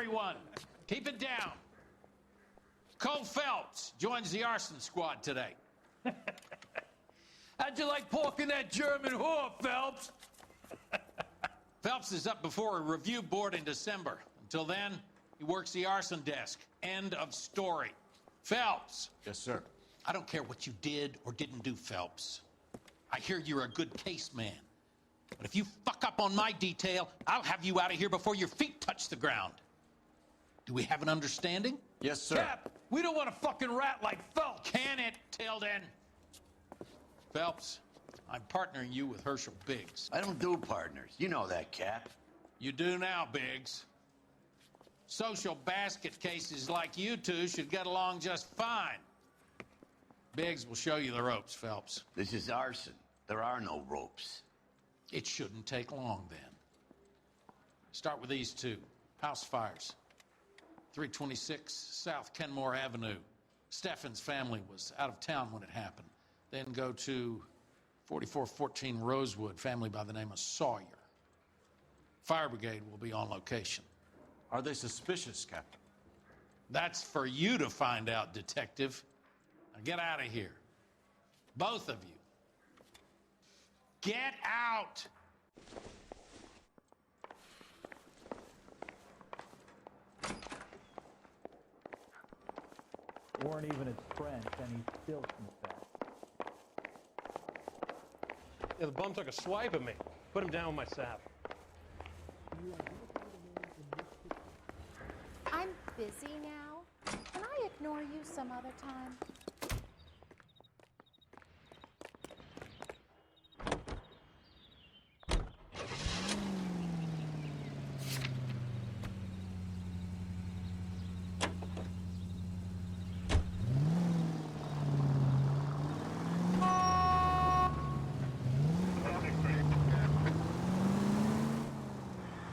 everyone. Keep it down. Cole Phelps joins the arson squad today. How'd you like porking that German whore, Phelps? Phelps is up before a review board in December. Until then, he works the arson desk. End of story. Phelps. Yes, sir. I don't care what you did or didn't do, Phelps. I hear you're a good case man. But if you fuck up on my detail, I'll have you out of here before your feet touch the ground. Do we have an understanding? Yes, sir. Cap, we don't want a fucking rat like Phelps. Can it, Tilden? Phelps, I'm partnering you with Herschel Biggs. I don't do partners. You know that, Cap. You do now, Biggs. Social basket cases like you two should get along just fine. Biggs will show you the ropes, Phelps. This is arson. There are no ropes. It shouldn't take long, then. Start with these two. House fires. 326 South Kenmore Avenue. Steffen's family was out of town when it happened. Then go to 4414 Rosewood, family by the name of Sawyer. Fire brigade will be on location. Are they suspicious, Captain? That's for you to find out, detective. Now get out of here. Both of you. Get out! Weren't even his friends, and he still confessed. Yeah, the bum took a swipe at me. Put him down with my sap. I'm busy now. Can I ignore you some other time?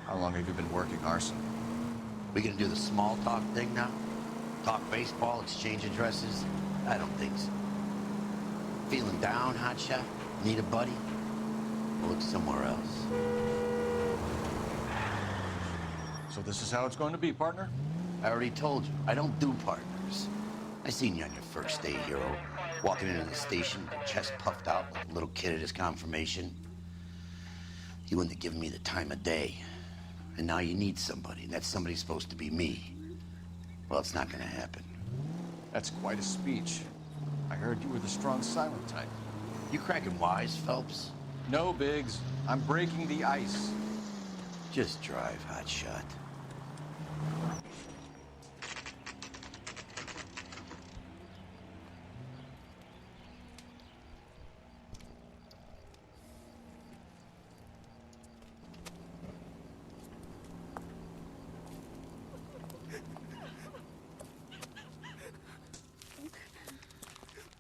How long have you been working arson? We gonna do the small talk thing now? Talk baseball, exchange addresses? I don't think so. Feeling down, hotshot? Need a buddy? Look somewhere else. So this is how it's going to be, partner? I already told you, I don't do partners. I seen you on your first day, hero. Walking into the station, chest puffed out like a little kid at his confirmation. You wouldn't have given me the time of day. And now you need somebody, and that somebody's supposed to be me. Well, it's not gonna happen. That's quite a speech. I heard you were the strong silent type. You cracking wise, Phelps? No, Biggs. I'm breaking the ice. Just drive, hotshot.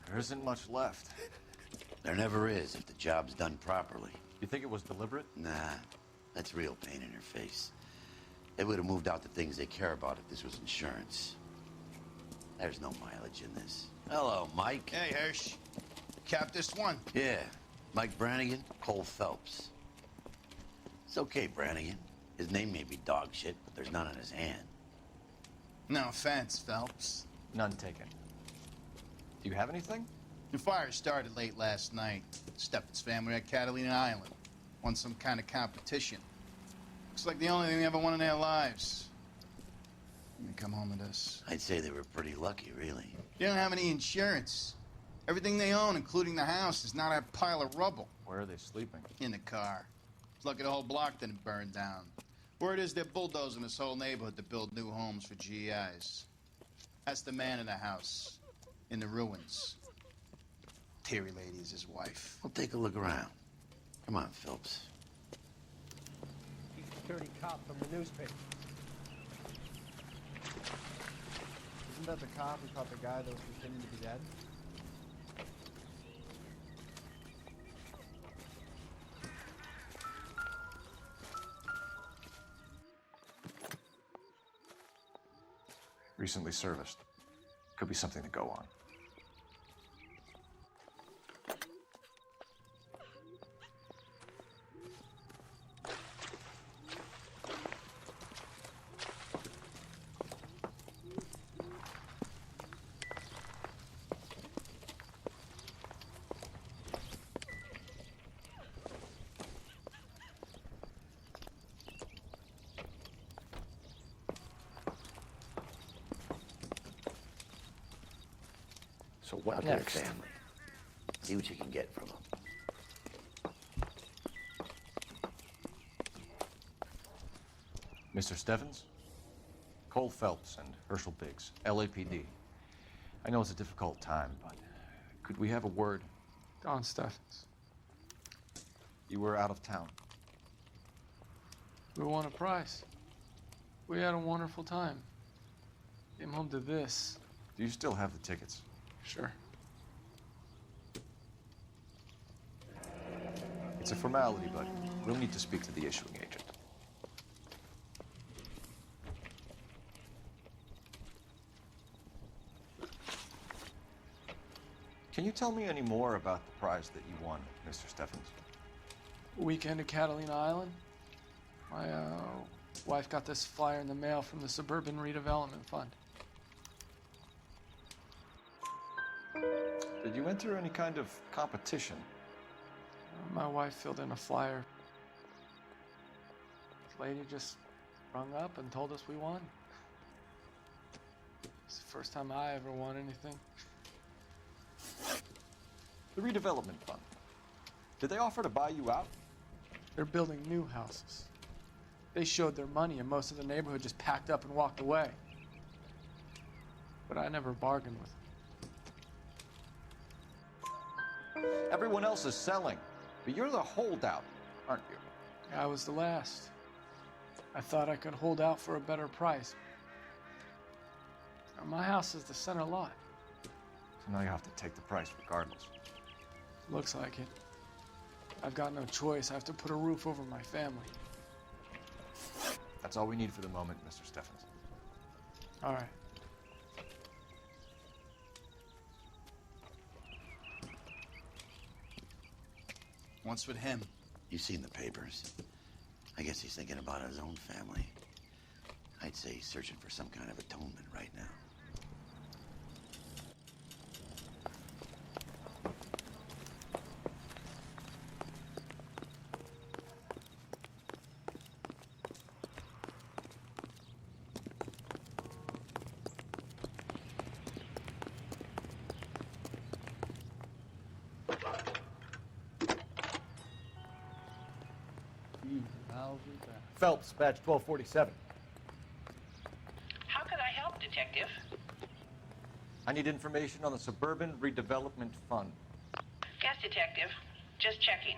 There isn't much left. There never is if the job's done properly. You think it was deliberate? Nah, that's real pain in her face. They would have moved out the things they care about if this was insurance. There's no mileage in this. Hello, Mike. Hey, Hirsch. Cap this one. Yeah, Mike Brannigan, Cole Phelps. It's okay, Brannigan. His name may be dog shit, but there's none on his hand. No offense, Phelps. None taken. Do you have anything? The fire started late last night. Steffen's family at Catalina Island. Won some kind of competition. Looks like the only thing they ever won in their lives. And they come home with us. I'd say they were pretty lucky, really. They don't have any insurance. Everything they own, including the house, is not a pile of rubble. Where are they sleeping? In the car. It's lucky the whole block didn't burn down. Word is they're bulldozing this whole neighborhood to build new homes for GIs. That's the man in the house. In the ruins. Terry lady is his wife. We'll take a look around. Come on, Phelps. He's a dirty cop from the newspaper. Isn't that the cop who caught the guy that was pretending to be dead? Recently serviced. Could be something to go on. So what Out to the next? family. See what you can get from them. Mr. Stevens? Cole Phelps and Herschel Biggs, LAPD. I know it's a difficult time, but could we have a word? Don Steffens. You were out of town. We won a prize. We had a wonderful time. Came home to this. Do you still have the tickets? Sure. It's a formality, but we'll need to speak to the issuing agent. Can you tell me any more about the prize that you won, Mr. Steffens? Weekend at Catalina Island. My wife got this flyer in the mail from the Suburban Redevelopment Fund. Did you enter any kind of competition? My wife filled in a flyer. This lady just rung up and told us we won. It's the first time I ever won anything. The redevelopment fund. Did they offer to buy you out? They're building new houses. They showed their money and most of the neighborhood just packed up and walked away. But I never bargained with them. Everyone else is selling, but you're the holdout, aren't you? I was the last. I thought I could hold out for a better price. Now, my house is the center lot. So now you have to take the price regardless. Looks like it. I've got no choice. I have to put a roof over my family. That's all we need for the moment, Mr. Steffens. All right. What's with him? You've seen the papers. I guess he's thinking about his own family. I'd say he's searching for some kind of atonement right now. Phelps, badge 1247. How could I help, Detective? I need information on the Suburban Redevelopment Fund. Yes, Detective. Just checking.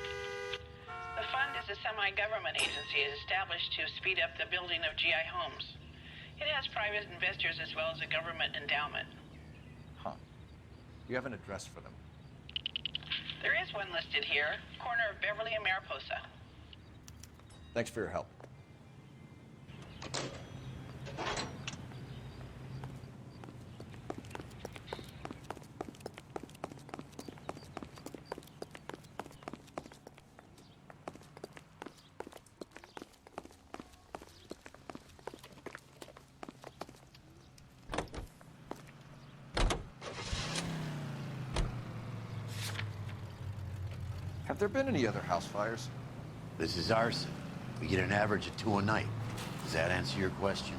The fund is a semi-government agency established to speed up the building of GI homes. It has private investors as well as a government endowment. Huh. You have an address for them? There is one listed here, corner of Beverly and Mariposa. Thanks for your help. Have there been any other house fires? This is arson. We get an average of 2 a night. Does that answer your question?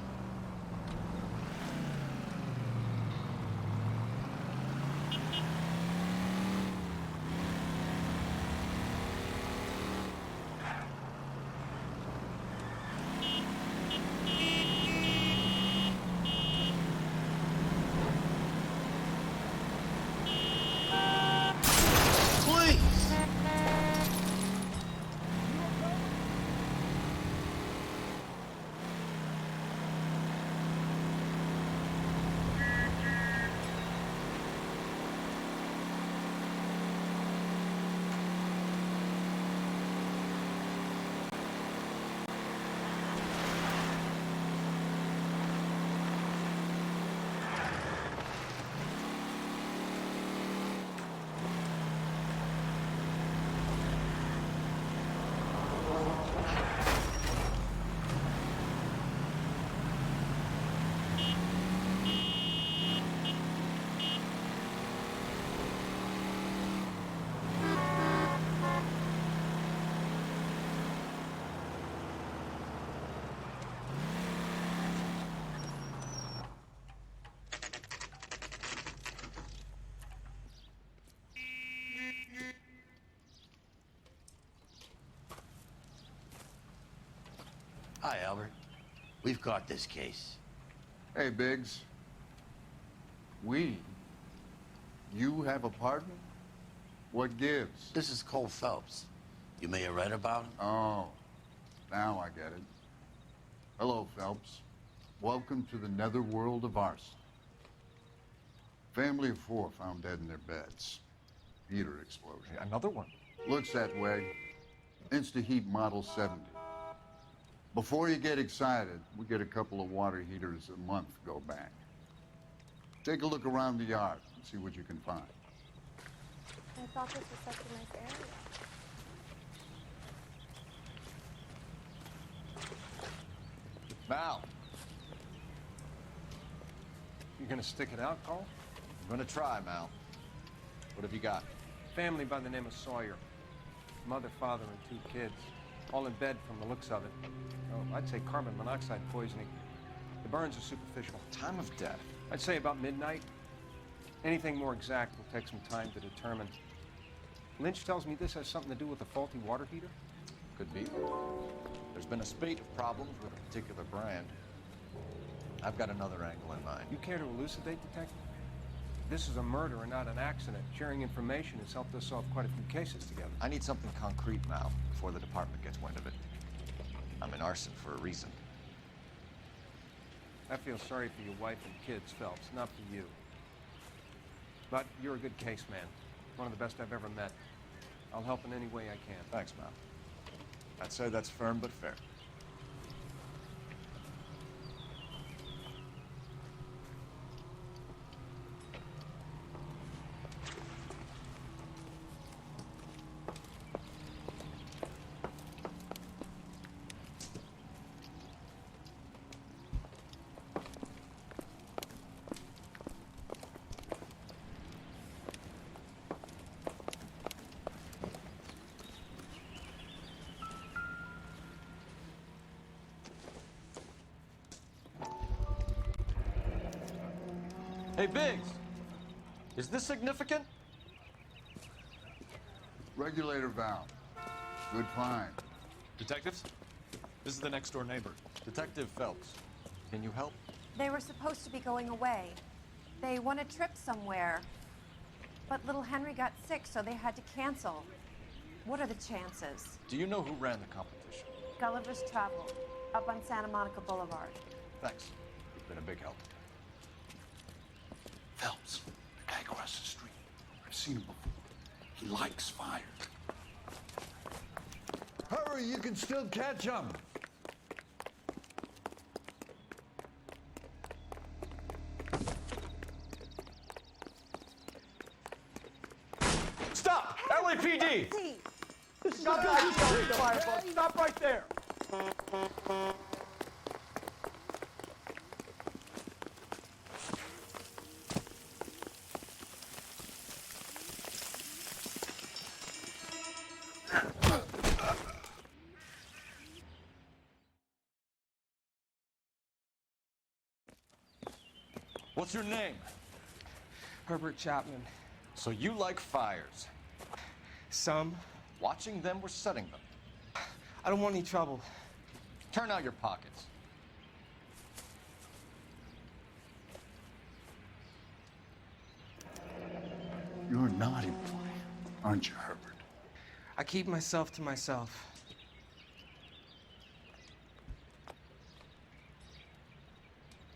Hi, Albert. We've caught this case. Hey, Biggs. We? You have a partner? What gives? This is Cole Phelps. You may have read about him. Oh, now I get it. Hello, Phelps. Welcome to the netherworld of arson. Family of 4 found dead in their beds. Heater explosion. Another one. Looks that way. Insta-heat Model 70. Before you get excited, we get a couple of water heaters a month go back. Take a look around the yard and see what you can find. I thought this was such a nice area. Mal, You gonna stick it out, Cole? I'm gonna try, Mal. What have you got? Family by the name of Sawyer. Mother, father, and 2 kids. All in bed from the looks of it. Oh, I'd say carbon monoxide poisoning. The burns are superficial. Time of death. I'd say about midnight. Anything more exact will take some time to determine. Lynch tells me this has something to do with a faulty water heater. Could be. There's been a spate of problems with a particular brand. I've got another angle in mind. You care to elucidate, Detective? This is a murder and not an accident. Sharing information has helped us solve quite a few cases together. I need something concrete, Mal, before the department gets wind of it. I'm in arson for a reason. I feel sorry for your wife and kids, Phelps, not for you. But you're a good case man. One of the best I've ever met. I'll help in any way I can. Thanks, Mal. I'd say that's firm but fair. Hey, Biggs, is this significant? Regulator valve. Good find. Detectives, this is the next door neighbor. Detective Phelps, can you help? They were supposed to be going away. They won a trip somewhere. But little Henry got sick, so they had to cancel. What are the chances? Do you know who ran the competition? Gulliver's Travel, up on Santa Monica Boulevard. Thanks. You've been a big help. Phelps, the guy across the street. I've seen him before. He likes fire. Hurry, you can still catch him. Stop! LAPD! Stop right there. What's your name? Herbert Chapman. So you like fires. Some. Watching them or setting them? I don't want any trouble. Turn out your pockets. You're a naughty boy, aren't you, Herbert? I keep myself to myself.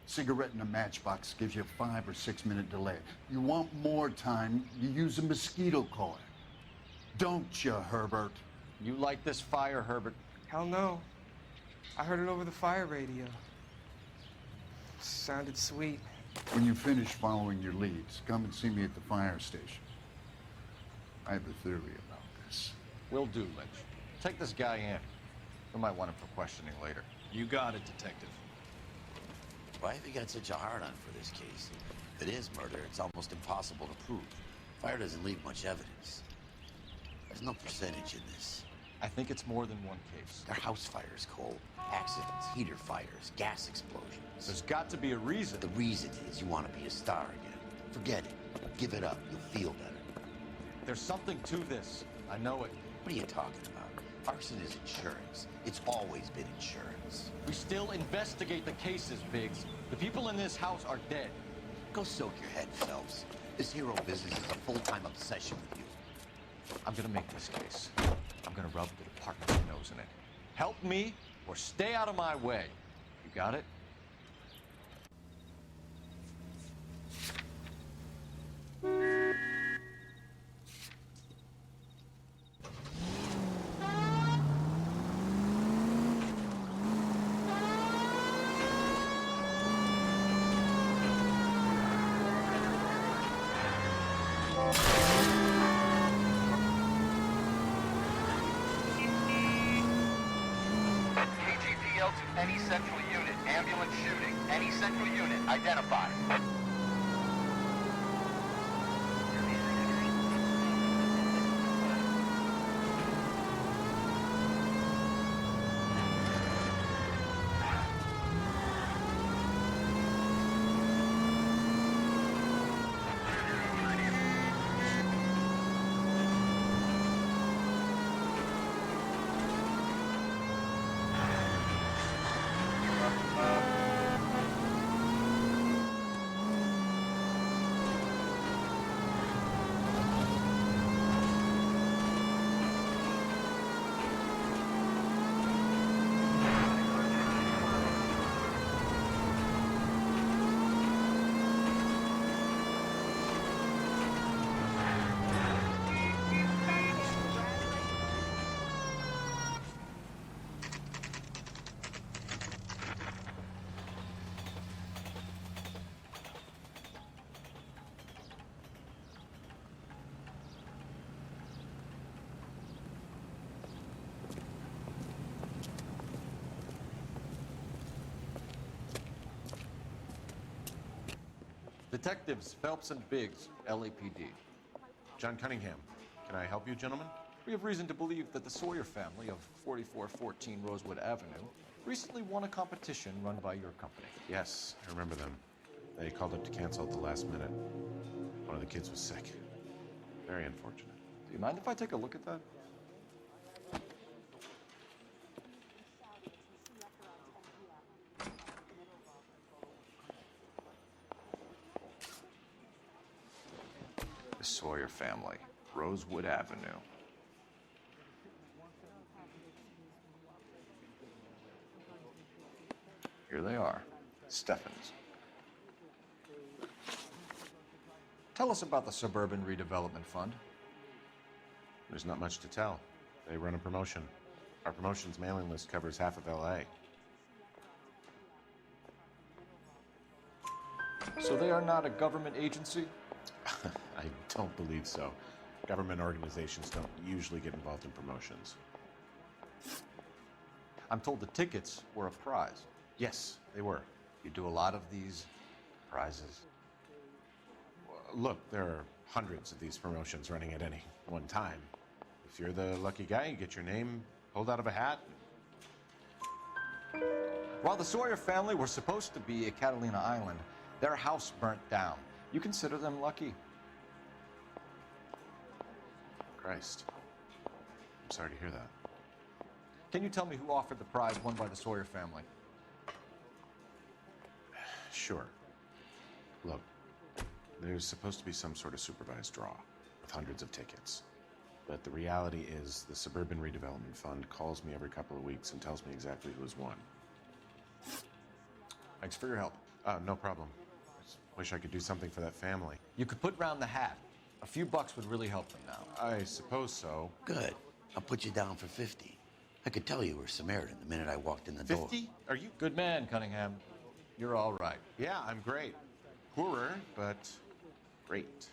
Cigarette in a matchbox gives you a 5 or 6 minute delay. You want more time, you use a mosquito coil. Don't you, Herbert? You like this fire, Herbert? Hell no. I heard it over the fire radio. Sounded sweet. When you finish following your leads, come and see me at the fire station. I have a theory about this. Will do, Lynch. Take this guy in. We might want him for questioning later. You got it, Detective. Why have you got such a hard-on for this case? If it is murder, it's almost impossible to prove. Fire doesn't leave much evidence. There's no percentage in this. I think it's more than one case. They're house fires, Cole. Accidents, heater fires, gas explosions. There's got to be a reason. The reason is you want to be a star again. Forget it. Give it up. You'll feel better. There's something to this. I know it. What are you talking about? Arson is insurance. It's always been insurance. We still investigate the cases, Biggs. The people in this house are dead. Go soak your head, Phelps. This hero business is a full-time obsession with you. I'm gonna make this case. I'm gonna rub the department's nose in it. Help me or stay out of my way. You got it? KGPL to any central unit. Ambulance shooting. Any central unit. Identify. Detectives Phelps and Biggs, LAPD. John Cunningham. Can I help you, gentlemen? We have reason to believe that the Sawyer family of 4414 Rosewood Avenue recently won a competition run by your company. Yes, I remember them. They called up to cancel at the last minute. One of the kids was sick. Very unfortunate. Do you mind if I take a look at that? The Sawyer family, Rosewood Avenue. Here they are, Steffens. Tell us about the Suburban Redevelopment Fund. There's not much to tell. They run a promotion. Our promotions mailing list covers half of LA. So they are not a government agency? I don't believe so. Government organizations don't usually get involved in promotions. I'm told the tickets were a prize. Yes, they were. You do a lot of these prizes? Look, there are hundreds of these promotions running at any one time. If you're the lucky guy, you get your name pulled out of a hat. While the Sawyer family were supposed to be at Catalina Island, their house burnt down. You consider them lucky? Christ. I'm sorry to hear that. Can you tell me who offered the prize won by the Sawyer family? Sure. Look, there's supposed to be some sort of supervised draw with hundreds of tickets. But the reality is the Suburban Redevelopment Fund calls me every couple of weeks and tells me exactly who has won. Thanks for your help. No problem. Just wish I could do something for that family. You could put round the hat. A few bucks would really help them now. I suppose so. Good. I'll put you down for 50. I could tell you were Samaritan the minute I walked in the door. 50? Are you... Good man, Cunningham. You're all right. Yeah, I'm great. Poorer, but great.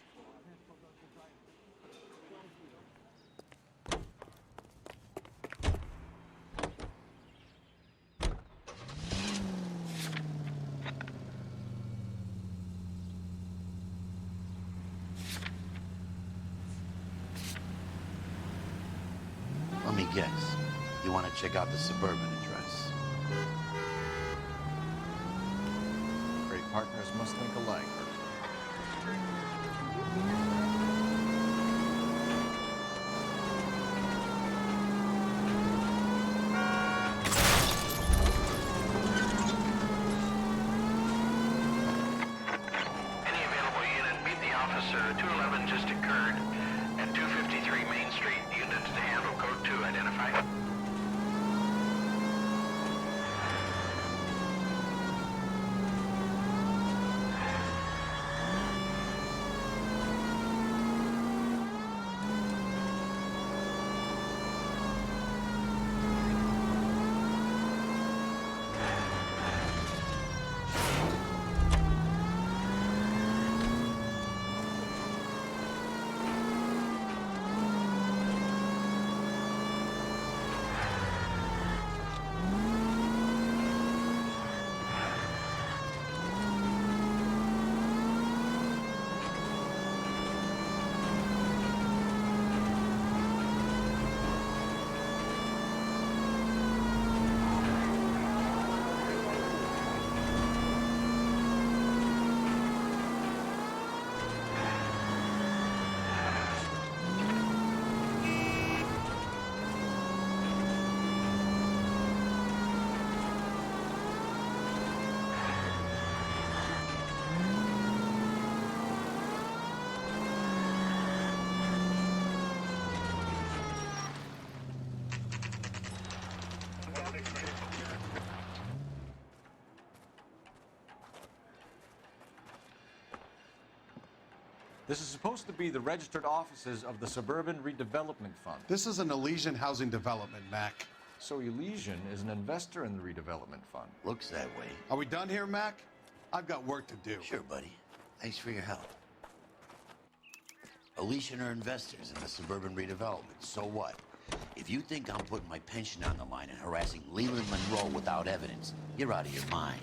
Let me guess. You want to check out the Suburban address? Great partners must think alike. 211 just occurred at 253 Main Street. Units to handle code 2, identify. This is supposed to be the registered offices of the Suburban Redevelopment Fund. This is an Elysian housing development, Mac. So Elysian is an investor in the redevelopment fund. Looks that way. Are we done here, Mac? I've got work to do. Sure, buddy. Thanks for your help. Elysian are investors in the suburban redevelopment. So what? If you think I'm putting my pension on the line and harassing Leland Monroe without evidence, you're out of your mind.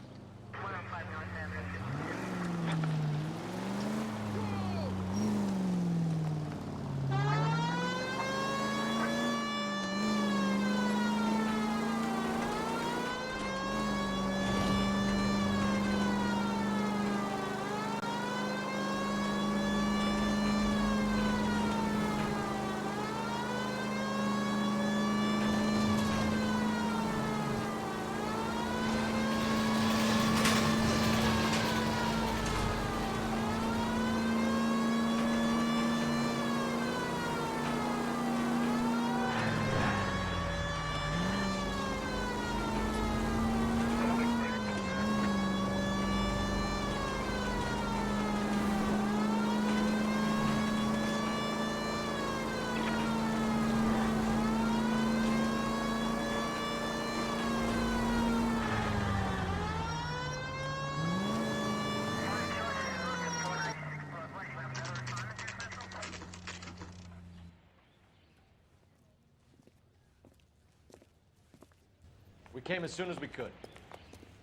We came as soon as we could.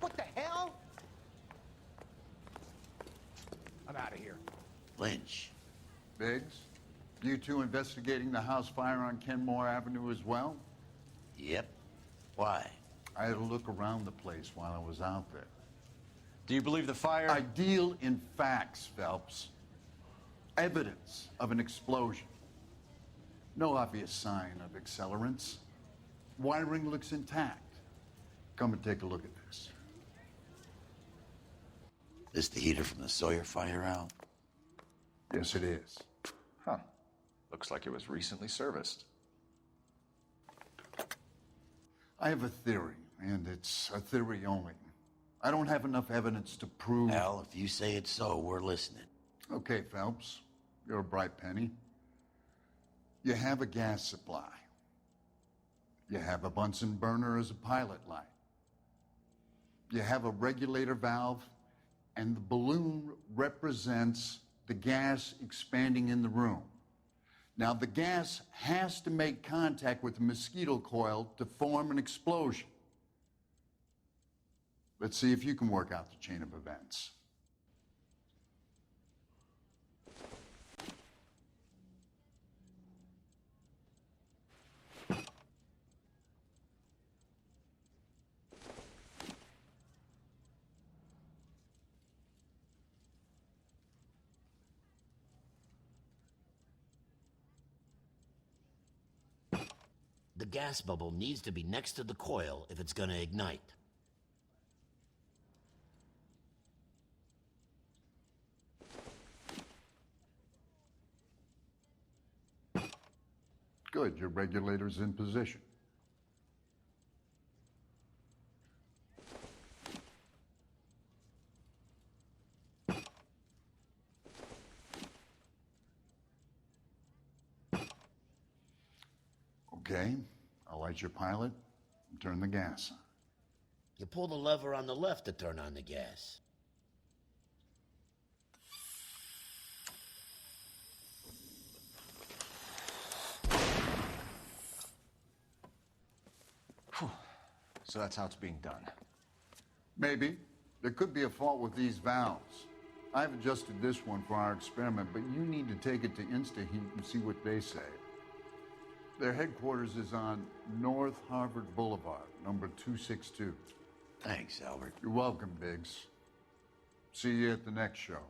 What the hell? I'm out of here. Lynch. Biggs, you two investigating the house fire on Kenmore Avenue as well? Yep. Why? I had a look around the place while I was out there. Do you believe the fire? I deal in facts, Phelps. Evidence of an explosion. No obvious sign of accelerants. Wiring looks intact. Come and take a look at this. This the heater from the Sawyer fire, Al? Yes, it is. Huh. Looks like it was recently serviced. I have a theory, and it's a theory only. I don't have enough evidence to prove... Al, if you say it's so, we're listening. Okay, Phelps. You're a bright penny. You have a gas supply. You have a Bunsen burner as a pilot light. You have a regulator valve, and the balloon represents the gas expanding in the room. Now, the gas has to make contact with the mosquito coil to form an explosion. Let's see if you can work out the chain of events. The gas bubble needs to be next to the coil if it's gonna ignite. Good, your regulator's in position. Okay, I'll light your pilot and turn the gas on. You pull the lever on the left to turn on the gas. So that's how it's being done. Maybe. There could be a fault with these valves. I've adjusted this one for our experiment, but you need to take it to InstaHeat and see what they say. Their headquarters is on North Harvard Boulevard, number 262. Thanks, Albert. You're welcome, Biggs. See you at the next show.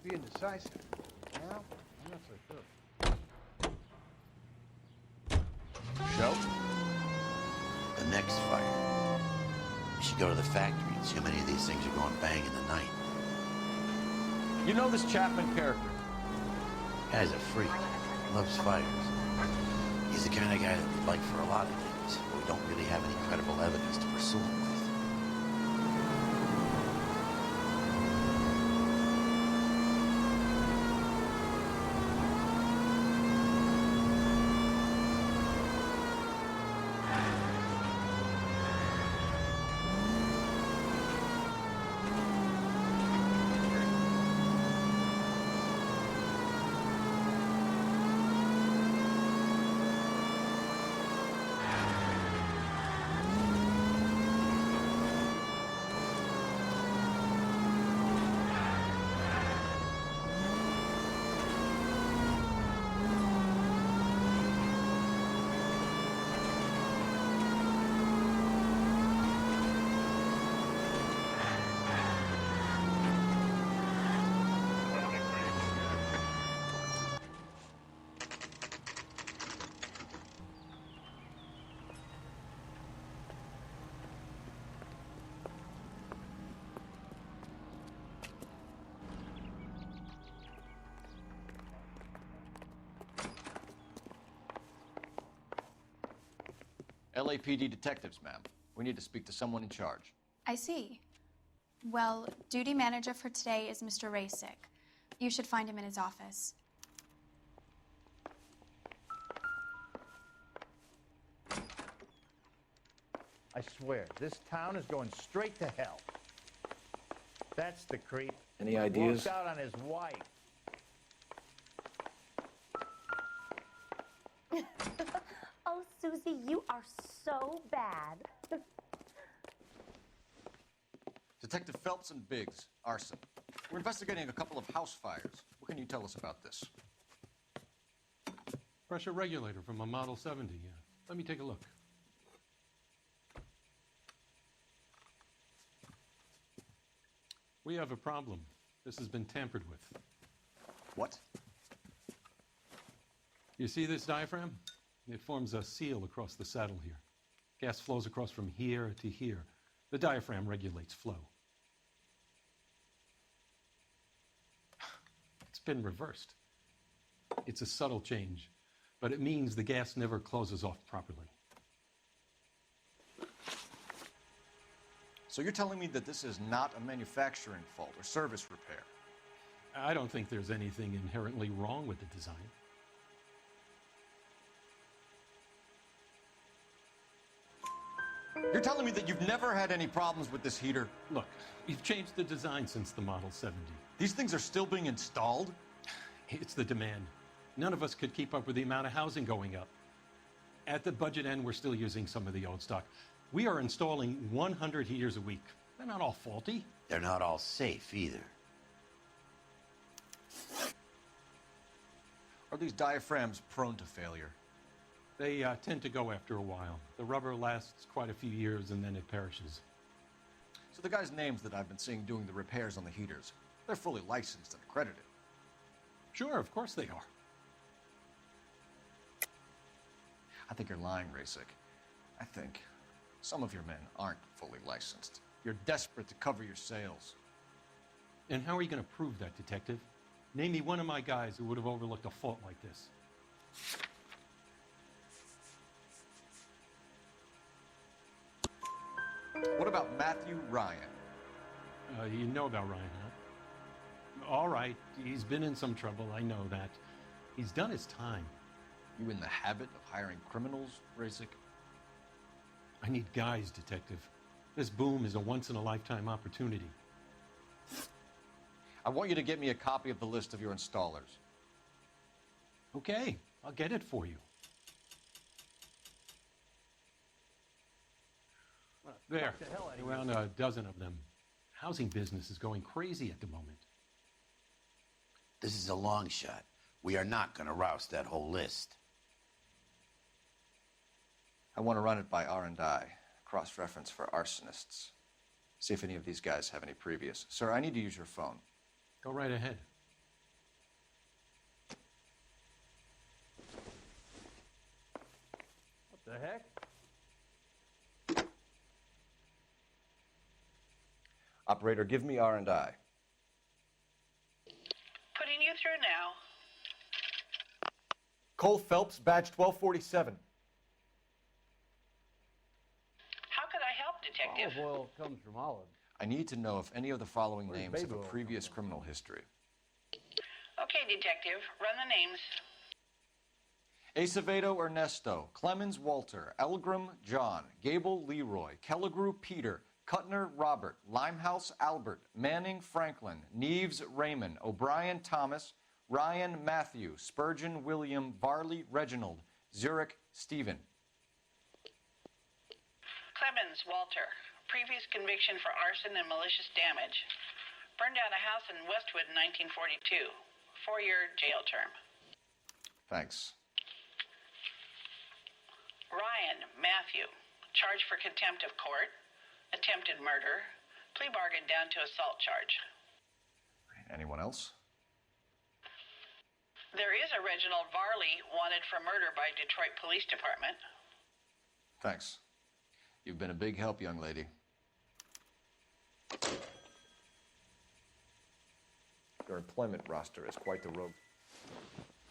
Be indecisive. Now, I'm not so sure. Show? The next fire. We should go to the factory and see how many of these things are going bang in the night. You know this Chapman character? Guy's a freak. Loves fires. He's the kind of guy that we'd like for a lot of things, but we don't really have any credible evidence to pursue him with. LAPD detectives, ma'am. We need to speak to someone in charge. I see. Well, duty manager for today is Mr. Rasick. You should find him in his office. I swear, this town is going straight to hell. That's the creep. Any ideas? Walked out on his wife. Oh, Susie, you are so bad. Detective Phelps and Biggs, arson. We're investigating a couple of house fires. What can you tell us about this? Pressure regulator from a Model 70. Let me take a look. We have a problem. This has been tampered with. What? You see this diaphragm? It forms a seal across the saddle here. Gas flows across from here to here. The diaphragm regulates flow. It's been reversed. It's a subtle change, but it means the gas never closes off properly. So you're telling me that this is not a manufacturing fault or service repair? I don't think there's anything inherently wrong with the design. You're telling me that you've never had any problems with this heater? Look, we've changed the design since the Model 70. These things are still being installed? It's the demand. None of us could keep up with the amount of housing going up. At the budget end, we're still using some of the old stock. We are installing 100 heaters a week. They're not all faulty. They're not all safe either. Are these diaphragms prone to failure? They tend to go after a while. The rubber lasts quite a few years and then it perishes. So the guys' names that I've been seeing doing the repairs on the heaters, they're fully licensed and accredited. Sure, of course they are. I think you're lying, Rasick. I think some of your men aren't fully licensed. You're desperate to cover your sales. And how are you going to prove that, Detective? Name me one of my guys who would have overlooked a fault like this. What about Matthew Ryan? You know about Ryan, huh? All right, he's been in some trouble, I know that. He's done his time. You in the habit of hiring criminals, Rasic? I need guys, Detective. This boom is a once-in-a-lifetime opportunity. I want you to get me a copy of the list of your installers. Okay, I'll get it for you. There, around a dozen of them. Housing business is going crazy at the moment. This is a long shot. We are not going to roust that whole list. I want to run it by R&I, cross-reference for arsonists. See if any of these guys have any previous. Sir, I need to use your phone. Go right ahead. What the heck? Operator, give me R&I. Putting you through now. Cole Phelps, badge 1247. How could I help, Detective? Olive oil comes from olives. I need to know if any of the following Where's names have a baby oil previous criminal history. Okay, Detective, run the names. Acevedo Ernesto, Clemens Walter, Elgram John, Gable Leroy, Kelligrew Peter, Kuttner Robert, Limehouse Albert, Manning Franklin, Neves Raymond, O'Brien Thomas, Ryan Matthew, Spurgeon William, Varley Reginald, Zurich Stephen. Clemens Walter, previous conviction for arson and malicious damage. Burned down a house in Westwood in 1942. 4-year jail term. Thanks. Ryan Matthew, charged for contempt of court, attempted murder, plea bargain down to assault charge. Anyone else? There is a Reginald Varley wanted for murder by Detroit Police Department. Thanks. You've been a big help, young lady. Your employment roster is quite the rogue.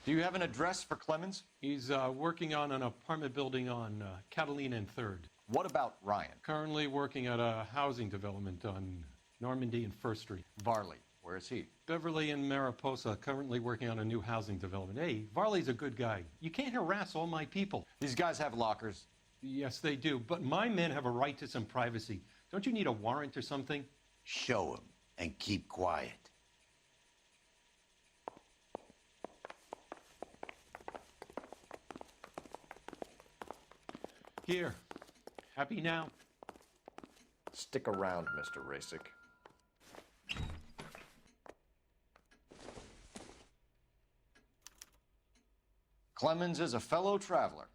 Do you have an address for Clemens? He's working on an apartment building on Catalina and 3rd. What about Ryan? Currently working at a housing development on Normandy and 1st Street. Varley, where is he? Beverly and Mariposa, currently working on a new housing development. Hey, Varley's a good guy. You can't harass all my people. These guys have lockers. Yes, they do, but my men have a right to some privacy. Don't you need a warrant or something? Show him and keep quiet. Here. Happy now? Stick around, Mr. Rasic. Clemens is a fellow traveler.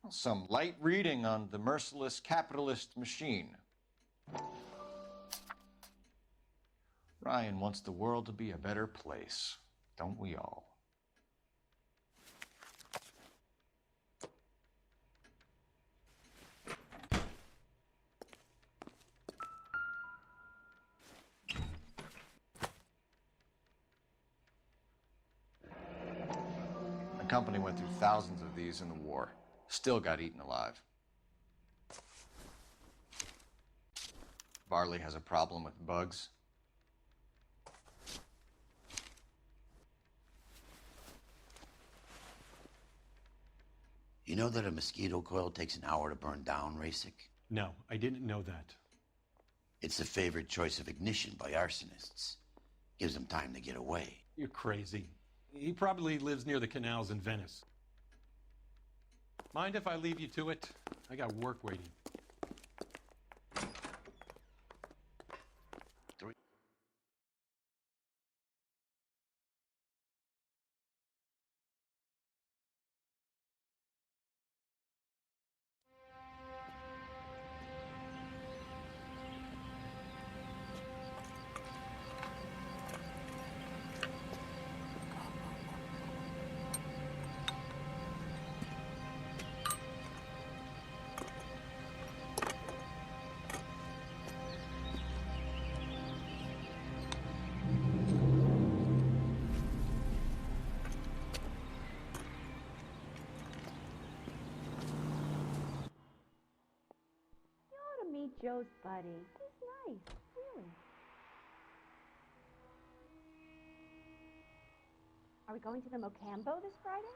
Some light reading on the merciless capitalist machine. Ryan wants the world to be a better place, don't we all? The company went through thousands of these in the war. Still got eaten alive. Varley has a problem with bugs. You know that a mosquito coil takes an hour to burn down, Rasic? No, I didn't know that. It's the favorite choice of ignition by arsonists. Gives them time to get away. You're crazy. He probably lives near the canals in Venice. Mind if I leave you to it? I got work waiting. Joe's buddy. He's nice, really. Are we going to the Mocambo this Friday?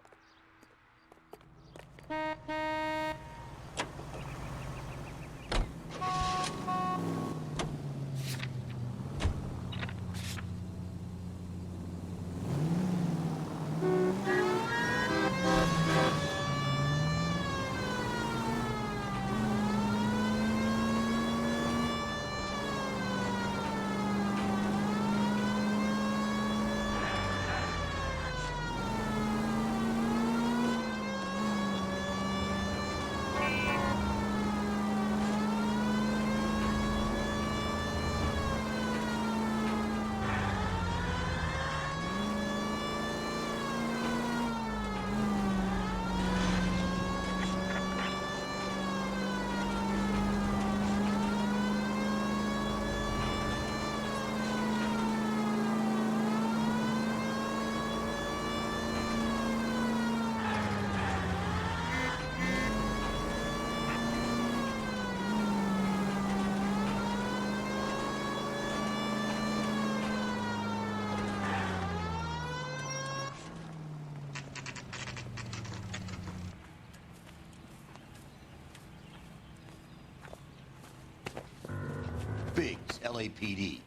Biggs, LAPD.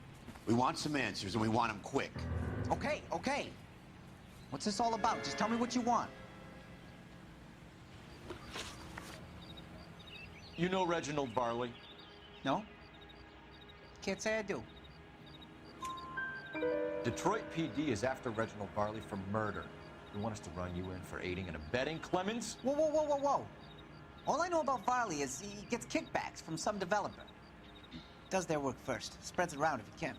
We want some answers, and we want them quick. Okay, okay. What's this all about? Just tell me what you want. You know Reginald Barley? No? Can't say I do. Detroit PD is after Reginald Barley for murder. You want us to run you in for aiding and abetting, Clemens? Whoa, whoa, whoa, whoa, whoa. All I know about Varley is he gets kickbacks from some developer. Does their work first. Spreads it around if he can.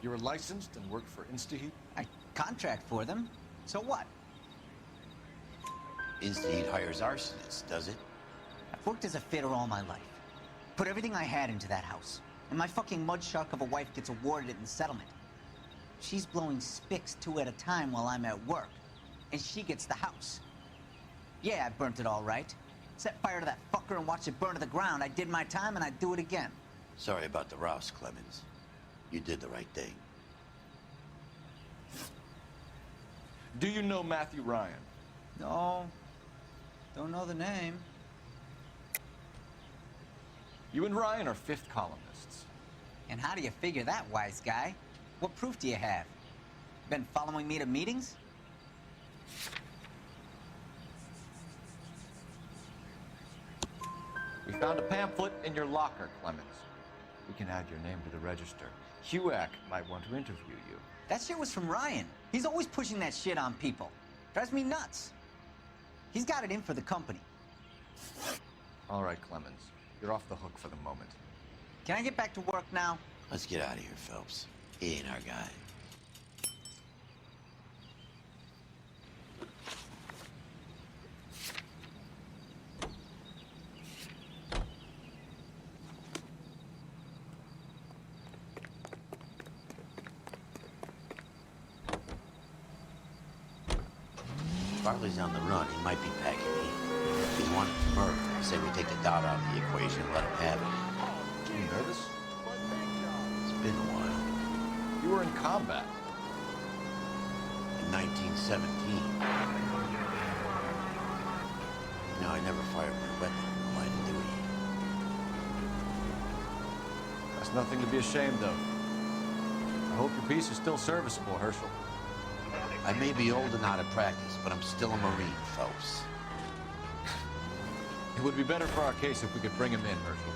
You're licensed and work for InstaHeat? I contract for them. So what? InstaHeat hires arsonists, does it? I've worked as a fitter all my life. Put everything I had into that house. And my fucking mud shark of a wife gets awarded it in settlement. She's blowing spics 2 at a time while I'm at work. And she gets the house. Yeah, I burnt it all right. Set fire to that fucker and watch it burn to the ground. I did my time and I'd do it again. Sorry about the rouse, Clemens. You did the right thing. Do you know Matthew Ryan? No. Don't know the name. You and Ryan are fifth columnists. And how do you figure that, wise guy? What proof do you have? Been following me to meetings? We found a pamphlet in your locker, Clemens. We can add your name to the register. HUAC might want to interview you. That shit was from Ryan. He's always pushing that shit on people. Drives me nuts. He's got it in for the company. All right, Clemens. You're off the hook for the moment. Can I get back to work now? Let's get out of here, Phelps. He ain't our guy. Barley's on the run. He might be packing heat. If he's wanted for murder, I say we take the doubt out of the equation and let him have it. You nervous? It's been a while. You were in combat. In 1917. No, I never fired my weapon in the line of duty. That's nothing to be ashamed of. I hope your piece is still serviceable, Herschel. I may be old and out of practice, but I'm still a Marine, Phelps. It would be better for our case if we could bring him in, Herschel.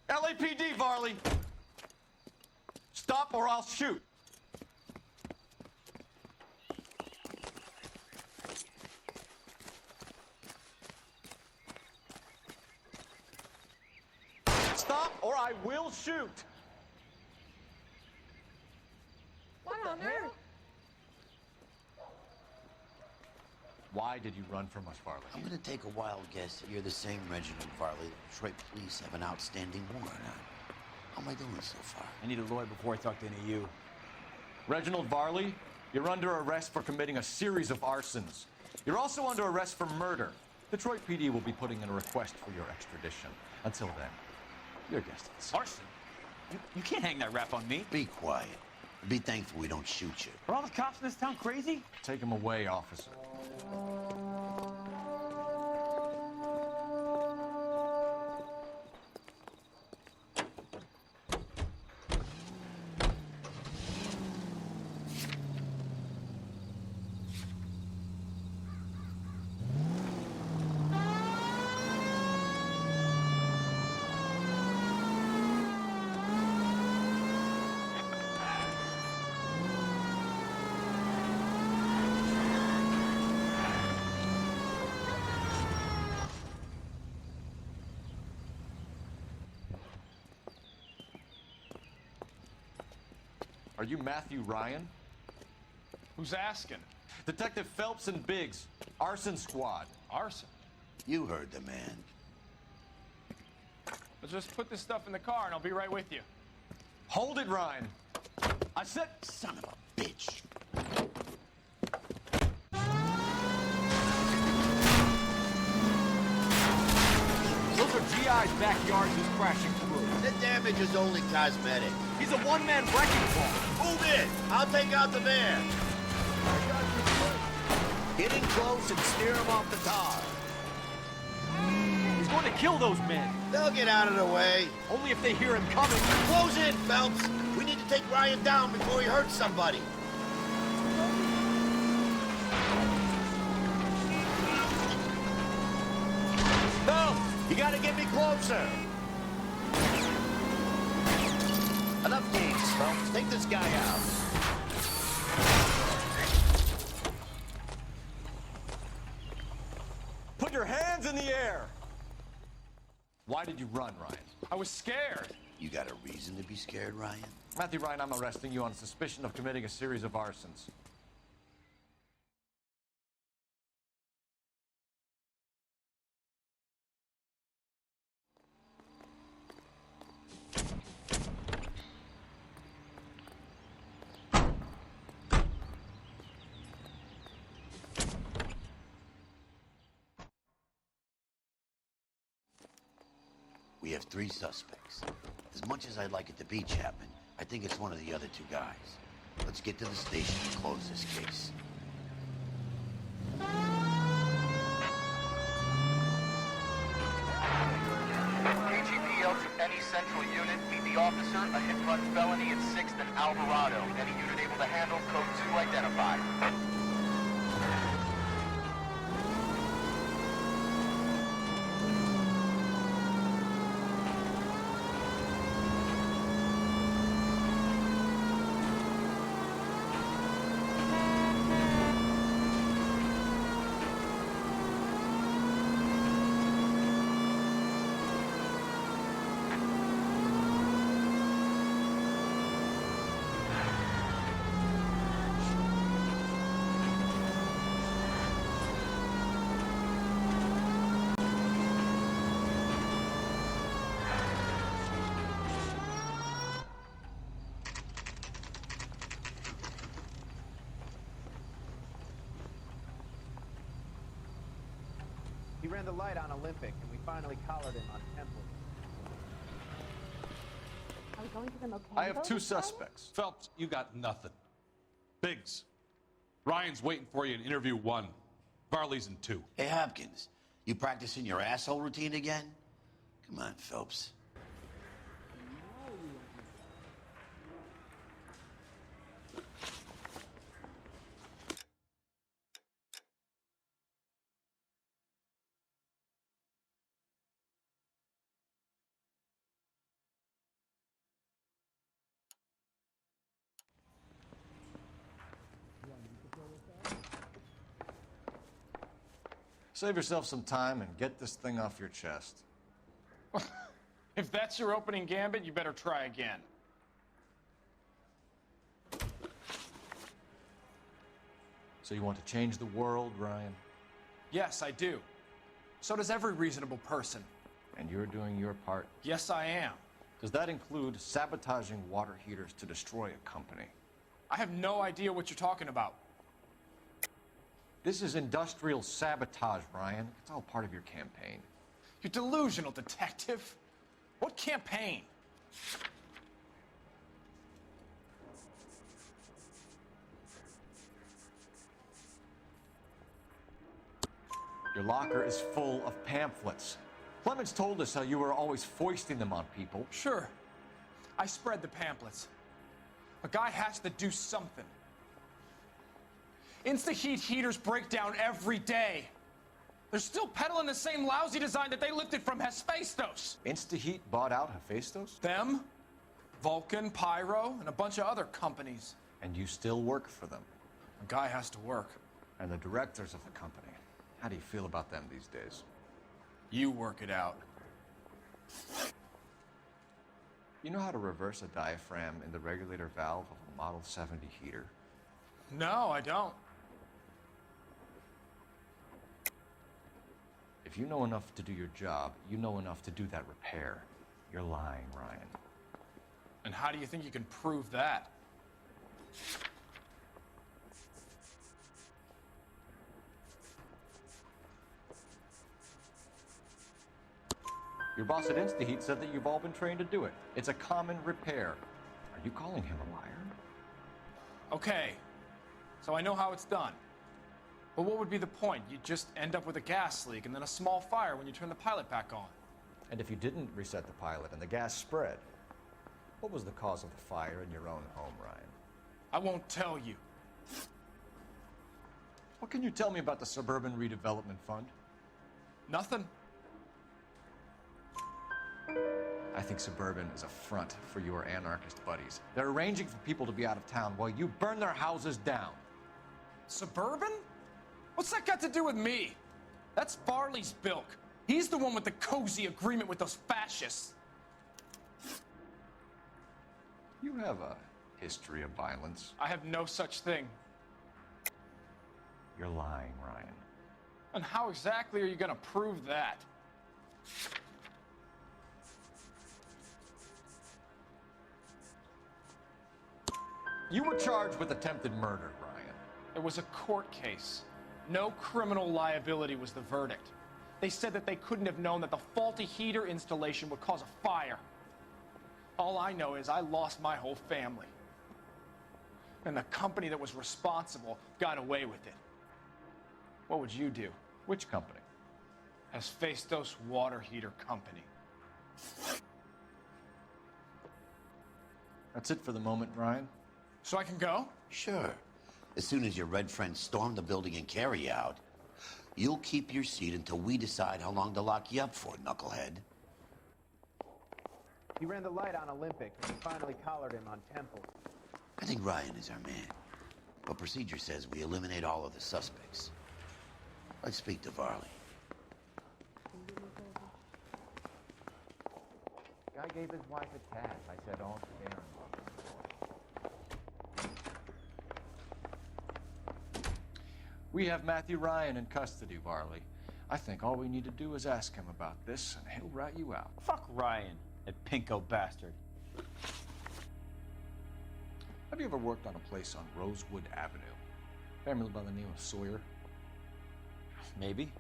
LAPD, Varley! Stop or I'll shoot! Stop or I will shoot! What on earth? Why did you run from us, Varley? I'm gonna take a wild guess that you're the same Reginald Varley the Detroit police have an outstanding warrant on. How am I doing so far? I need a lawyer before I talk to any of you. Reginald Varley, you're under arrest for committing a series of arsons. You're also under arrest for murder. Detroit PD will be putting in a request for your extradition. Until then, your guest is. Arson? You can't hang that rap on me. Be quiet. Be thankful we don't shoot you. Are all the cops in this town crazy? Take him away, officer. Are you Matthew Ryan? Who's asking? Detective Phelps and Biggs, arson squad. Arson? You heard the man. Let's just put this stuff in the car and I'll be right with you. Hold it, Ryan. I said, son of a bitch. Those are GI's backyards he's crashing through. The damage is only cosmetic. He's a one-man wrecking ball. Move in. I'll take out the van. Get in close and steer him off the tar. He's going to kill those men. They'll get out of the way. Only if they hear him coming. Close in, Phelps. We need to take Ryan down before he hurts somebody. Phelps, you gotta get me closer. Enough games, Phelps. Take this guy out. Put your hands in the air! Why did you run, Ryan? I was scared. You got a reason to be scared, Ryan? Matthew Ryan, I'm arresting you on suspicion of committing a series of arsons. We have 3 suspects. As much as I'd like it to be Chapman, I think it's one of the other 2 guys. Let's get to the station and close this case. KGPL to any central unit. Meet the officer, a hit-run felony at 6th and Alvarado. Any unit able to handle, code 2 identified. He ran the light on Olympic, and we finally collared him on Temple. Are we going to the Mocambo? I have 2 suspects. Phelps, you got nothing. Biggs, Ryan's waiting for you in interview 1. Varley's in 2. Hey, Hopkins, you practicing your asshole routine again? Come on, Phelps. Save yourself some time and get this thing off your chest. If that's your opening gambit, you better try again. So you want to change the world, Ryan? Yes, I do. So does every reasonable person. And you're doing your part? Yes, I am. Does that include sabotaging water heaters to destroy a company? I have no idea what you're talking about. This is industrial sabotage, Ryan. It's all part of your campaign. You're delusional, detective. What campaign? Your locker is full of pamphlets. Clemens told us how you were always foisting them on people. Sure. I spread the pamphlets. A guy has to do something. Insta-heat heaters break down every day. They're still peddling the same lousy design that they lifted from Hephaestus. Insta-heat bought out Hephaestus? Them, Vulcan, Pyro, and a bunch of other companies. And you still work for them? A guy has to work. And the directors of the company. How do you feel about them these days? You work it out. You know how to reverse a diaphragm in the regulator valve of a Model 70 heater? No, I don't. If you know enough to do your job, you know enough to do that repair. You're lying, Ryan. And how do you think you can prove that? Your boss at InstaHeat said that you've all been trained to do it. It's a common repair. Are you calling him a liar? Okay, so I know how it's done. But what would be the point? You'd just end up with a gas leak and then a small fire when you turn the pilot back on. And if you didn't reset the pilot and the gas spread, what was the cause of the fire in your own home, Ryan? I won't tell you. What can you tell me about the Suburban Redevelopment Fund? Nothing. I think Suburban is a front for your anarchist buddies. They're arranging for people to be out of town while you burn their houses down. Suburban? What's that got to do with me? That's Farley's bilk. He's the one with the cozy agreement with those fascists. You have a history of violence. I have no such thing. You're lying, Ryan. And how exactly are you going to prove that? You were charged with attempted murder, Ryan. It was a court case. No criminal liability was the verdict. They said that they couldn't have known that the faulty heater installation would cause a fire. All I know is I lost my whole family. And the company that was responsible got away with it. What would you do? Which company? Hephaestus Water Heater Company. That's it for the moment, Ryan. So I can go? Sure. As soon as your red friends storm the building and carry you out, you'll keep your seat until we decide how long to lock you up for, knucklehead. He ran the light on Olympic, and we finally collared him on Temple. I think Ryan is our man. But procedure says we eliminate all of the suspects. Let's speak to Varley. Guy gave his wife a cat. I said, all fair and We have Matthew Ryan in custody, Varley. I think all we need to do is ask him about this, and he'll rat you out. Fuck Ryan, that pinko bastard. Have you ever worked on a place on Rosewood Avenue? Family by the name of Sawyer? Maybe.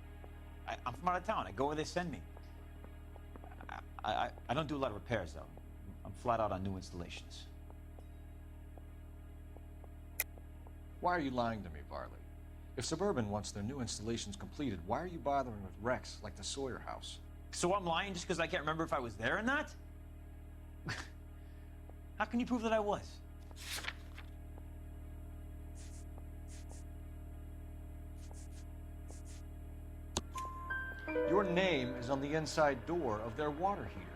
I'm from out of town. I go where they send me. I don't do a lot of repairs, though. I'm flat out on new installations. Why are you lying to me, Varley? If Suburban wants their new installations completed, why are you bothering with wrecks like the Sawyer house? So I'm lying just because I can't remember if I was there or not? How can you prove that I was? Your name is on the inside door of their water heater.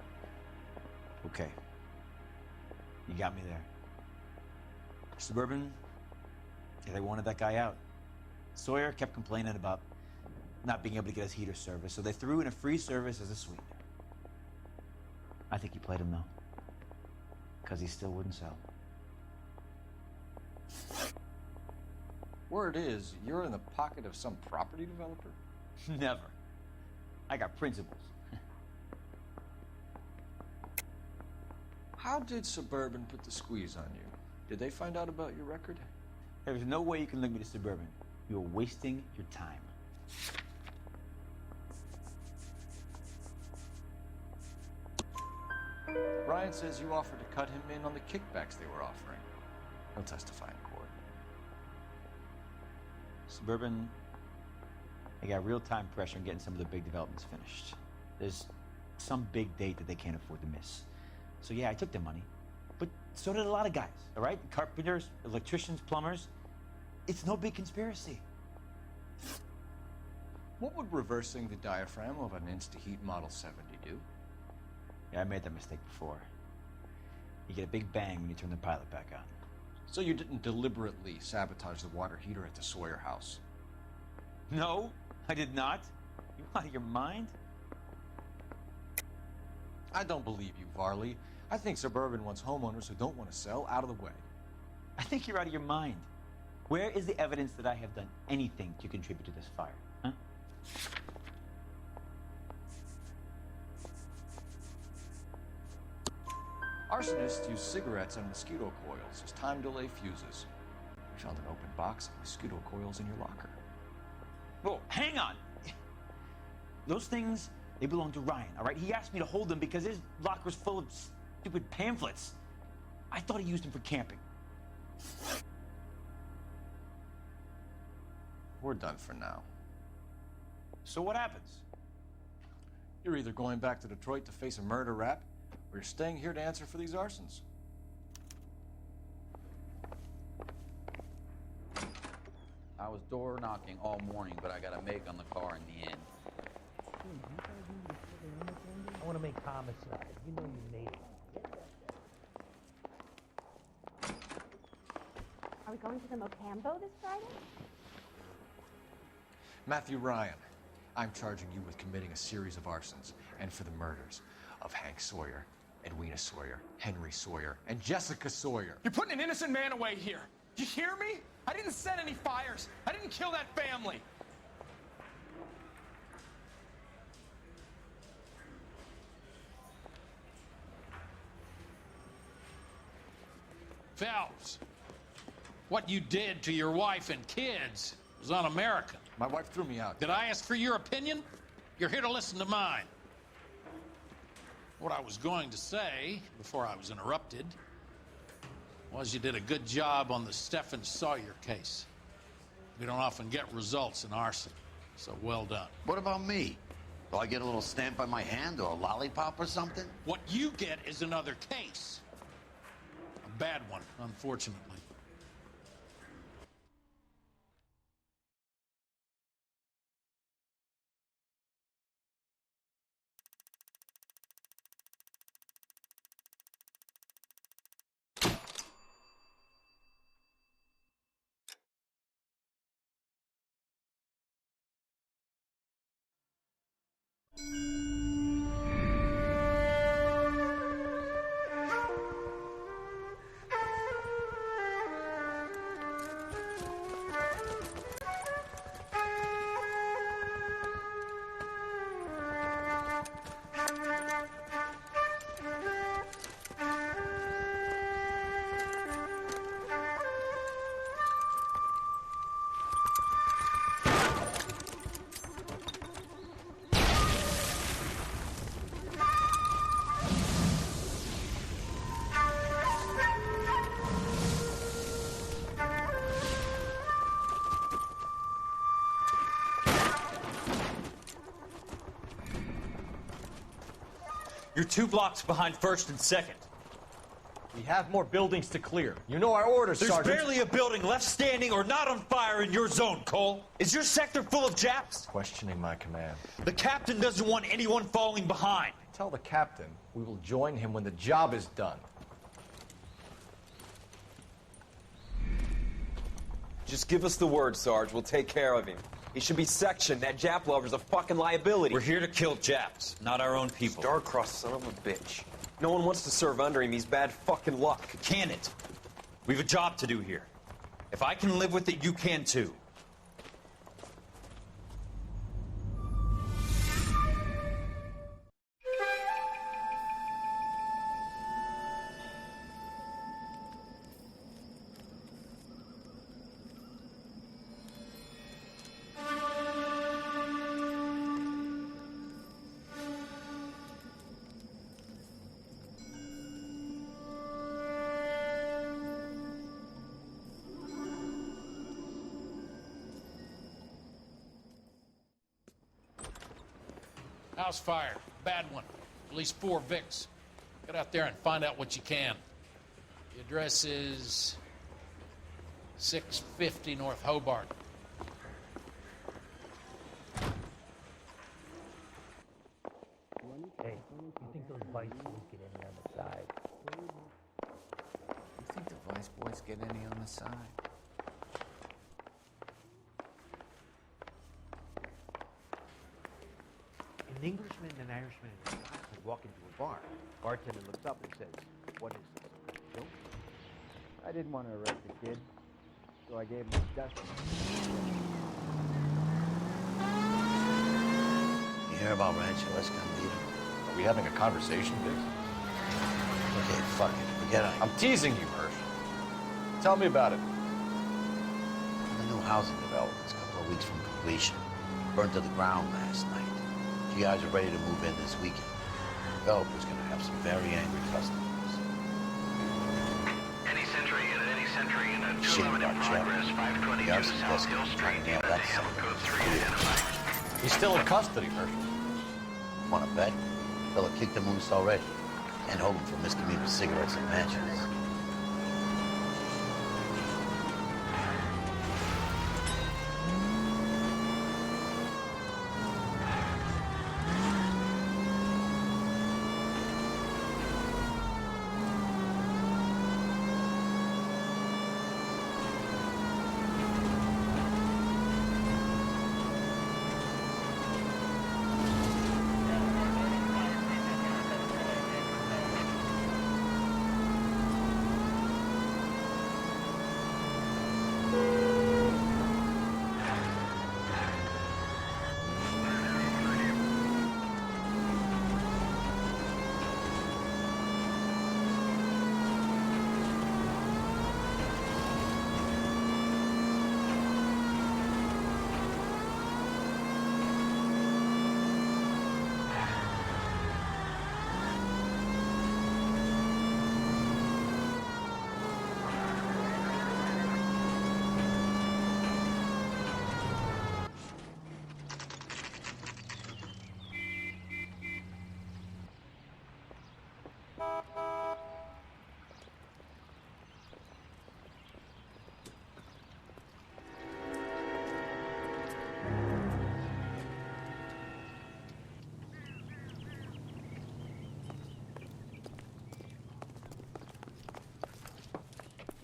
Okay. You got me there. Suburban, yeah, they wanted that guy out. Sawyer kept complaining about not being able to get his heater service, so they threw in a free service as a sweetener. I think you played him, though. Because he still wouldn't sell. Word is, you're in the pocket of some property developer? Never. I got principles. How did Suburban put the squeeze on you? Did they find out about your record? There's no way you can link me to Suburban. You're wasting your time. Ryan says you offered to cut him in on the kickbacks they were offering. He'll testify in court. Suburban, I got real-time pressure on getting some of the big developments finished. There's some big date that they can't afford to miss. So yeah, I took their money. But so did a lot of guys, all right? Carpenters, electricians, plumbers. It's no big conspiracy. What would reversing the diaphragm of an Insta-Heat Model 70 do? Yeah, I made that mistake before. You get a big bang when you turn the pilot back on. So you didn't deliberately sabotage the water heater at the Sawyer house? No, I did not. You out of your mind? I don't believe you, Varley. I think Suburban wants homeowners who don't want to sell out of the way. I think you're out of your mind. Where is the evidence that I have done anything to contribute to this fire, huh? Arsonists use cigarettes and mosquito coils as time delay fuses. We found an open box of mosquito coils in your locker. Whoa, hang on! Those things, they belong to Ryan, all right? He asked me to hold them because his locker's full of stupid pamphlets. I thought he used them for camping. We're done for now. So what happens? You're either going back to Detroit to face a murder rap, or you're staying here to answer for these arsons. I was door knocking all morning, but I got a make on the car in the end. I want to make homicide. You know you made it. Are we going to the Mocambo this Friday? Matthew Ryan, I'm charging you with committing a series of arsons and for the murders of Hank Sawyer, Edwina Sawyer, Henry Sawyer, and Jessica Sawyer. You're putting an innocent man away here. You hear me? I didn't set any fires. I didn't kill that family. Phelps, what you did to your wife and kids was un-American. My wife threw me out. Did I ask for your opinion? You're here to listen to mine. What I was going to say, before I was interrupted, was you did a good job on the Stephen Sawyer case. We don't often get results in arson, so well done. What about me? Do I get a little stamp on my hand or a lollipop or something? What you get is another case. A bad one, unfortunately. You're 2 blocks behind 1st and 2nd. We have more buildings to clear. You know our orders, Sergeant. There's barely a building left standing or not on fire in your zone, Cole. Is your sector full of Japs? Questioning my command. The captain doesn't want anyone falling behind. Tell the captain we will join him when the job is done. Just give us the word, Sarge. We'll take care of him. He should be sectioned. That Jap lover's a fucking liability. We're here to kill Japs, not our own people. Star-crossed son of a bitch. No one wants to serve under him. He's bad fucking luck. Can it? We've a job to do here. If I can live with it, you can too. House fire. Bad one. At least 4 Vicks. Get out there and find out what you can. The address is 650 North Hobart. Hey, you think those vice boys get any on the side? You think the Vice boys get any on the side? An Englishman and an Irishman and a Scotsman walk into a bar. Bartender looks up and says, "What is this, a joke?" I didn't want to arrest the kid, so I gave him a dusting. You hear about Rancho Escondido? Are we having a conversation, Biggs? Okay, fuck it. Forget it. I'm teasing you, Hirsch. Tell me about it. The new housing development's a couple of weeks from completion. Burned to the ground last night. GIs are ready to move in this weekend. Developer's gonna have some very angry customers. Any Sentry unit, any Sentry unit. Shit 211 in about Jeff. progress, 522 The arson South desk Hill is Street. trying to nail that son Hammer of a code 3 bitch. identified. He's still in custody, Hirsch. Wanna bet? Fella kicked him loose already. And hold him for misdemeanor cigarettes and matches.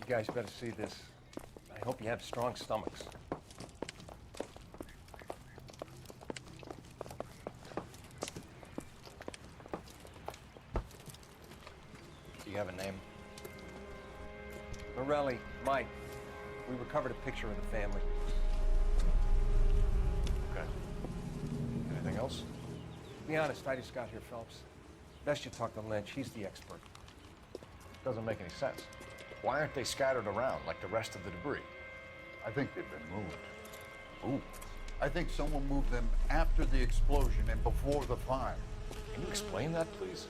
You guys better see this. I hope you have strong stomachs. Do you have a name? Morelli, Mike. We recovered a picture of the family. Okay. Anything else? To be honest, I just got here, Phelps. Best you talk to Lynch. He's the expert. Doesn't make any sense. Why aren't they scattered around like the rest of the debris? I think they've been moved. Ooh. I think someone moved them after the explosion and before the fire. Can you explain that, please?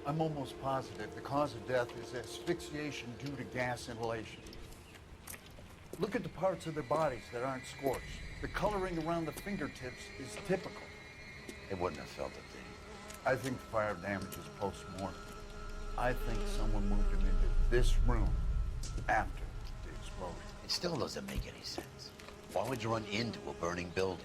I'm almost positive the cause of death is asphyxiation due to gas inhalation. Look at the parts of their bodies that aren't scorched. The coloring around the fingertips is typical. They wouldn't have felt a thing. I think fire damage is post-mortem. I think someone moved them into this room after the explosion. It still doesn't make any sense. Why would you run into a burning building?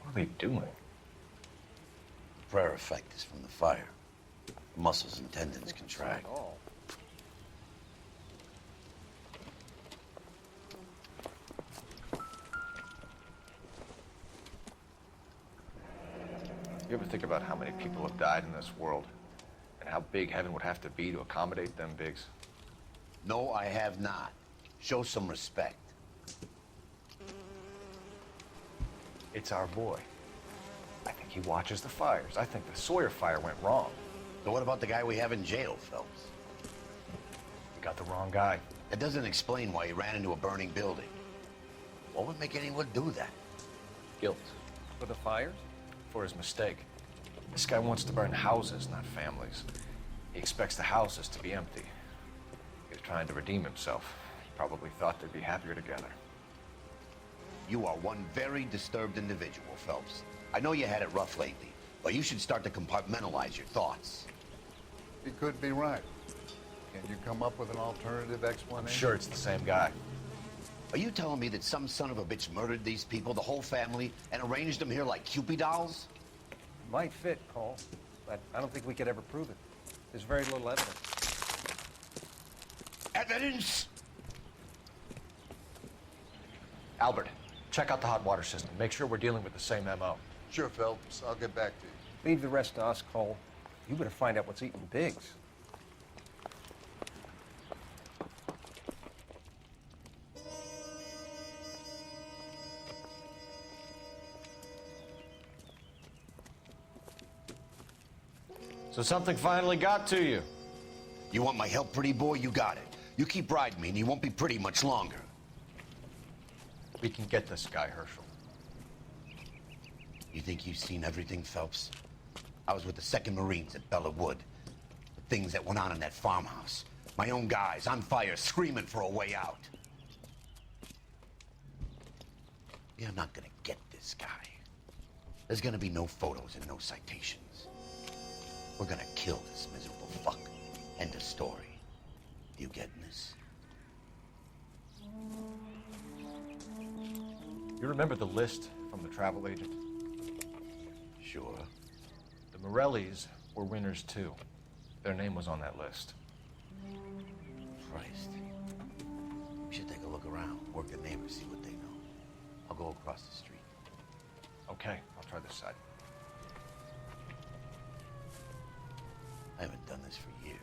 What are they doing? Prayer effect is from the fire. Muscles and tendons contract. You ever think about how many people have died in this world? And how big heaven would have to be to accommodate them, Biggs? No, I have not. Show some respect. It's our boy. I think he watches the fires. I think the Sawyer fire went wrong. So what about the guy we have in jail, Phelps? We got the wrong guy. That doesn't explain why he ran into a burning building. What would make anyone do that? Guilt. For the fires? For his mistake. This guy wants to burn houses, not families. He expects the houses to be empty. He's trying to redeem himself. He probably thought they'd be happier together. You are one very disturbed individual, Phelps. I know you had it rough lately, but you should start to compartmentalize your thoughts. He could be right. Can you come up with an alternative explanation? I'm sure it's the same guy. Are you telling me that some son of a bitch murdered these people, the whole family, and arranged them here like Cupid dolls? Might fit, Cole, but I don't think we could ever prove it. There's very little evidence. Evidence? Albert, check out the hot water system. Make sure we're dealing with the same MO. Sure, Phelps. I'll get back to you. Leave the rest to us, Cole. You better find out what's eating Biggs. So something finally got to you. You want my help, pretty boy? You got it. You keep riding me and you won't be pretty much longer. We can get this guy, Herschel. You think you've seen everything, Phelps? I was with the 2nd Marines at Bella Wood. The things that went on in that farmhouse. My own guys on fire, screaming for a way out. You're not gonna get this guy. There's gonna be no photos and no citations. We're gonna kill this miserable fuck. End of story. You getting this? You remember the list from the travel agent? Sure. The Morellis were winners too. Their name was on that list. Christ. We should take a look around, work the neighbors, see what they know. I'll go across the street. Okay, I'll try this side. I haven't done this for years.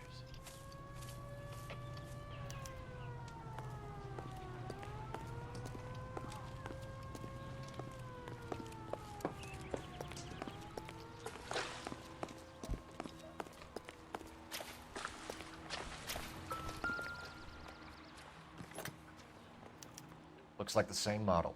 Looks like the same model.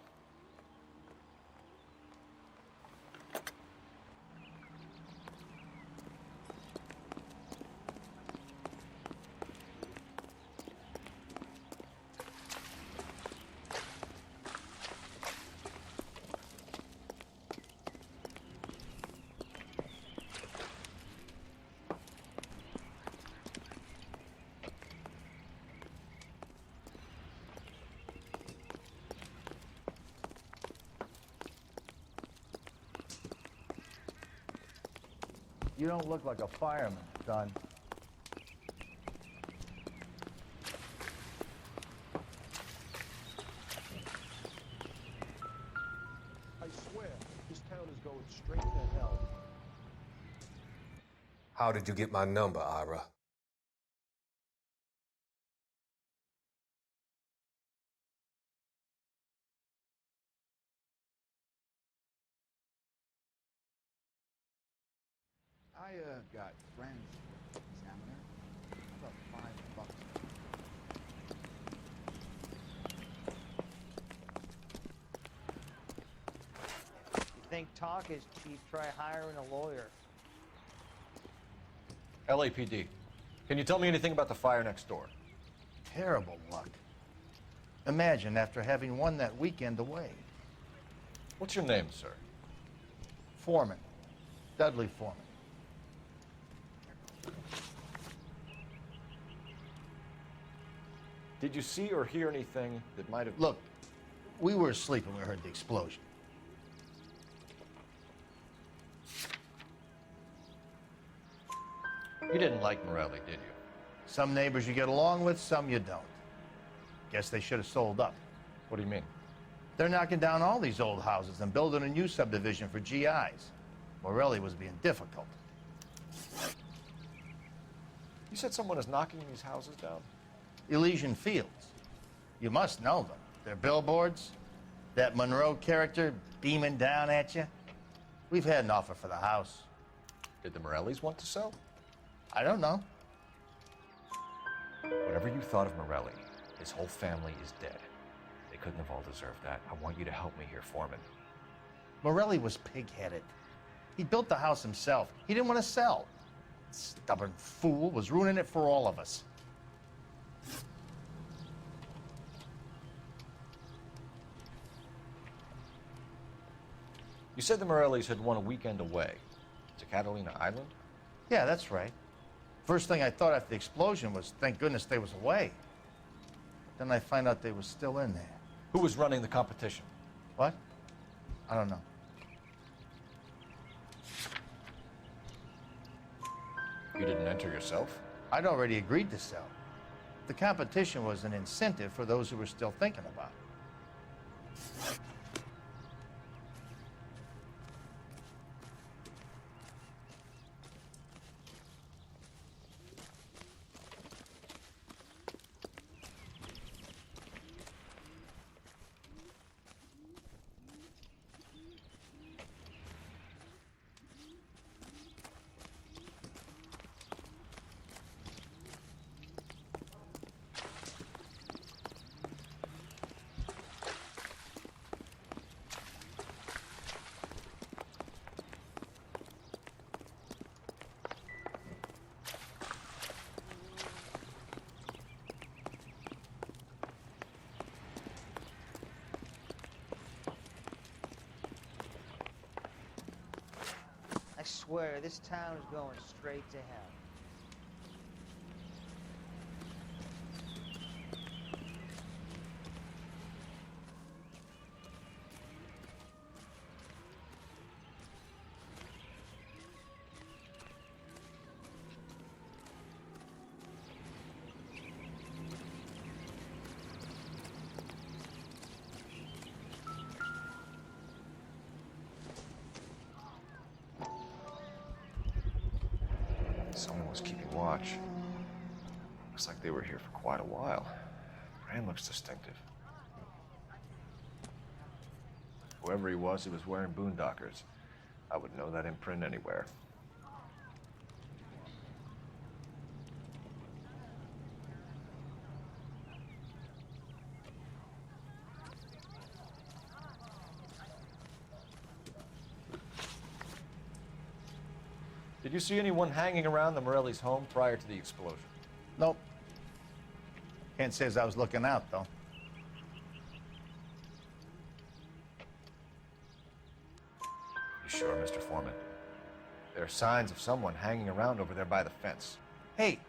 You don't look like a fireman, son. I swear, this town is going straight to hell. How did you get my number, Ira? I got friends, Examiner. How about $5? You think talk is cheap, try hiring a lawyer. LAPD. Can you tell me anything about the fire next door? Terrible luck. Imagine after having won that weekend away. What's your name, sir? Foreman. Dudley Foreman. Did you see or hear anything that might have... Look, we were asleep when we heard the explosion. You didn't like Morelli, did you? Some neighbors you get along with, some you don't. Guess they should have sold up. What do you mean? They're knocking down all these old houses and building a new subdivision for GIs. Morelli was being difficult. You said someone is knocking these houses down? Elysian Fields. You must know them. Their billboards, that Monroe character beaming down at you. We've had an offer for the house. Did the Morellis want to sell? I don't know. Whatever you thought of Morelli, his whole family is dead. They couldn't have all deserved that. I want you to help me here, Foreman. Morelli was pig-headed. He built the house himself. He didn't want to sell. Stubborn fool was ruining it for all of us. You said the Morellis had won a weekend away to Catalina Island? Yeah, that's right. First thing I thought after the explosion was, thank goodness they was away. Then I find out they was still in there. Who was running the competition? What? I don't know. You didn't enter yourself? I'd already agreed to sell. The competition was an incentive for those who were still thinking about it. I swear, this town is going straight to hell. Someone was keeping watch. Looks like they were here for quite a while. Brand looks distinctive. Whoever he was wearing boondockers. I would know that imprint anywhere. Did you see anyone hanging around the Morelli's home prior to the explosion? Nope. Can't say as I was looking out, though. You sure, Mr. Foreman? There are signs of someone hanging around over there by the fence. Hey,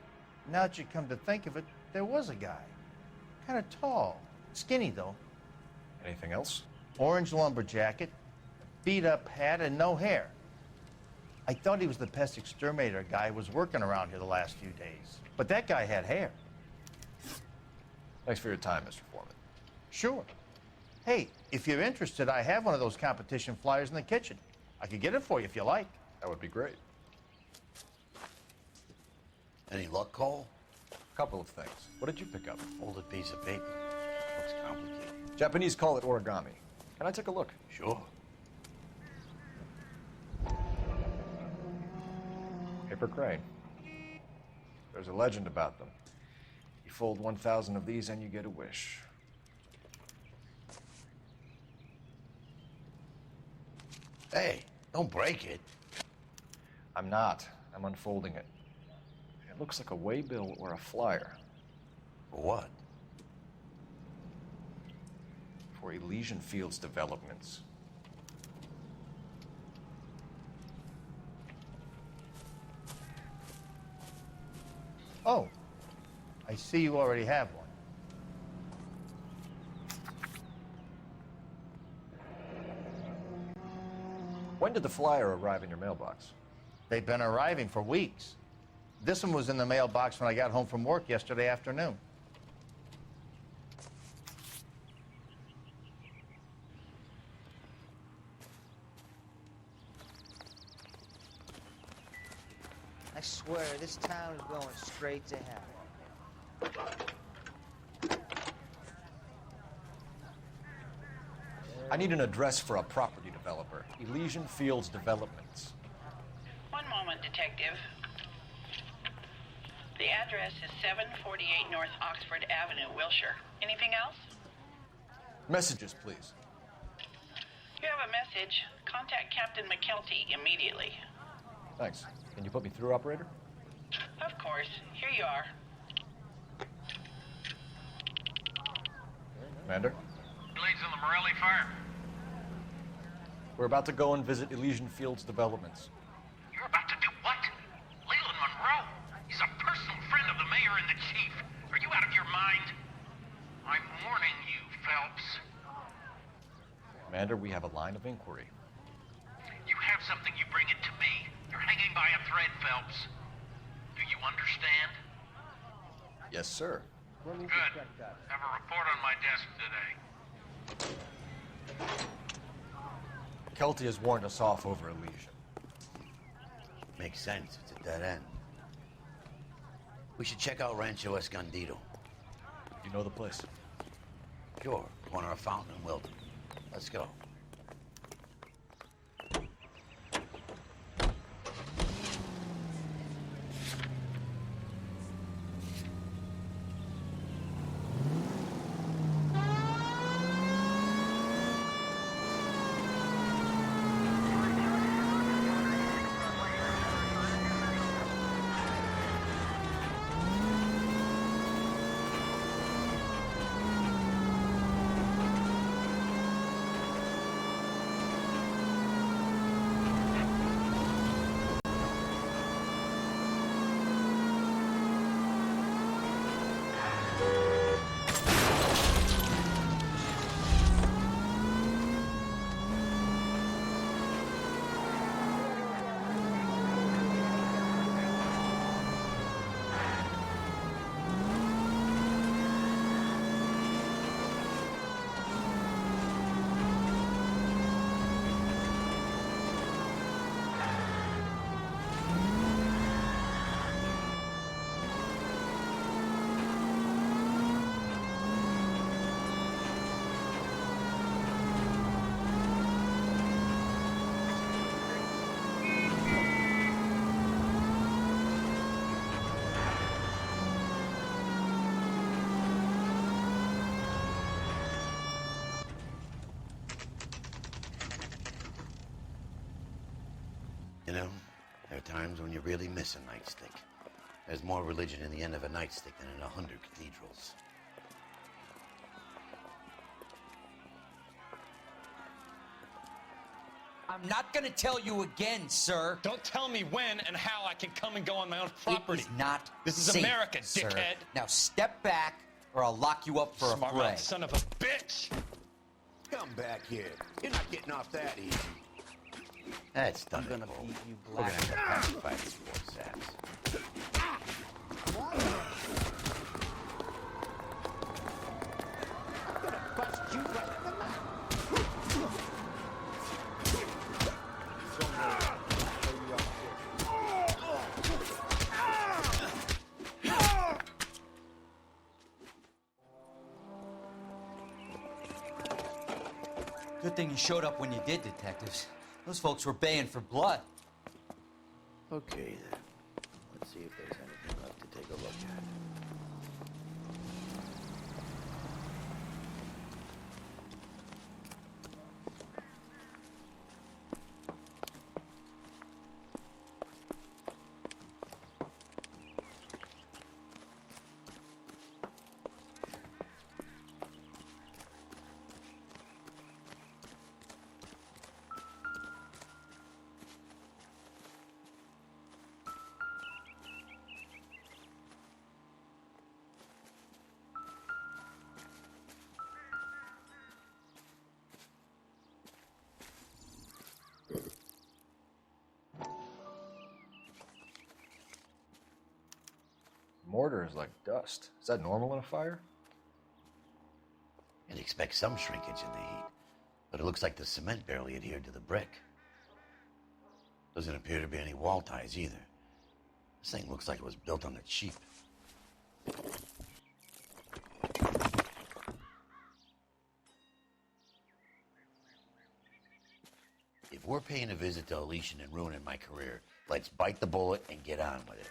now that you come to think of it, there was a guy. Kind of tall. Skinny, though. Anything else? Orange lumber jacket, beat-up hat, and no hair. I thought he was the pest exterminator guy who was working around here the last few days. But that guy had hair. Thanks for your time, Mr. Foreman. Sure. Hey, if you're interested, I have one of those competition flyers in the kitchen. I could get it for you if you like. That would be great. Any luck, Cole? A couple of things. What did you pick up? Folded piece of paper. Looks complicated. Japanese call it origami. Can I take a look? Sure. Paper crane. There's a legend about them. You fold 1,000 of these and you get a wish. Hey, don't break it. I'm not. I'm unfolding it. It looks like a waybill or a flyer. For what? For Elysian Fields developments. Oh, I see you already have one. When did the flyer arrive in your mailbox? They've been arriving for weeks. This one was in the mailbox when I got home from work yesterday afternoon. I swear, this town is going straight to hell. I need an address for a property developer. Elysian Fields Developments. One moment, Detective. The address is 748 North Oxford Avenue, Wilshire. Anything else? Messages, please. You have a message. Contact Captain McKelty immediately. Thanks. Can you put me through, operator? Of course. Here you are. Commander? Leads on the Morelli fire. We're about to go and visit Elysian Fields developments. You're about to do what? Leland Monroe. He's a personal friend of the mayor and the chief. Are you out of your mind? I'm warning you, Phelps. Commander, we have a line of inquiry. You have something, you bring it to me. You're hanging by a thread, Phelps. Do you understand? Yes, sir. Good. Have a report on my desk today. Kelty has warned us off over Elysian. Makes sense. It's a dead end. We should check out Rancho Escondido. You know the place? Sure. Corner of Fountain and Wilton. Let's go. You know, there are times when you really miss a nightstick. There's more religion in the end of a nightstick than in 100 cathedrals. I'm not gonna tell you again, sir. Don't tell me when and how I can come and go on my own property. It is not This is safe, America, sir. dickhead. Now step back, or I'll lock you up for Smart a fray. mouth son of a bitch! Come back here. You're not getting off that easy. That's done. I'm gonna Cole. beat you We're gonna black. have to pacify these poor saps. Bust you right in the mouth. Good thing you showed up when you did, detectives. Those folks were baying for blood. Okay, then. Let's see if there's anything left to take a look at. Mortar is like dust. Is that normal in a fire? You'd expect some shrinkage in the heat, but it looks like the cement barely adhered to the brick. Doesn't appear to be any wall ties either. This thing looks like it was built on the cheap. If we're paying a visit to Elysian and ruining my career, let's bite the bullet and get on with it.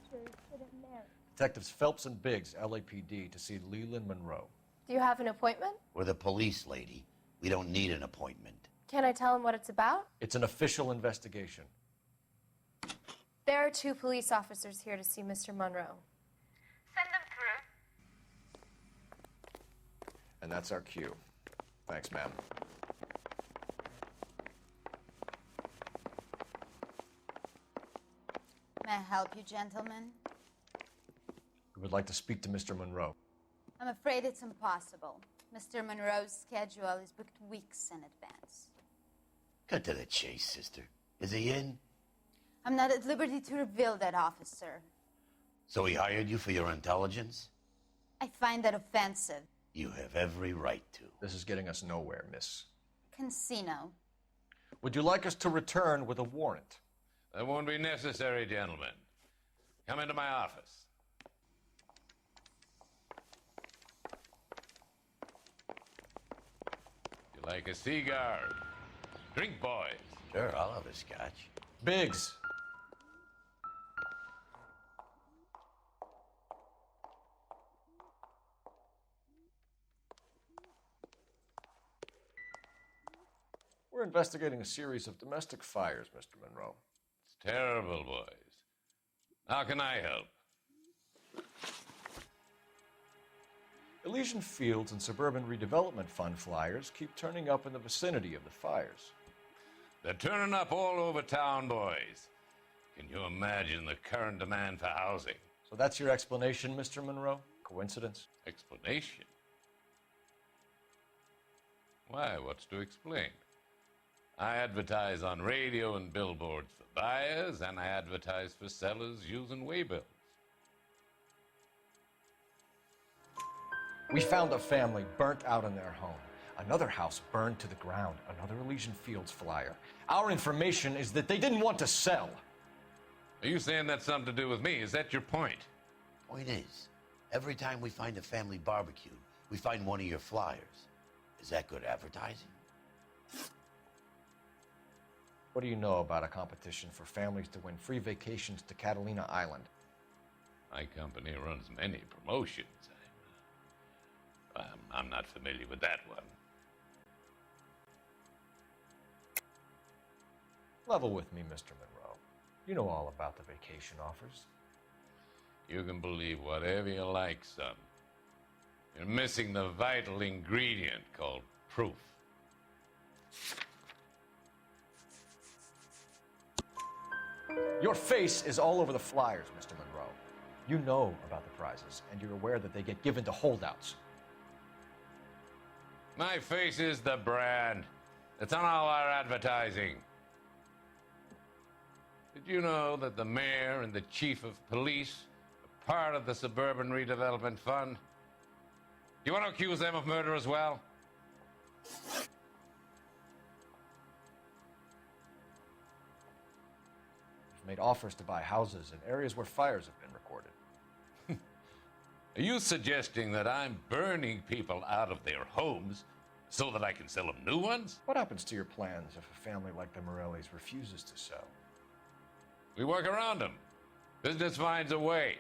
sisters shouldn't marry. Detectives Phelps and Biggs, LAPD, to see Leland Monroe. Do you have an appointment? We're the police, lady. We don't need an appointment. Can I tell him what it's about? It's an official investigation. There are 2 police officers here to see Mr. Monroe. Send them through. And that's our cue. Thanks, ma'am. May I help you, gentlemen? We would like to speak to Mr. Monroe. I'm afraid it's impossible. Mr. Monroe's schedule is booked weeks in advance. Cut to the chase, sister. Is he in? I'm not at liberty to reveal that, officer. So he hired you for your intelligence? I find that offensive. You have every right to. This is getting us nowhere, miss. Casino. Would you like us to return with a warrant? That won't be necessary, gentlemen. Come into my office. You like a cigar? Drink, boys. Sure, I'll have a scotch. Biggs. We're investigating a series of domestic fires, Mr. Monroe. It's terrible, boys. How can I help? Elysian Fields and Suburban Redevelopment Fund flyers keep turning up in the vicinity of the fires. They're turning up all over town, boys. Can you imagine the current demand for housing? So that's your explanation, Mr. Monroe? Coincidence? Explanation? Why, what's to explain? I advertise on radio and billboards for buyers, and I advertise for sellers using waybills. We found a family burnt out in their home. Another house burned to the ground. Another Elysian Fields flyer. Our information is that they didn't want to sell. Are you saying that's something to do with me? Is that your point? Point is, every time we find a family barbecued, we find one of your flyers. Is that good advertising? What do you know about a competition for families to win free vacations to Catalina Island? My company runs many promotions. I'm not familiar with that one. Level with me, Mr. Monroe. You know all about the vacation offers. You can believe whatever you like, son. You're missing the vital ingredient called proof. Your face is all over the flyers, Mr. Monroe. You know about the prizes, and you're aware that they get given to holdouts. My face is the brand. It's on all our advertising. Did you know that the mayor and the chief of police are part of the Suburban Redevelopment Fund? Do you want to accuse them of murder as well? You've made offers to buy houses in areas where fires have been recorded. Are you suggesting that I'm burning people out of their homes so that I can sell them new ones? What happens to your plans if a family like the Morellis refuses to sell? We work around them. Business finds a way.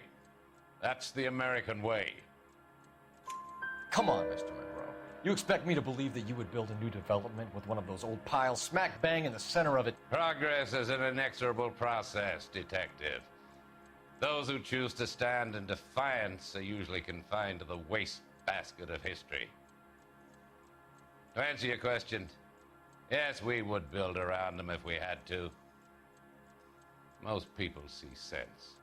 That's the American way. Come on, Mr. Monroe. You expect me to believe that you would build a new development with one of those old piles smack bang in the center of it? Progress is an inexorable process, detective. Those who choose to stand in defiance are usually confined to the wastebasket of history. To answer your question, yes, we would build around them if we had to. Most people see sense.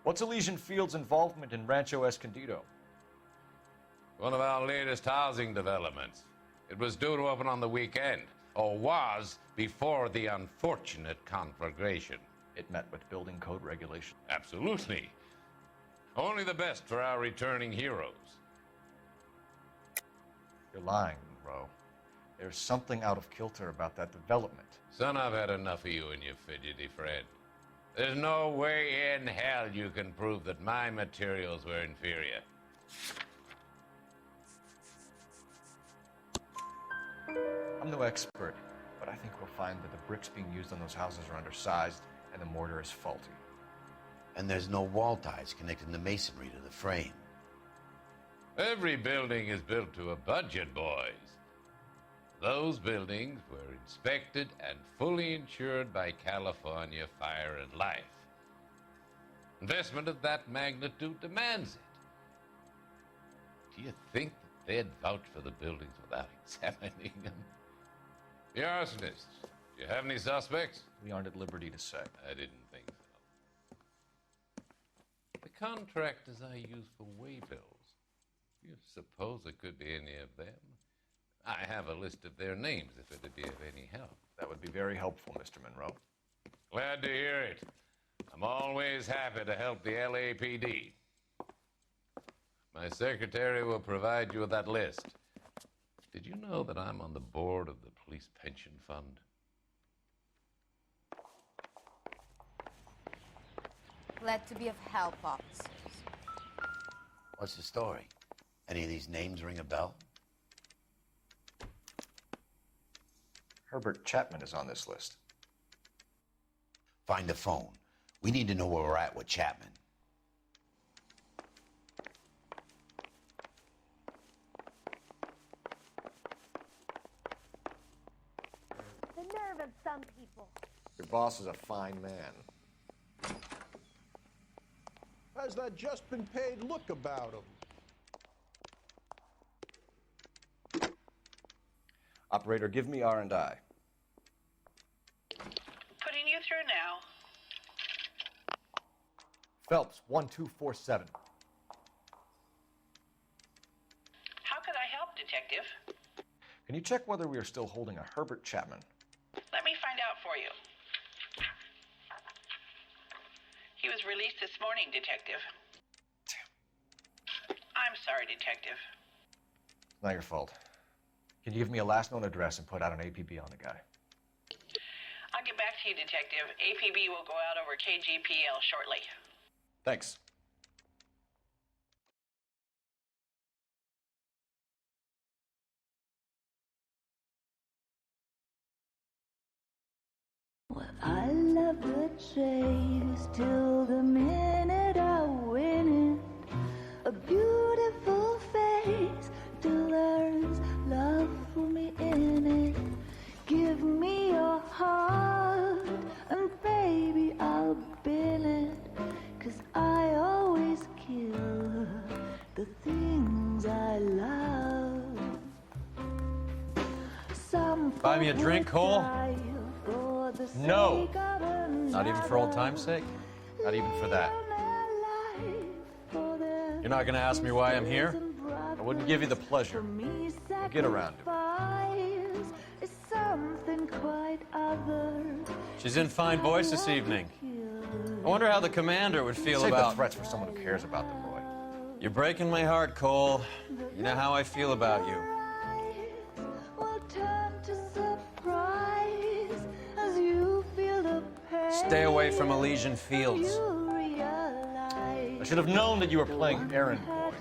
What's Elysian Fields' involvement in Rancho Escondido? One of our latest housing developments. It was due to open on the weekend, or was before the unfortunate conflagration. It met with building code regulation. Absolutely. Only the best for our returning heroes. You're lying, Monroe. There's something out of kilter about that development. Son, I've had enough of you and your fidgety friend. There's no way in hell you can prove that my materials were inferior. I'm no expert, but I think we'll find that the bricks being used on those houses are undersized, and the mortar is faulty. And there's no wall ties connecting the masonry to the frame. Every building is built to a budget, boys. Those buildings were inspected and fully insured by California Fire and Life. Investment of that magnitude demands it. Do you think that they'd vouch for the buildings without examining them? The arsonists, do you have any suspects? We aren't at liberty to say. I didn't think so. The contractors I use for waybills, do you suppose it could be any of them? I have a list of their names if it'd be of any help. That would be very helpful, Mr. Monroe. Glad to hear it. I'm always happy to help the LAPD. My secretary will provide you with that list. Did you know that I'm on the board of the police pension fund? Glad to be of help, officers. What's the story? Any of these names ring a bell? Herbert Chapman is on this list. Find the phone. We need to know where we're at with Chapman. The nerve of some people. Your boss is a fine man. Has that just been paid look about him? Operator, give me R&I. Putting you through now. Phelps, 1247. How could I help, Detective? Can you check whether we are still holding a Herbert Chapman? Let me find out for you. He was released this morning, Detective. I'm sorry, Detective. Not your fault. Can you give me a last known address and put out an APB on the guy? I'll get back to you, Detective. APB will go out over KGPL shortly. Thanks. Well, I love the chase till the minute I win it. A beautiful face till there's love for me in it. Give me your heart and baby I'll bill it. 'Cause I always kill the things I love. Some Buy me a drink, Cole? No! Not even for old time's sake? Not even for that. You're not gonna ask me why I'm here? I wouldn't give you the pleasure. We'll get around to Is something quite other. She's in fine voice this evening. I wonder how the commander would feel Save about... the threats for someone who cares about them, Roy. You're breaking my heart, Cole. You know how I feel about you. Will turn to surprise as you feel the pain. Stay away from Elysian Fields. I should have known that you were playing errand boy.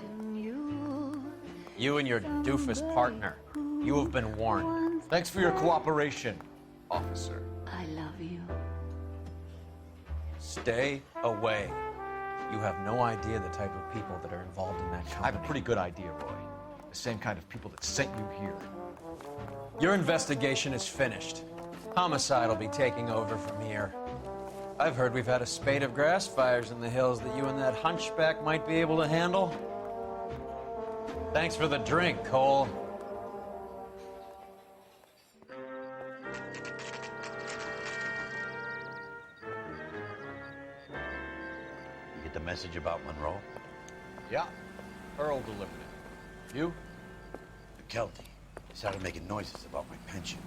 You and your doofus partner. You have been warned. Thanks for your cooperation, officer. I love you. Stay away. You have no idea the type of people that are involved in that company. I have a pretty good idea, Roy. The same kind of people that sent you here. Your investigation is finished. Homicide will be taking over from here. I've heard we've had a spate of grass fires in the hills that you and that hunchback might be able to handle. Thanks for the drink, Cole. You get the message about Monroe? Yeah. Earl delivered it. You? McKelty. He started making noises about my pension.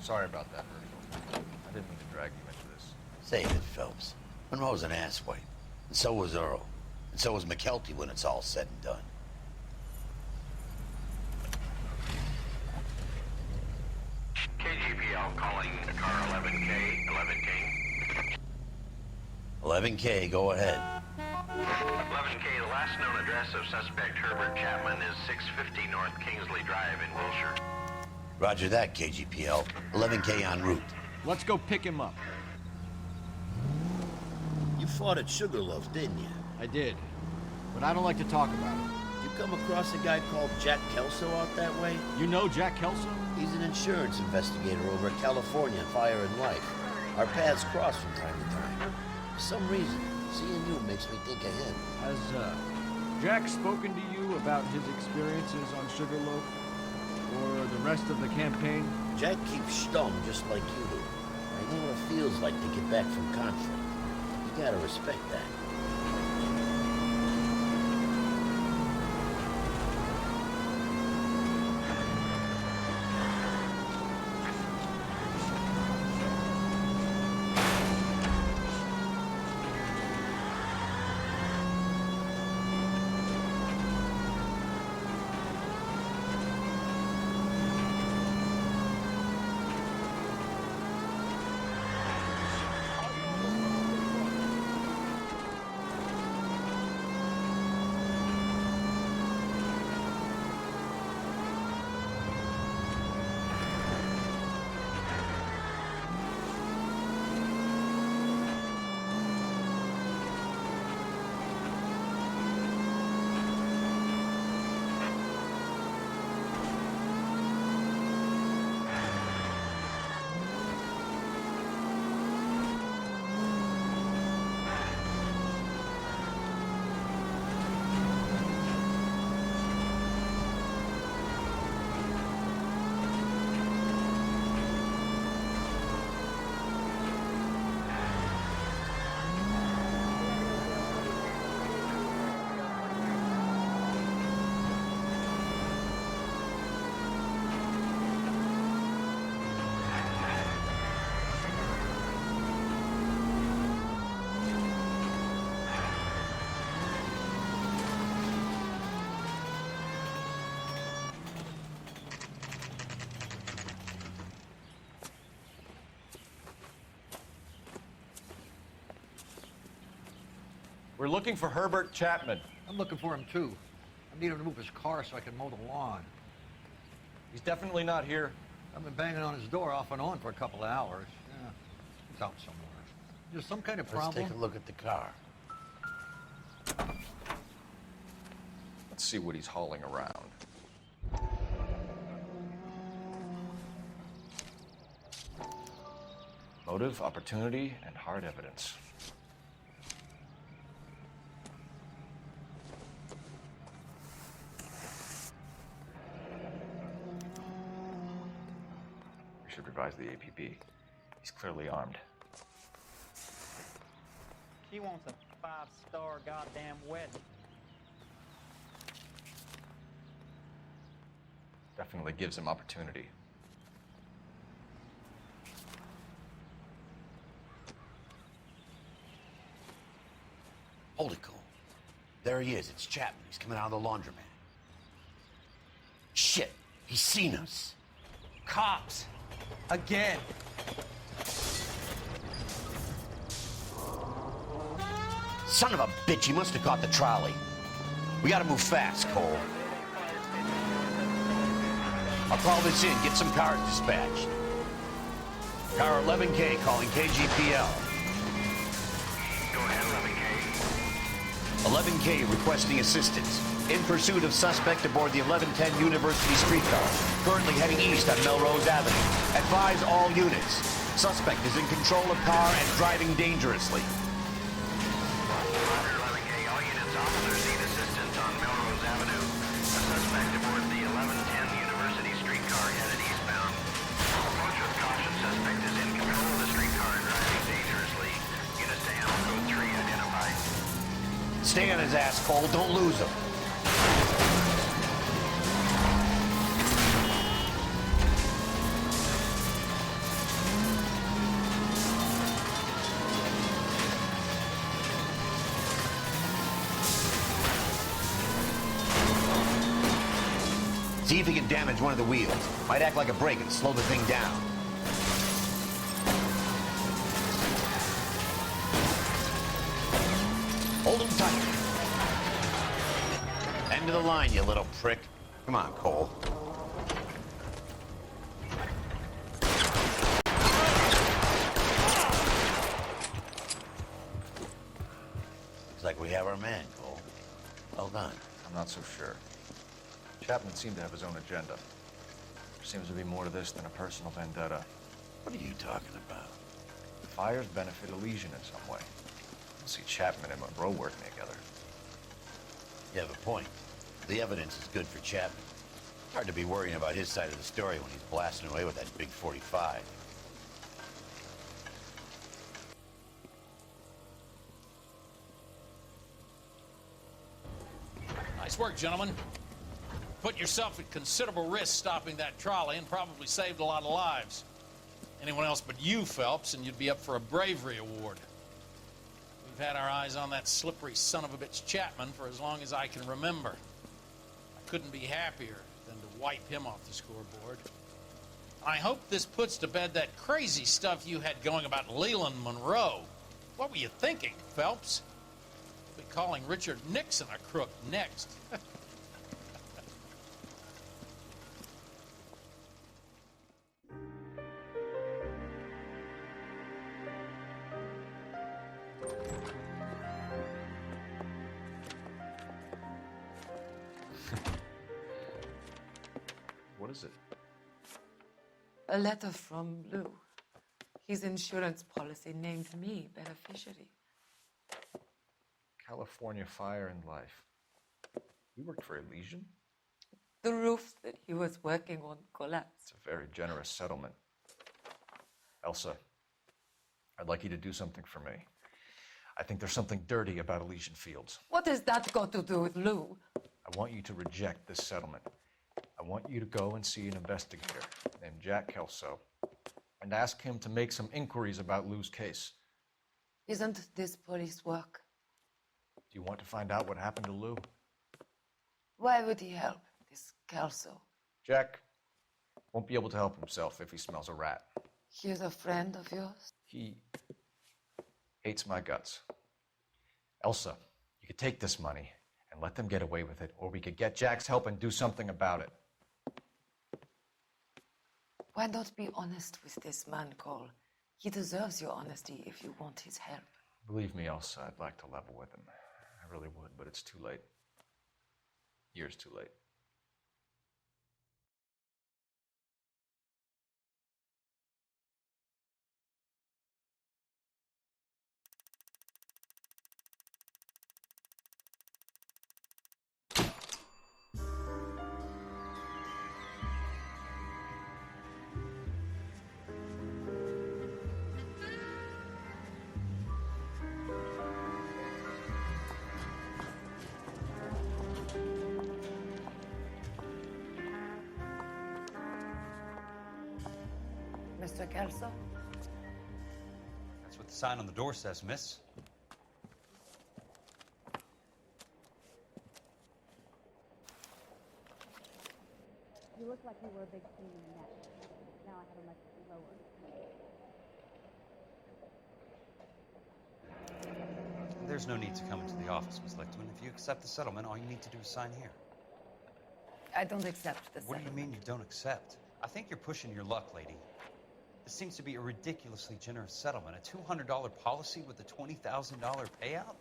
Sorry about that, Virgil. I didn't mean to drag you into this. Save it, Phelps. Monroe's an asswipe. And so was Earl. And so was McKelty when it's all said and done. KGPL calling car 11K, 11K. 11K, go ahead. 11K, the last known address of suspect Herbert Chapman is 650 North Kingsley Drive in Wilshire. Roger that, KGPL. 11K en route. Let's go pick him up. You fought at Sugarloaf, didn't you? I did, but I don't like to talk about it. You come across a guy called Jack Kelso out that way? You know Jack Kelso? He's an insurance investigator over at California Fire and Life. Our paths cross from time to time. For some reason, seeing you makes me think of him. Has, Jack spoken to you about his experiences on Sugarloaf? Or the rest of the campaign? Jack keeps stum just like you do. I know what it feels like to get back from conflict. You gotta respect that. We're looking for Herbert Chapman. I'm looking for him, too. I need him to move his car so I can mow the lawn. He's definitely not here. I've been banging on his door off and on for a couple of hours. Yeah, he's out somewhere. There's some kind of problem. Let's take a look at the car. Let's see what he's hauling around. Motive, opportunity, and hard evidence. We should revise the APB. He's clearly armed. She wants a 5-star goddamn wedding. Definitely gives him opportunity. Hold it, Cole. There he is. It's Chapman. He's coming out of the laundromat. Shit. He's seen us. Cops. Again. Son of a bitch. He must have caught the trolley. We gotta move fast, Cole. I'll call this in. Get some cars dispatched. Car 11K calling KGPL. Go ahead, 11K. 11K requesting assistance. In pursuit of suspect aboard the 1110 University streetcar. Currently heading east on Melrose Avenue. Advise all units. Suspect is in control of car and driving dangerously. Roger, 11K. All units, officers need assistance on Melrose Avenue. A suspect aboard the 1110 University streetcar headed eastbound. Approach with caution. Suspect is in control of the streetcar and driving dangerously. Units to Animal Code 3 identified. Stay on his ass, Cole. Don't lose him. See if he can damage one of the wheels. Might act like a brake and slow the thing down. Hold him tight. End of the line, you little prick. Come on, Cole. not so sure. Chapman seemed to have his own agenda. There seems to be more to this than a personal vendetta. What are you talking about? The fires benefit Elysian in some way. I see Chapman and Monroe working together. You have a point. The evidence is good for Chapman. Hard to be worrying about his side of the story when he's blasting away with that big 45. Nice work, gentlemen. Put yourself at considerable risk stopping that trolley and probably saved a lot of lives. Anyone else but you, Phelps, and you'd be up for a bravery award. We've had our eyes on that slippery son of a bitch Chapman for as long as I can remember. I couldn't be happier than to wipe him off the scoreboard. I hope this puts to bed that crazy stuff you had going about Leland Monroe. What were you thinking, Phelps? We'll be calling Richard Nixon a crook next. What is it? A letter from Lou. His insurance policy named me beneficiary. California Fire and Life. You worked for Elysian? The roof that he was working on collapsed. It's a very generous settlement. Elsa, I'd like you to do something for me. I think there's something dirty about Elysian Fields. What has that got to do with Lou? I want you to reject this settlement. I want you to go and see an investigator named Jack Kelso and ask him to make some inquiries about Lou's case. Isn't this police work? Do you want to find out what happened to Lou? Why would he help, this Kelso? Jack won't be able to help himself if he smells a rat. He's a friend of yours? He hates my guts. Elsa, you could take this money and let them get away with it, or we could get Jack's help and do something about it. Why not be honest with this man, Cole? He deserves your honesty if you want his help. Believe me, Elsa, I'd like to level with him. I really would, but it's too late. Years too late. Mr. Kelso? That's what the sign on the door says, miss. You look like you were a big pain in the neck. Now I have a much lower. There's no need to come into the office, Miss Lichtman. If you accept the settlement, all you need to do is sign here. I don't accept the What settlement. do you mean you don't accept? I think you're pushing your luck, lady. This seems to be a ridiculously generous settlement. A $200 policy with a $20,000 payout?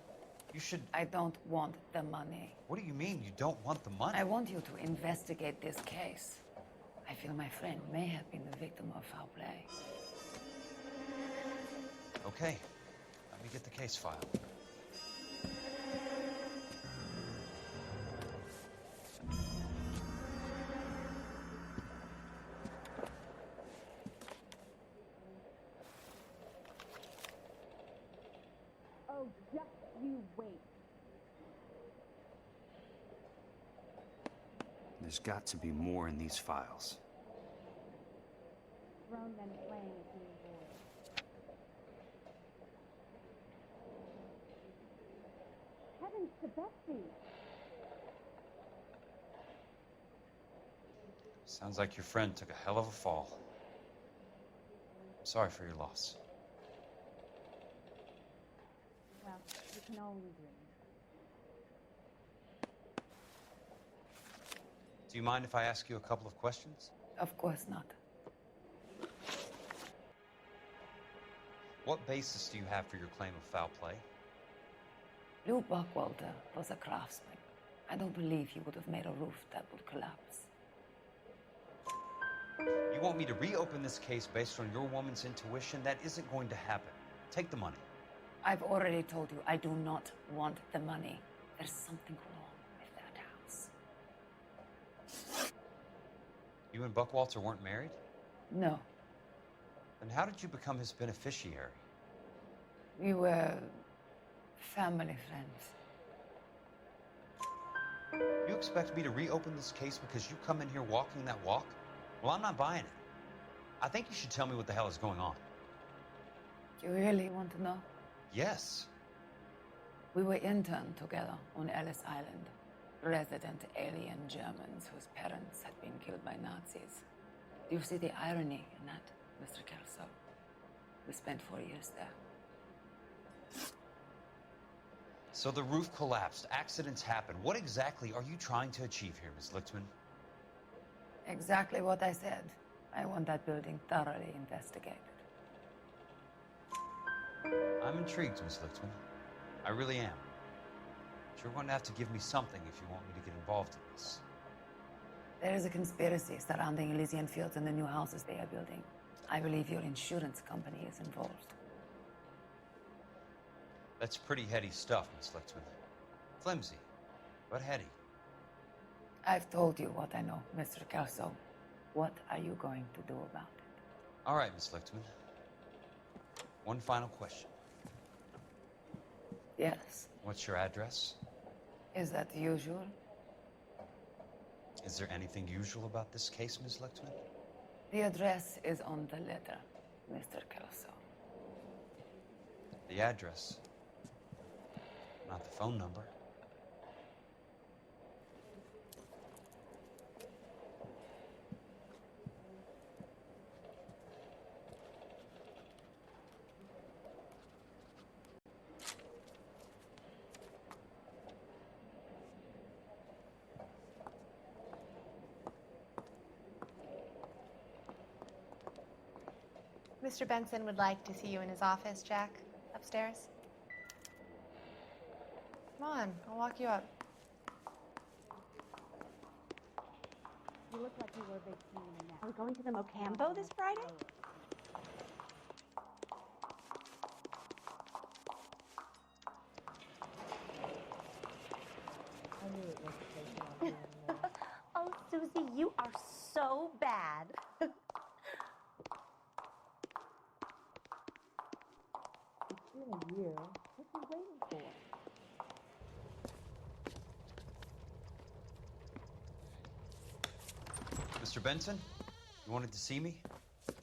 You should... I don't want the money. What do you mean you don't want the money? I want you to investigate this case. I feel my friend may have been the victim of foul play. Okay. Let me get the case file. Oh, just you wait. There's got to be more in these files. Grown men playing with new boys. Heavens to Betsy! Sounds like your friend took a hell of a fall. I'm sorry for your loss. Well, you can only dream. Do you mind if I ask you a couple of questions? Of course not. What basis do you have for your claim of foul play? Lou Buckwalter was a craftsman. I don't believe he would have made a roof that would collapse. You want me to reopen this case based on your woman's intuition? That isn't going to happen. Take the money. I've already told you I do not want the money. There's something wrong with that house. You and Buckwalter weren't married? No, Then how did you become his beneficiary? we were family friends. You expect me to reopen this case because you come in here walking that walk? Well, I'm not buying it. I think you should tell me what the hell is going on. Do you really want to know? Yes. We were interned together on Ellis Island, resident alien Germans whose parents had been killed by Nazis. Do you see the irony in that, Mr. Kelso? We spent 4 years there. So the roof collapsed, accidents happen. What exactly are you trying to achieve here, Miss Lichtman? Exactly what I said. I want that building thoroughly investigated. I'm intrigued, Miss Lichtman. I really am. But you're going to have to give me something if you want me to get involved in this. There is a conspiracy surrounding Elysian fields and the new houses they are building. I believe your insurance company is involved. That's pretty heady stuff, Miss Lichtman. Flimsy, but heady. I've told you what I know, Mr. Kelso. What are you going to do about it? All right, Miss Lichtman. One final question. Yes. What's your address? Is that usual? Is there anything usual about this case, Miss Lichtman? The address is on the letter, Mr. Kelso. The address, not the phone number. Mr. Benson would like to see you in his office, Jack. Upstairs. Come on, I'll walk you up. You look like you were a big pain in the neck. Are we going to the Mocambo this Friday? I knew it was the place you wanted to be anymore. Oh, Susie, you are so bad. It's been a year. What are you waiting for? Mr. Benson, you wanted to see me?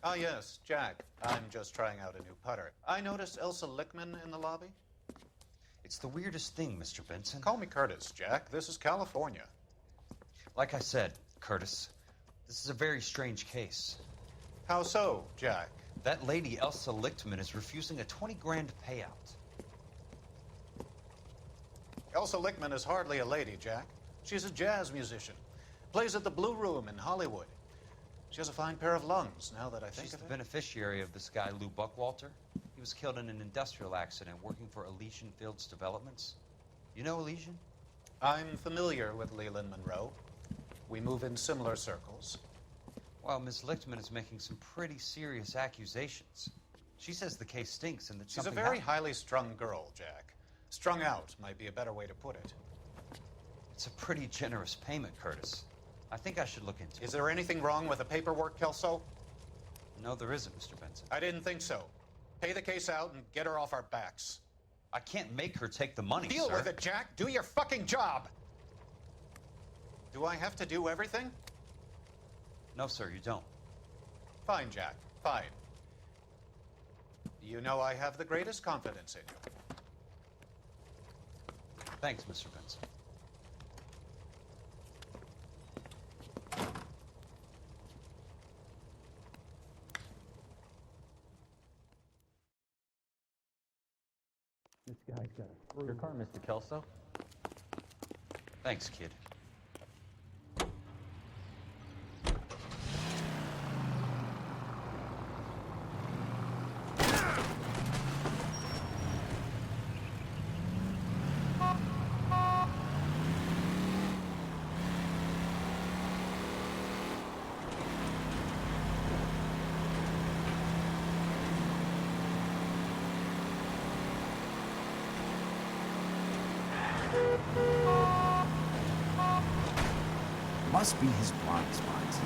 Ah, yes, Jack. I'm just trying out a new putter. I noticed Elsa Lichtman in the lobby. It's the weirdest thing, Mr. Benson. Call me Curtis, Jack. This is California. Like I said, Curtis, this is a very strange case. How so, Jack? That lady, Elsa Lichtman, is refusing a 20 grand payout. Elsa Lichtman is hardly a lady, Jack. She's a jazz musician. Plays at the Blue Room in Hollywood. She has a fine pair of lungs, now that I think She's of the it. beneficiary of this guy, Lou Buckwalter. He was killed in an industrial accident working for Elysian Fields Developments. You know Elysian? I'm familiar with Leland Monroe. We move in similar circles. Well, Miss Lichtman is making some pretty serious accusations. She says the case stinks and that She's a something very happened. highly strung girl, Jack. Strung out might be a better way to put it. It's a pretty generous payment, Curtis. I think I should look into it. Is there anything wrong with the paperwork, Kelso? No, there isn't, Mr. Benson. I didn't think so. Pay the case out and get her off our backs. I can't make her take the money, Deal sir. with it, Jack. Do your fucking job. Do I have to do everything? No, sir, you don't. Fine, Jack. Fine. You know I have the greatest confidence in you. Thanks, Mr. Benson. This guy's got a your car, Mr. Kelso. Thanks, kid. must be his blind spots.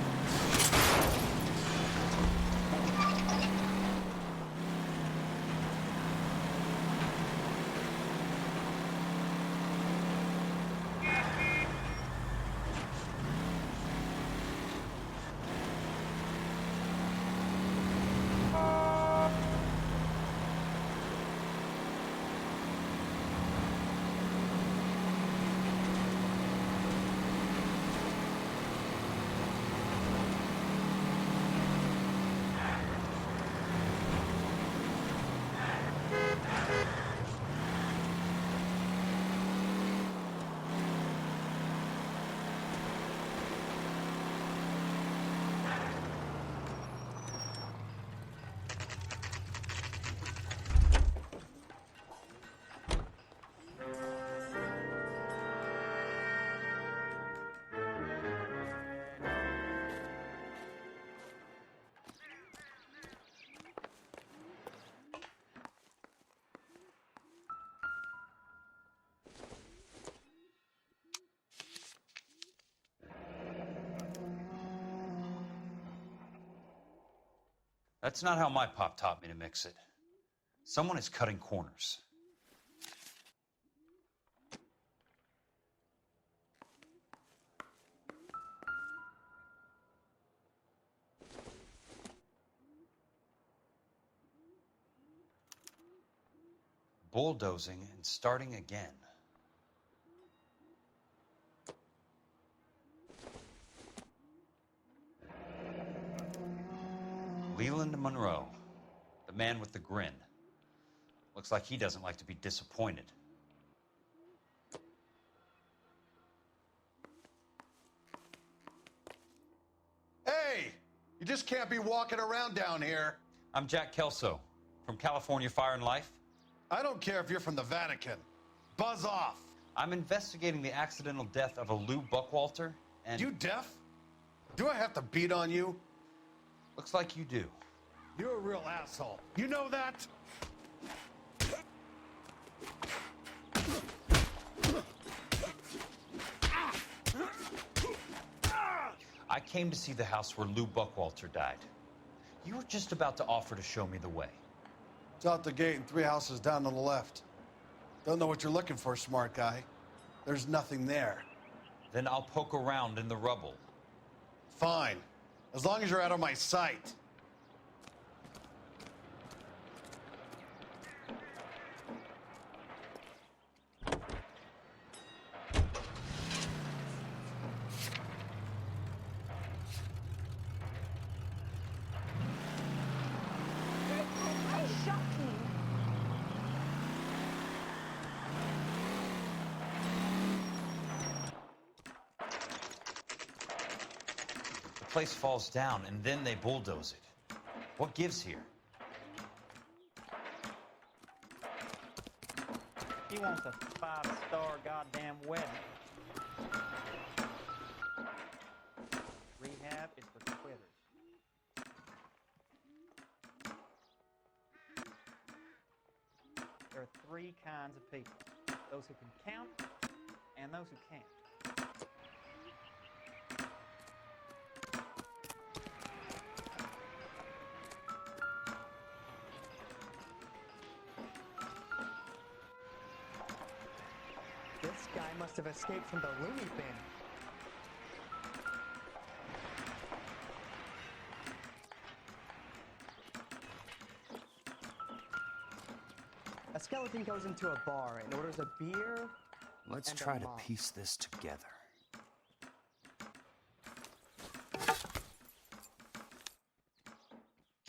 That's not how my pop taught me to mix it. Someone is cutting corners. Bulldozing and starting again. Leland Monroe, the man with the grin. Looks like he doesn't like to be disappointed. Hey! You just can't be walking around down here. I'm Jack Kelso, from California Fire and Life. I don't care if you're from the Vatican. Buzz off. I'm investigating the accidental death of a Lou Buckwalter, and... You deaf? Do I have to beat on you? Looks like you do. You're a real asshole. You know that? I came to see the house where Lou Buckwalter died. You were just about to offer to show me the way. It's out the gate and 3 houses down on the left. Don't know what you're looking for, smart guy. There's nothing there. Then I'll poke around in the rubble. Fine. As long as you're out of my sight. The place falls down, and then they bulldoze it. What gives here? He wants a 5-star goddamn wedding. Rehab is for quitters. There are 3 kinds of people. Those who can count and those who can't. This guy must have escaped from the loony bin. A skeleton goes into a bar and orders a beer. Let's and try a to mop. piece this together.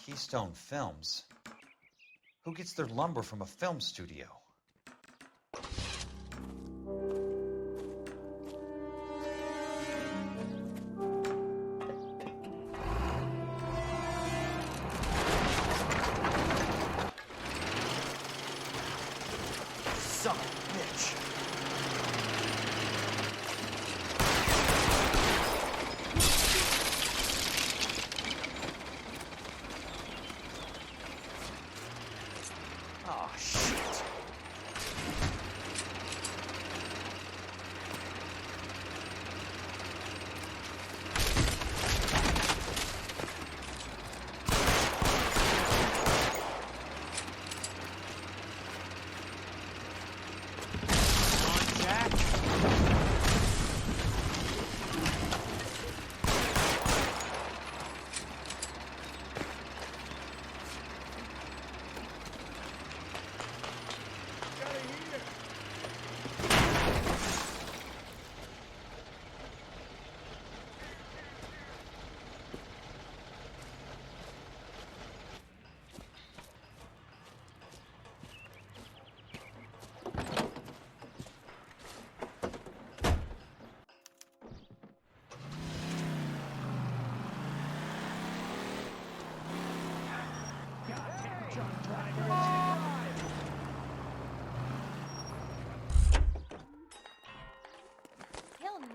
Keystone Films? Who gets their lumber from a film studio? Son of a bitch. Oh, shit.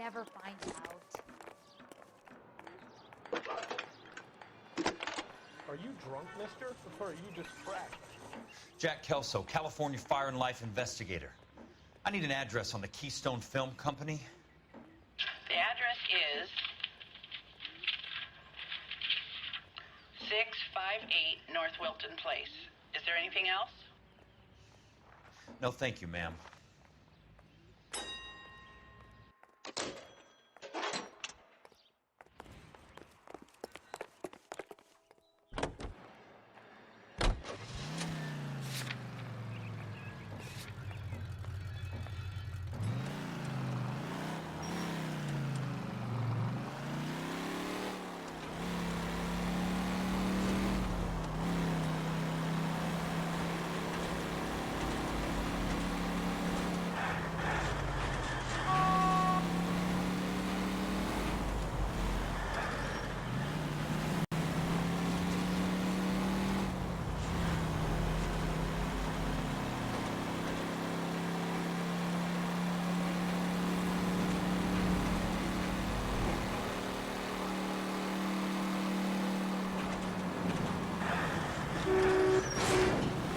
never find out. Are you drunk, mister? Or are you just trapped? Jack Kelso, California Fire and Life investigator. I need an address on the Keystone Film Company. The address is 658 North Wilton Place. Is there anything else? No, thank you, ma'am.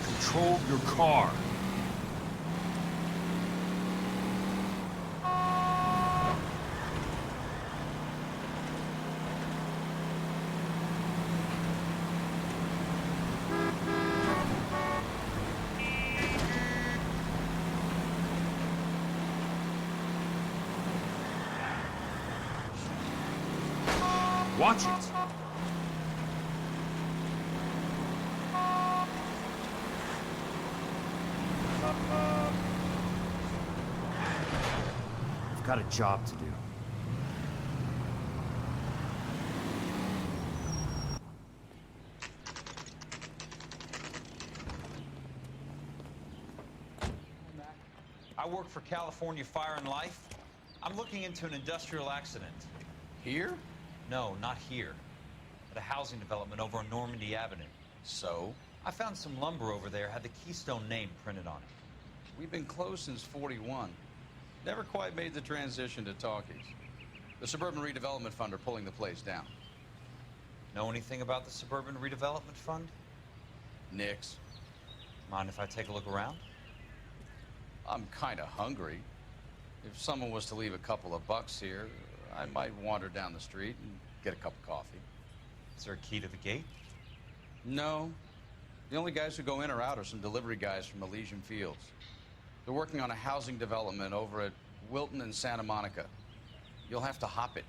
Control your car. Watch it. I've got a job to do. I work for California Fire and Life. I'm looking into an industrial accident. Here? No, not here. At a housing development over on Normandy Avenue. So? I found some lumber over there, had the Keystone name printed on it. We've been closed since '41. Never quite made the transition to talkies. The Suburban Redevelopment Fund are pulling the place down. Know anything about the Suburban Redevelopment Fund? Nix. Mind if I take a look around? I'm kind of hungry. If someone was to leave a couple of bucks here, I might wander down the street and get a cup of coffee. Is there a key to the gate? No. The only guys who go in or out are some delivery guys from Elysian Fields. They're working on a housing development over at Wilton and Santa Monica. You'll have to hop it.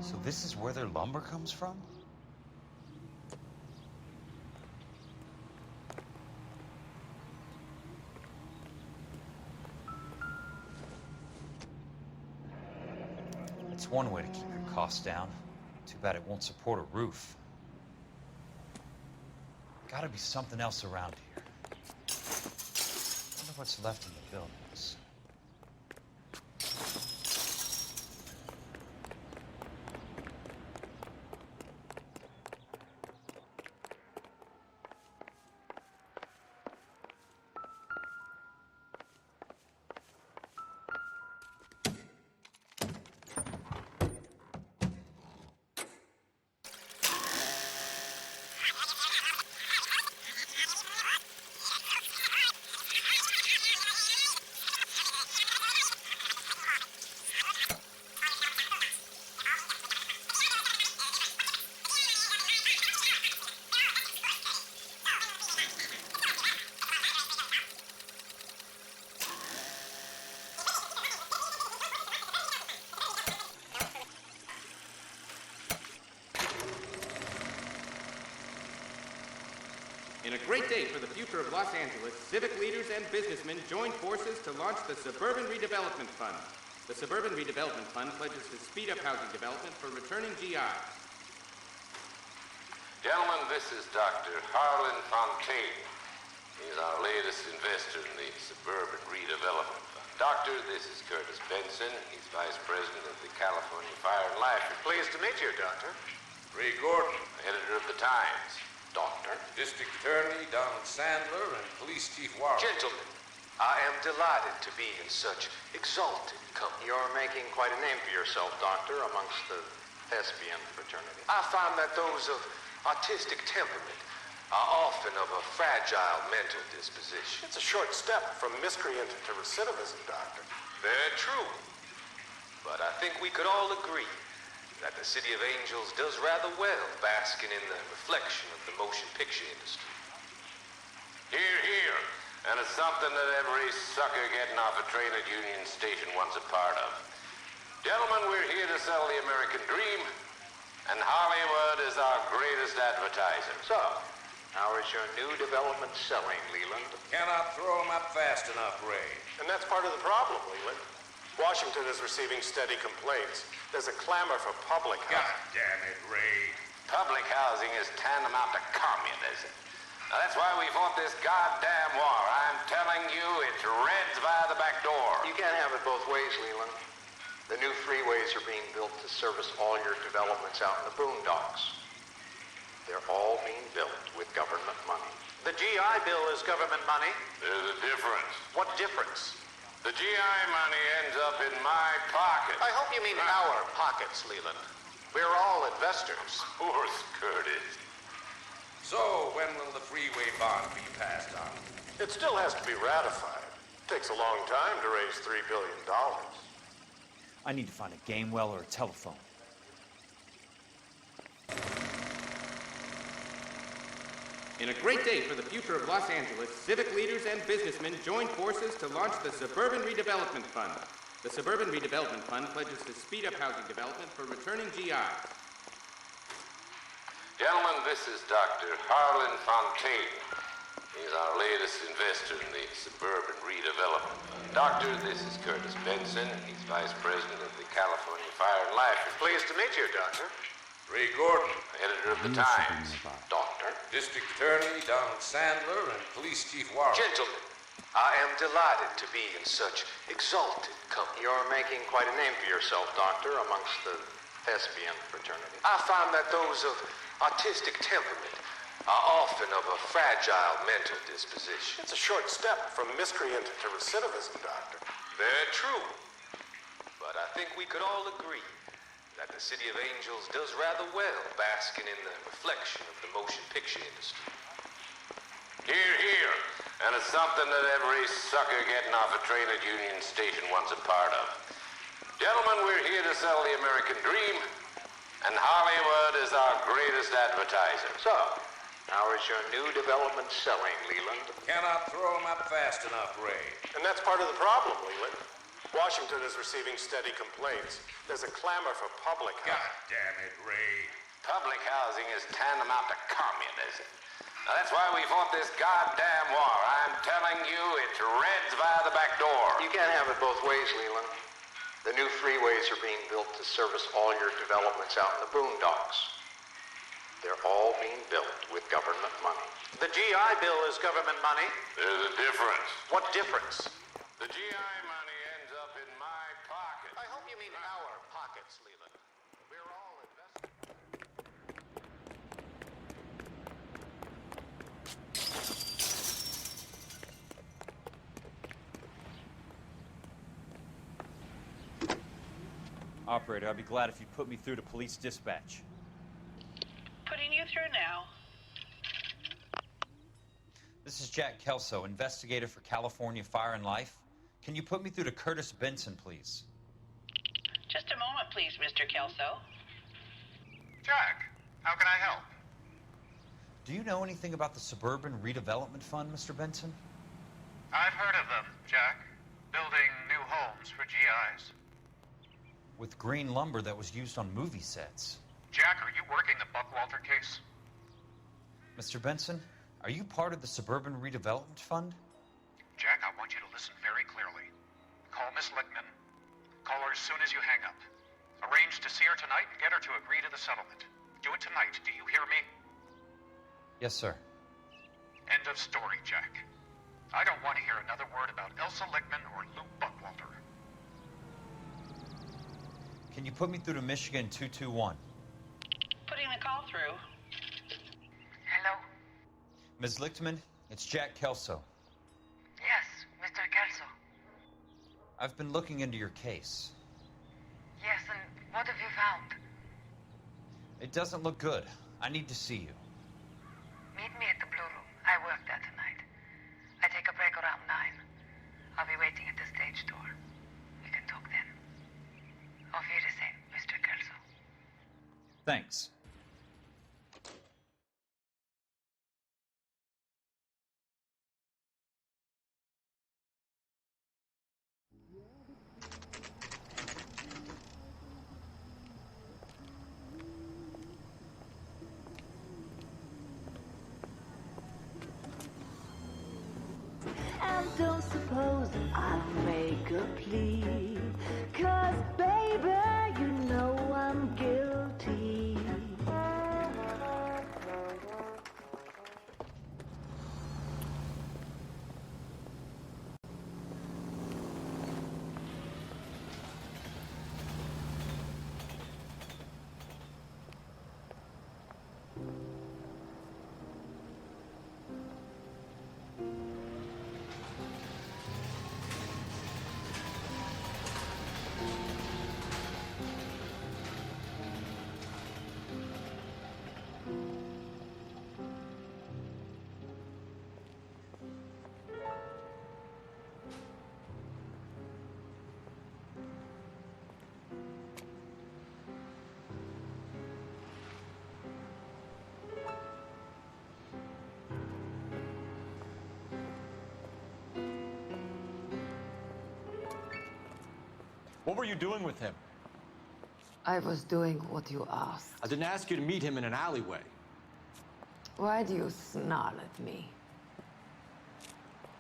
So this is where their lumber comes from? It's one way to keep your costs down. Too bad it won't support a roof. Gotta be something else around here. Wonder what's left in the buildings. In a great day for the future of Los Angeles, civic leaders and businessmen joined forces to launch the Suburban Redevelopment Fund. The Suburban Redevelopment Fund pledges to speed up housing development for returning GIs. Gentlemen, this is Dr. Harlan Fontaine. He's our latest investor in the Suburban Redevelopment Fund. Doctor, this is Curtis Benson. He's Vice President of the California Fire and Life. Pleased to meet you, Doctor. Ray Gordon, editor of the Times. Doctor. District Attorney Donald Sandler and Police Chief Warren. Gentlemen, I am delighted to be in such exalted company. You're making quite a name for yourself, Doctor, amongst the thespian fraternity. I find that those of artistic temperament are often of a fragile mental disposition. It's a short step from miscreant to recidivism, Doctor. Very true. But I think we could all agree that the City of Angels does rather well basking in the reflection of the motion picture industry. Hear, hear. And it's something that every sucker getting off a train at Union Station wants a part of. Gentlemen, we're here to sell the American dream, and Hollywood is our greatest advertiser. So, how is your new development selling, Leland? Cannot throw them up fast enough, Ray. And that's part of the problem, Leland. Washington is receiving steady complaints. There's a clamor for public housing. God damn it, Ray. Public housing is tantamount to communism. Now, that's why we fought this goddamn war. I'm telling you, it's Reds via the back door. You can't have it both ways, Leland. The new freeways are being built to service all your developments out in the boondocks. They're all being built with government money. The GI Bill is government money. There's a difference. What difference? The GI money ends up in my pocket. I hope you mean our pockets, Leland. We're all investors. Of course, Curtis. So, when will the freeway bond be passed on? It still has to be ratified. Takes a long time to raise $3 billion. I need to find a game well or a telephone. In a great day for the future of Los Angeles, civic leaders and businessmen joined forces to launch the Suburban Redevelopment Fund. The Suburban Redevelopment Fund pledges to speed up housing development for returning GIs. Gentlemen, this is Dr. Harlan Fontaine. He's our latest investor in the Suburban Redevelopment Fund. Doctor, this is Curtis Benson. He's Vice President of the California Fire and Life. Pleased to meet you, Doctor. Ray Gordon, editor of the Times. Doctor. District Attorney Donald Sandler and Police Chief Warren. Gentlemen, I am delighted to be in such exalted company. You're making quite a name for yourself, Doctor, amongst the thespian fraternity. I find that those of artistic temperament are often of a fragile mental disposition. It's a short step from miscreant to recidivism, Doctor. Very true. But I think we could all agree that the City of Angels does rather well basking in the reflection of the motion picture industry. Hear, hear. And it's something that every sucker getting off a train at Union Station wants a part of. Gentlemen, we're here to sell the American dream, and Hollywood is our greatest advertiser. So, how is your new development selling, Leland? Cannot throw them up fast enough, Ray. And that's part of the problem, Leland. Washington is receiving steady complaints. There's a clamor for public housing. God damn it, Ray. Public housing is tantamount to communism. Now, that's why we fought this goddamn war. I'm telling you, it's Reds via the back door. You can't have it both ways, Leland. The new freeways are being built to service all your developments out in the boondocks. They're all being built with government money. The GI Bill is government money. There's a difference. What difference? The GI money ends up in my pocket. I hope you mean our pockets, Leland. We're all investors. Operator, I'd be glad if you put me through to police dispatch. Putting you through now. This is Jack Kelso, investigator for California Fire and Life. Can you put me through to Curtis Benson, please? Just a moment, please, Mr. Kelso. Jack, how can I help? Do you know anything about the Suburban Redevelopment Fund, Mr. Benson? I've heard of them, Jack. Building new homes for GIs. With green lumber that was used on movie sets. Jack, are you working the Buckwalter case? Mr. Benson, are you part of the Suburban Redevelopment Fund? Jack, I want you to listen very clearly. Call Miss Lickman. Call her as soon as you hang up. Arrange to see her tonight and get her to agree to the settlement. Do it tonight. Do you hear me? Yes, sir. End of story, Jack. I don't want to hear another word about Elsa Lichtman or Luke Buckwalter. Can you put me through to Michigan 221? Putting the call through. Hello? Ms. Lichtman, it's Jack Kelso. Yes, Mr. Kelso. I've been looking into your case. Yes, and what have you found? It doesn't look good. I need to see you. Meet me at the Blue Room. I work there tonight. I take a break around 9. I'll be waiting at the stage door. We can talk then. Auf Wiedersehen, Mr. Kelso. Thanks. And don't suppose I'll make a plea, 'cause baby, you know I'm guilty. What were you doing with him? I was doing what you asked. I didn't ask you to meet him in an alleyway. Why do you snarl at me?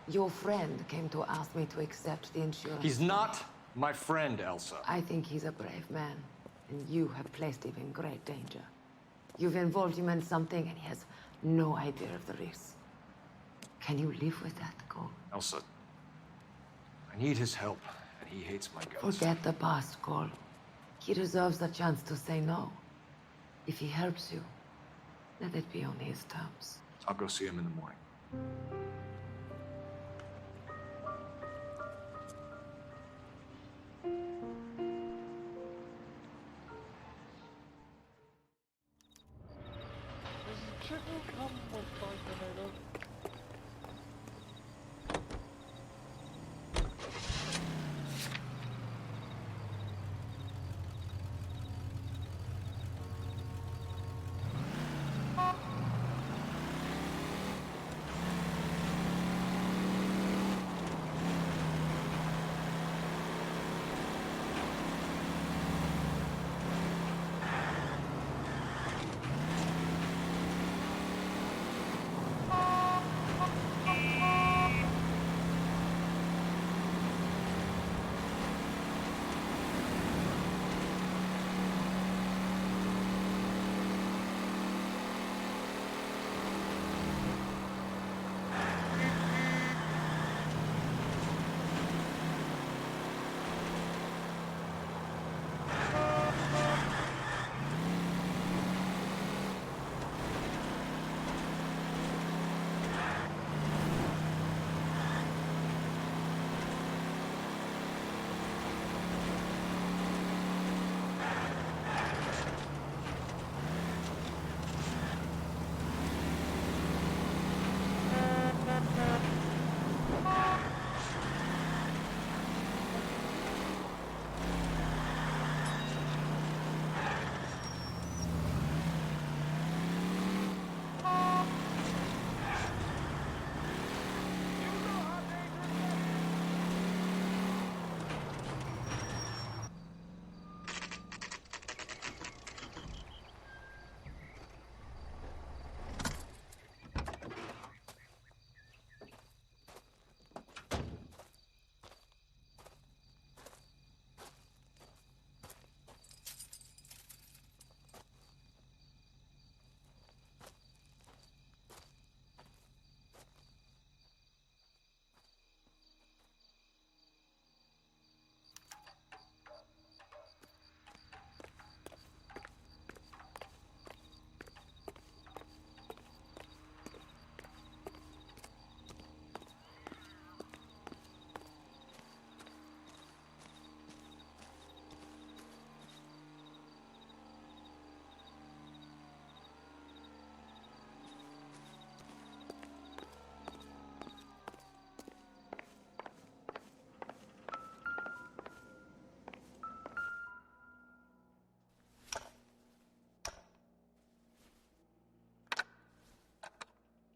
Your friend came to ask me to accept the insurance. He's not my friend, Elsa. I think he's a brave man, and you have placed him in great danger. You've involved him in something, and he has no idea of the risk. Can you live with that, Cole? Elsa, I need his help, and he hates my guts. Forget the past, Cole. He deserves a chance to say no. If he helps you, let it be on his terms. I'll go see him in the morning.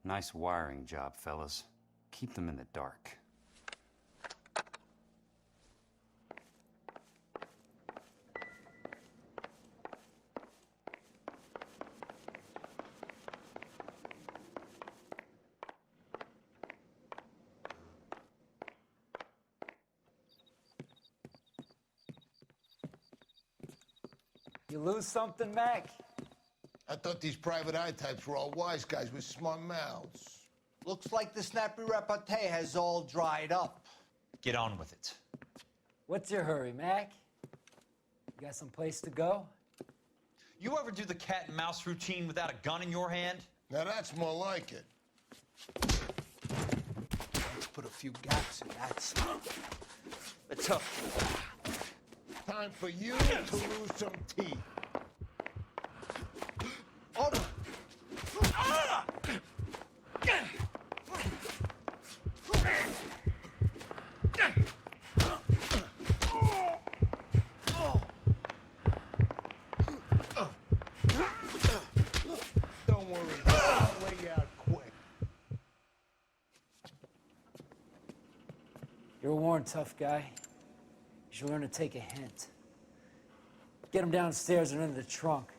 Nice wiring job, fellas. Keep them in the dark. You lose something, Mac? I thought these private eye types were all wise guys with smart mouths. Looks like the snappy repartee has all dried up. Get on with it. What's your hurry, Mac? You got some place to go? You ever do the cat and mouse routine without a gun in your hand? Now that's more like it. Let's put a few gaps in that smoke. It's up. Time for you to lose some teeth. Hold on. Don't worry, I'll lay you out quick. You're a worn, tough guy. You should learn to take a hint. Get him downstairs and into the trunk.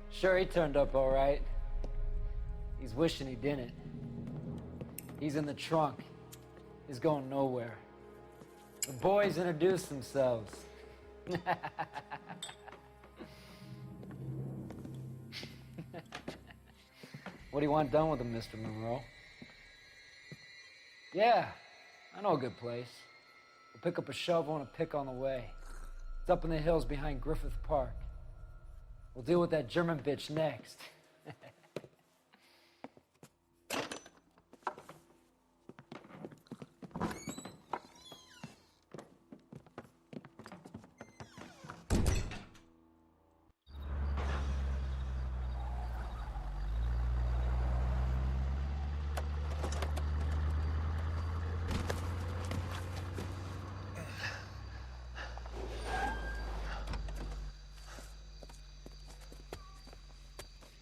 Sure, he turned up all right. He's wishing he didn't. He's in the trunk. He's going nowhere. The boys introduced themselves. What do you want done with him, Mr. Monroe? Yeah, I know a good place. We'll pick up a shovel and a pick on the way. It's up in the hills behind Griffith Park. We'll deal with that German bitch next.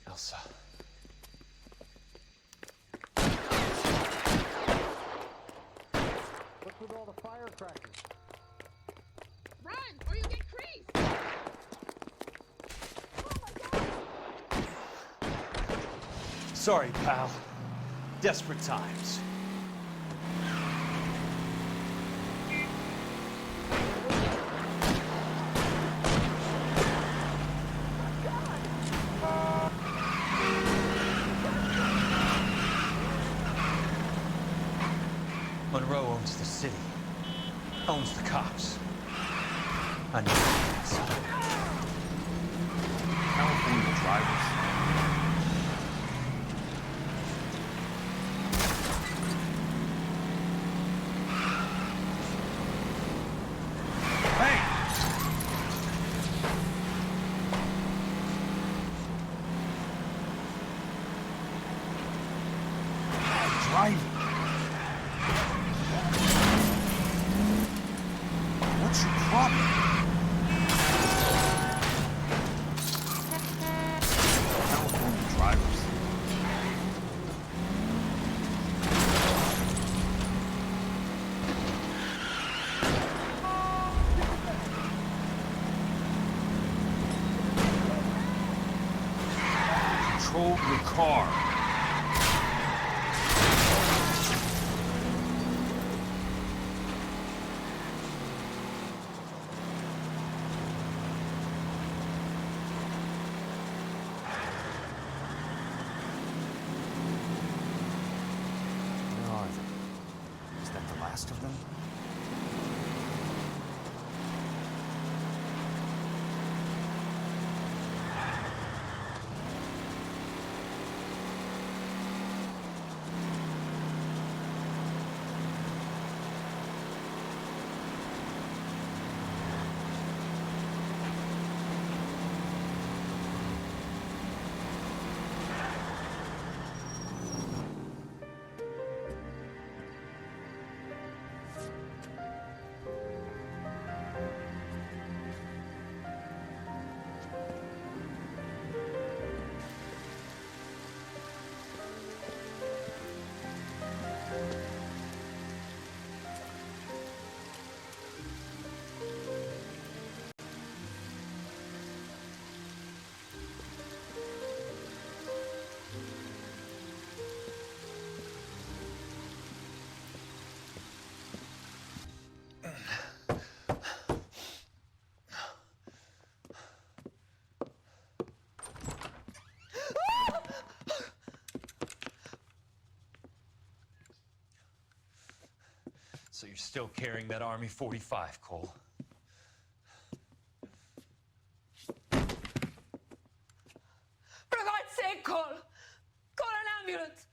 Elsa. What's with all the firecrackers? Run, or you get creased! Sorry, pal. Desperate times. Monroe owns the city, owns the cops. I know this. California drivers. Driving. What's your problem? California drivers. Control your car. Where are they? Is that the last of them? you're still carrying that Army 45, Cole. For God's sake, Cole! Call an ambulance!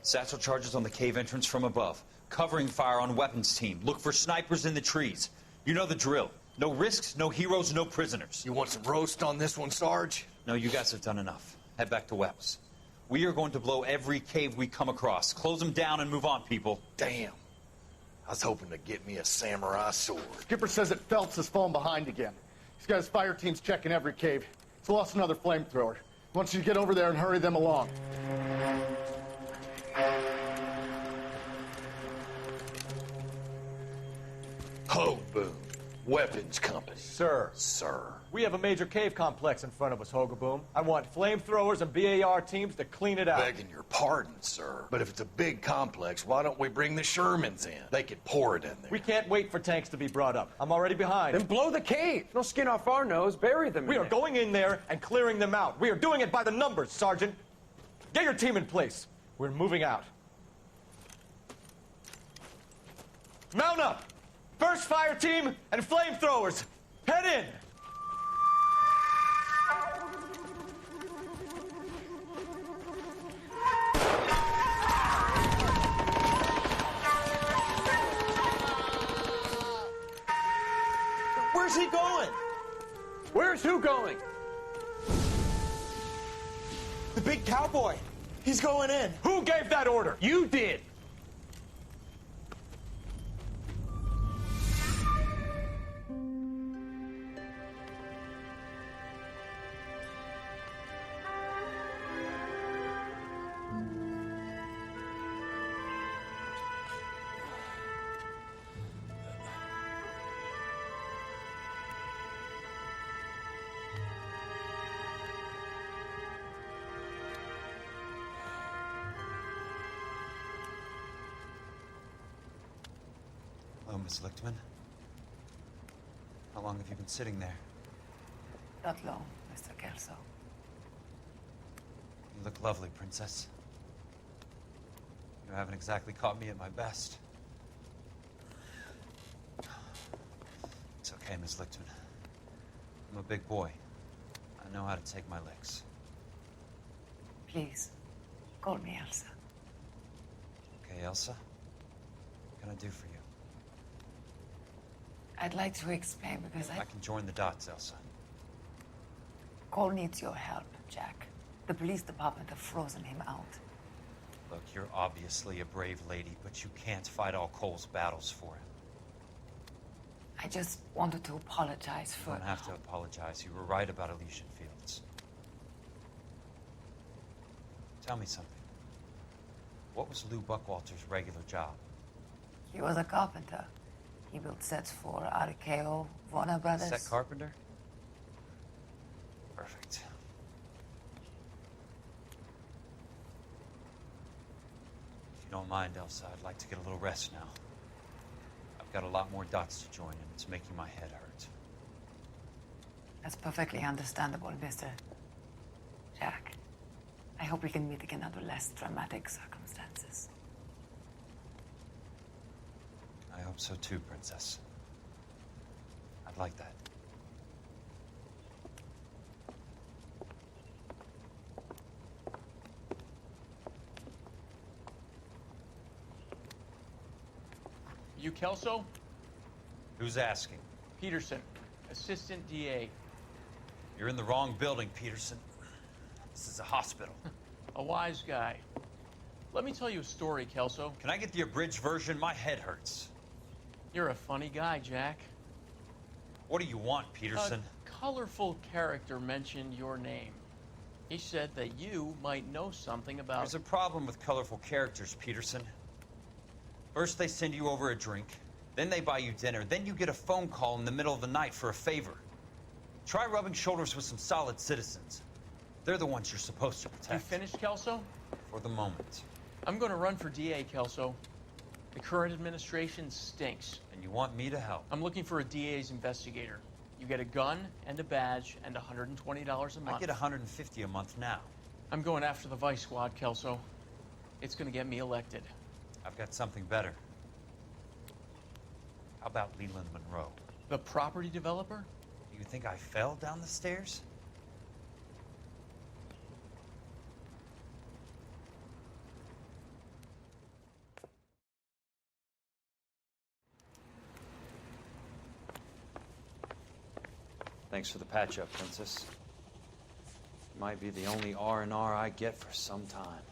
Satchel charges on the cave entrance from above. Covering fire on weapons team. Look for snipers in the trees. You know the drill. No risks, no heroes, no prisoners. You want some roast on this one, Sarge? No, you guys have done enough. Head back to Webb's. We are going to blow every cave we come across. Close them down and move on, people. Damn. I was hoping to get me a samurai sword. Skipper says that Phelps has fallen behind again. He's got his fire teams checking every cave. He's lost another flamethrower. He wants you to get over there and hurry them along. Ho, boom. Weapons company. Sir. Sir. We have a major cave complex in front of us, Hogaboom. I want flamethrowers and BAR teams to clean it out. Begging your pardon, sir. But if it's a big complex, why don't we bring the Shermans in? They could pour it in there. We can't wait for tanks to be brought up. I'm already behind. Then blow the cave. No skin off our nose. Bury them. We are going in there and clearing them out. We are doing it by the numbers, Sergeant. Get your team in place. We're moving out. Mount up! First fire team and flamethrowers. Head in! Where's he going? Where's who going? The big cowboy. He's going in. Who gave that order? You did. Hello, Miss Lichtman. How long have you been sitting there? Not long, Mr. Kelso. You look lovely, Princess. You haven't exactly caught me at my best. It's okay, Miss Lichtman. I'm a big boy. I know how to take my licks. Please, call me Elsa. Okay, Elsa? What can I do for you? I'd like to explain because I can join the dots, Elsa. Cole needs your help, Jack. The police department have frozen him out. Look, you're obviously a brave lady, but you can't fight all Cole's battles for him. I just wanted to apologize for... You don't have to apologize. You were right about Elysian Fields. Tell me something. What was Lou Buckwalter's regular job? He was a carpenter. He built sets for RKO, Warner Brothers. Set carpenter? Perfect. If you don't mind, Elsa, I'd like to get a little rest now. I've got a lot more dots to join, and it's making my head hurt. That's perfectly understandable, Mr. Jack. I hope we can meet again under less dramatic circumstances. I hope so too, Princess. I'd like that. You Kelso? Who's asking? Peterson, assistant DA. You're in the wrong building, Peterson. This is a hospital. A wise guy. Let me tell you a story, Kelso. Can I get the abridged version? My head hurts. You're a funny guy, Jack. What do you want, Peterson? A colorful character mentioned your name. He said that you might know something about... There's a problem with colorful characters, Peterson. First, they send you over a drink. Then they buy you dinner. Then you get a phone call in the middle of the night for a favor. Try rubbing shoulders with some solid citizens. They're the ones you're supposed to protect. You finished, Kelso? For the moment. I'm going to run for DA, Kelso. The current administration stinks. And you want me to help? I'm looking for a DA's investigator. You get a gun and a badge and $120 a month. I get $150 a month now. I'm going after the Vice Squad, Kelso. It's going to get me elected. I've got something better. How about Leland Monroe? The property developer? Do you think I fell down the stairs? Thanks for the patch-up, Princess. Might be the only R&R I get for some time.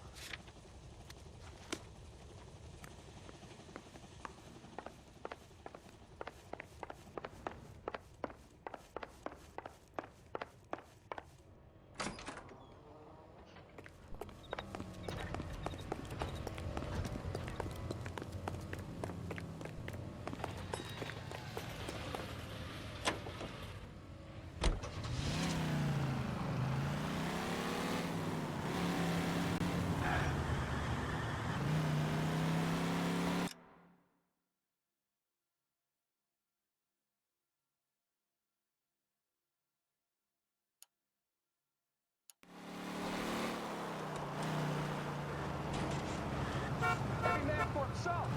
Every man for himself.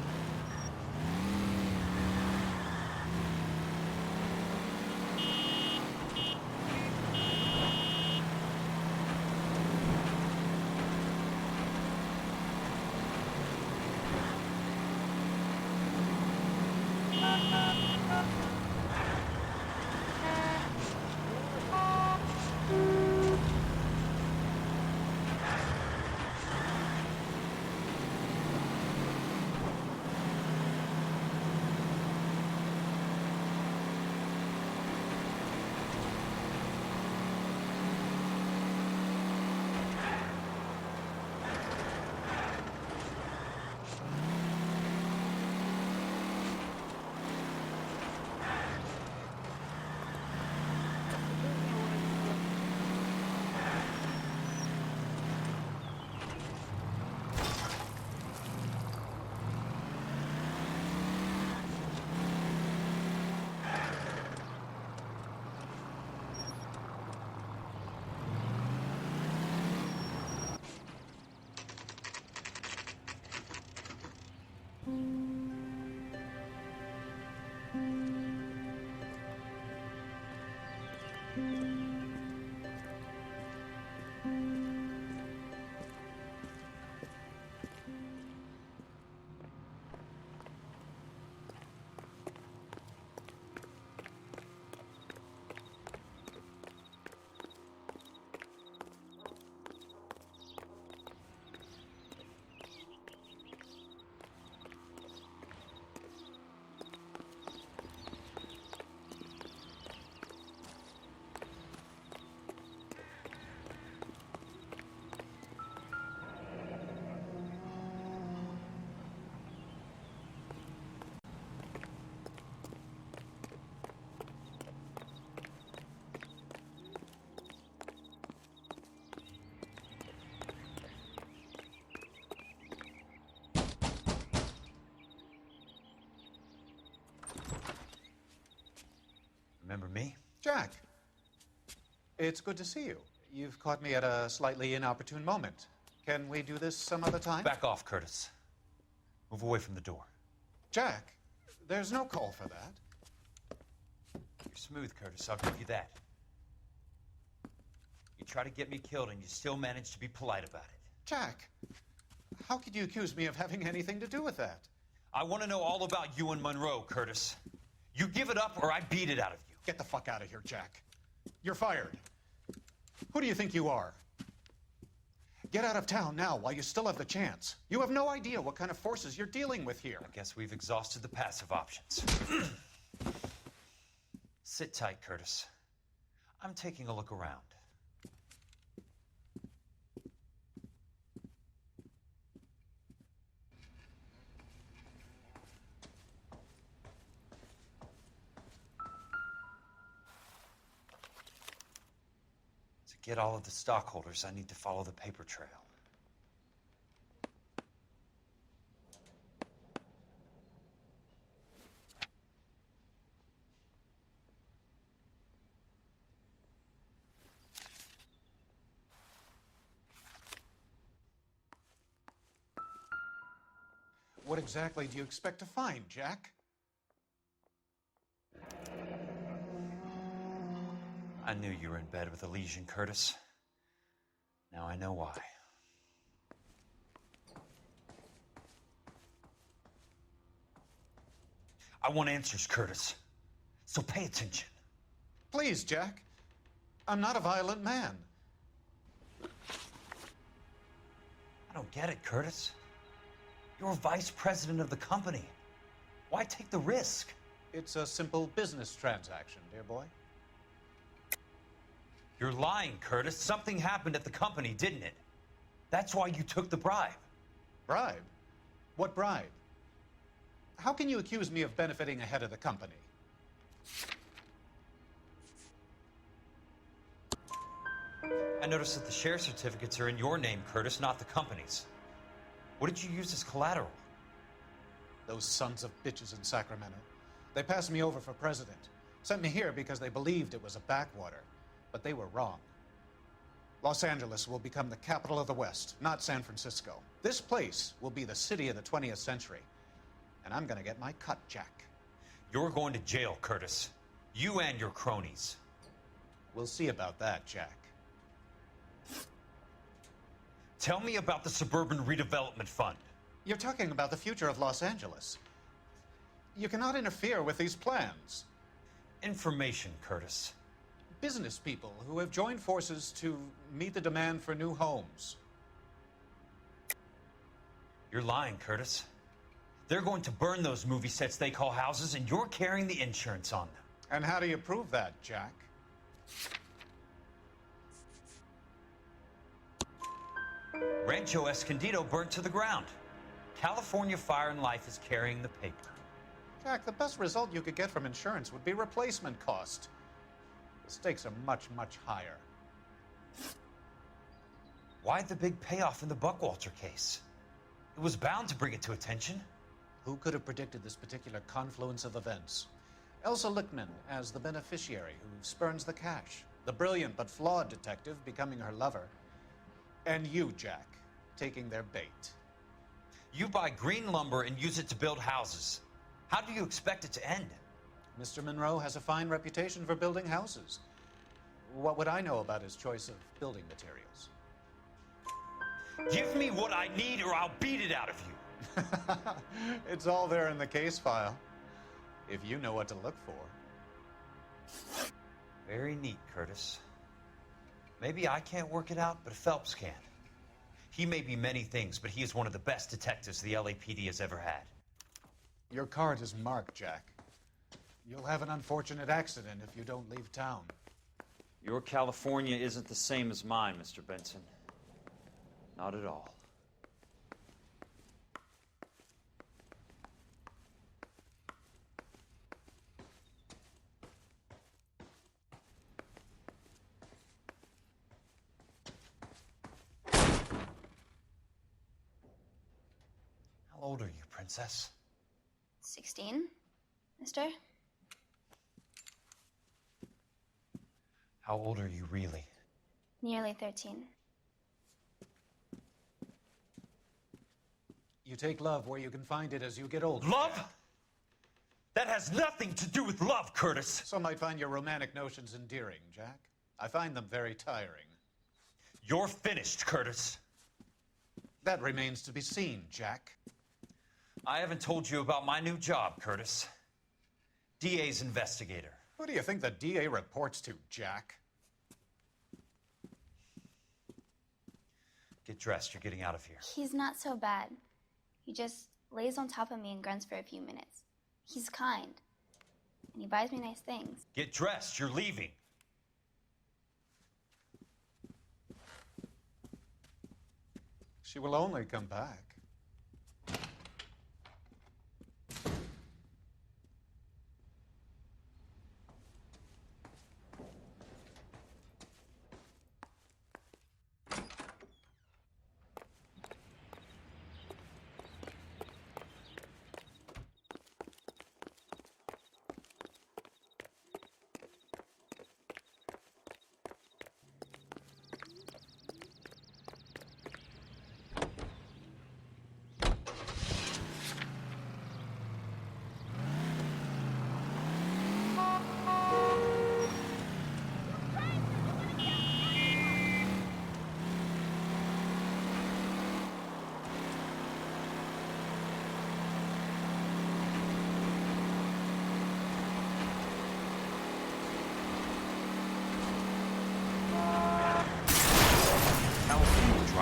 Remember me? Jack, it's good to see you. You've caught me at a slightly inopportune moment. Can we do this some other time? Back off, Curtis. Move away from the door. Jack, there's no call for that. You're smooth, Curtis. I'll give you that. You try to get me killed and you still manage to be polite about it. Jack, how could you accuse me of having anything to do with that? I want to know all about you and Monroe, Curtis. You give it up or I beat it out of you. Get the fuck out of here, Jack. You're fired. Who do you think you are? Get out of town now while you still have the chance. You have no idea what kind of forces you're dealing with here. I guess we've exhausted the passive options. Sit tight, Curtis. I'm taking a look around. get all of the stockholders, I need to follow the paper trail. What exactly do you expect to find, Jack? I knew you were in bed with Elysian, Curtis. Now I know why. I want answers, Curtis. So pay attention. Please, Jack. I'm not a violent man. I don't get it, Curtis. You're vice president of the company. Why take the risk? It's a simple business transaction, dear boy. You're lying, Curtis. Something happened at the company, didn't it? That's why you took the bribe. Bribe? What bribe? How can you accuse me of benefiting ahead of the company? I noticed that the share certificates are in your name, Curtis, not the company's. What did you use as collateral? Those sons of bitches in Sacramento. They passed me over for president. Sent me here because they believed it was a backwater. But they were wrong. Los Angeles will become the capital of the West, not San Francisco. This place will be the city of the 20th century. And I'm gonna get my cut, Jack. You're going to jail, Curtis. You and your cronies. We'll see about that, Jack. Tell me about the Suburban Redevelopment Fund. You're talking about the future of Los Angeles. You cannot interfere with these plans. Information, Curtis. Business people who have joined forces to meet the demand for new homes. You're lying, Curtis. They're going to burn those movie sets they call houses, and you're carrying the insurance on them. And how do you prove that, Jack? Rancho Escondido burnt to the ground. California Fire and Life is carrying the paper. Jack, the best result you could get from insurance would be replacement cost. The stakes are much, much higher. Why the big payoff in the Buckwalter case? It was bound to bring it to attention. Who could have predicted this particular confluence of events? Elsa Lichtman as the beneficiary who spurns the cash. The brilliant but flawed detective becoming her lover. And you, Jack, taking their bait. You buy green lumber and use it to build houses. How do you expect it to end? Mr. Monroe has a fine reputation for building houses. What would I know about his choice of building materials? Give me what I need or I'll beat it out of you. It's all there in the case file, if you know what to look for. Very neat, Curtis. Maybe I can't work it out, but Phelps can. He may be many things, but he is one of the best detectives the LAPD has ever had. Your card is marked, Jack. You'll have an unfortunate accident if you don't leave town. Your California isn't the same as mine, Mr. Benson. Not at all. How old are you, Princess? 16, mister? How old are you really? Nearly 13. You take love where you can find it as you get older. Love? That has nothing to do with love, Curtis. Some might find your romantic notions endearing, Jack. I find them very tiring. You're finished, Curtis. That remains to be seen, Jack. I haven't told you about my new job, Curtis. DA's investigator. Who do you think the DA reports to, Jack? Get dressed. You're getting out of here. He's not so bad. He just lays on top of me and grunts for a few minutes. He's kind. And he buys me nice things. Get dressed. You're leaving. She will only come back.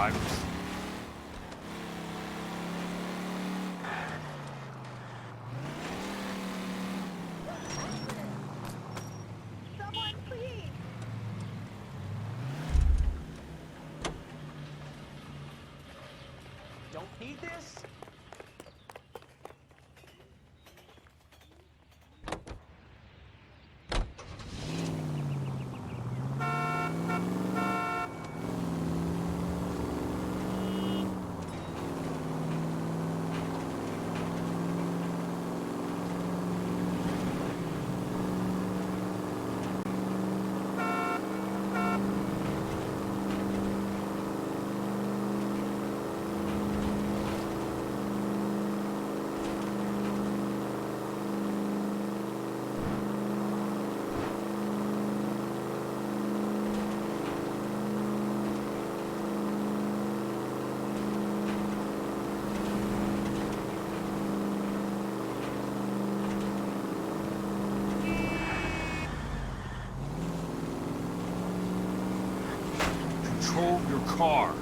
drivers. Someone, please! Don't need this? Control your car.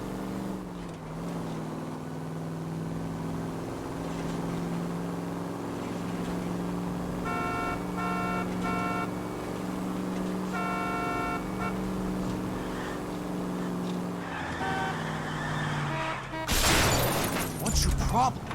What's your problem?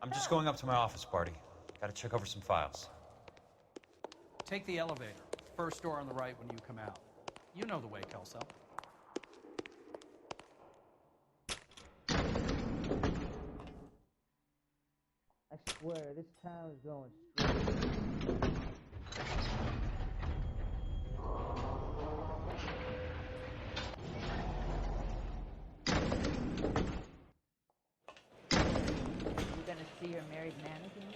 I'm just going up to my office, Barty. Gotta check over some files. Take the elevator. First door on the right when you come out. You know the way, Kelso. I swear, this town is going straight. You gonna see your married man again?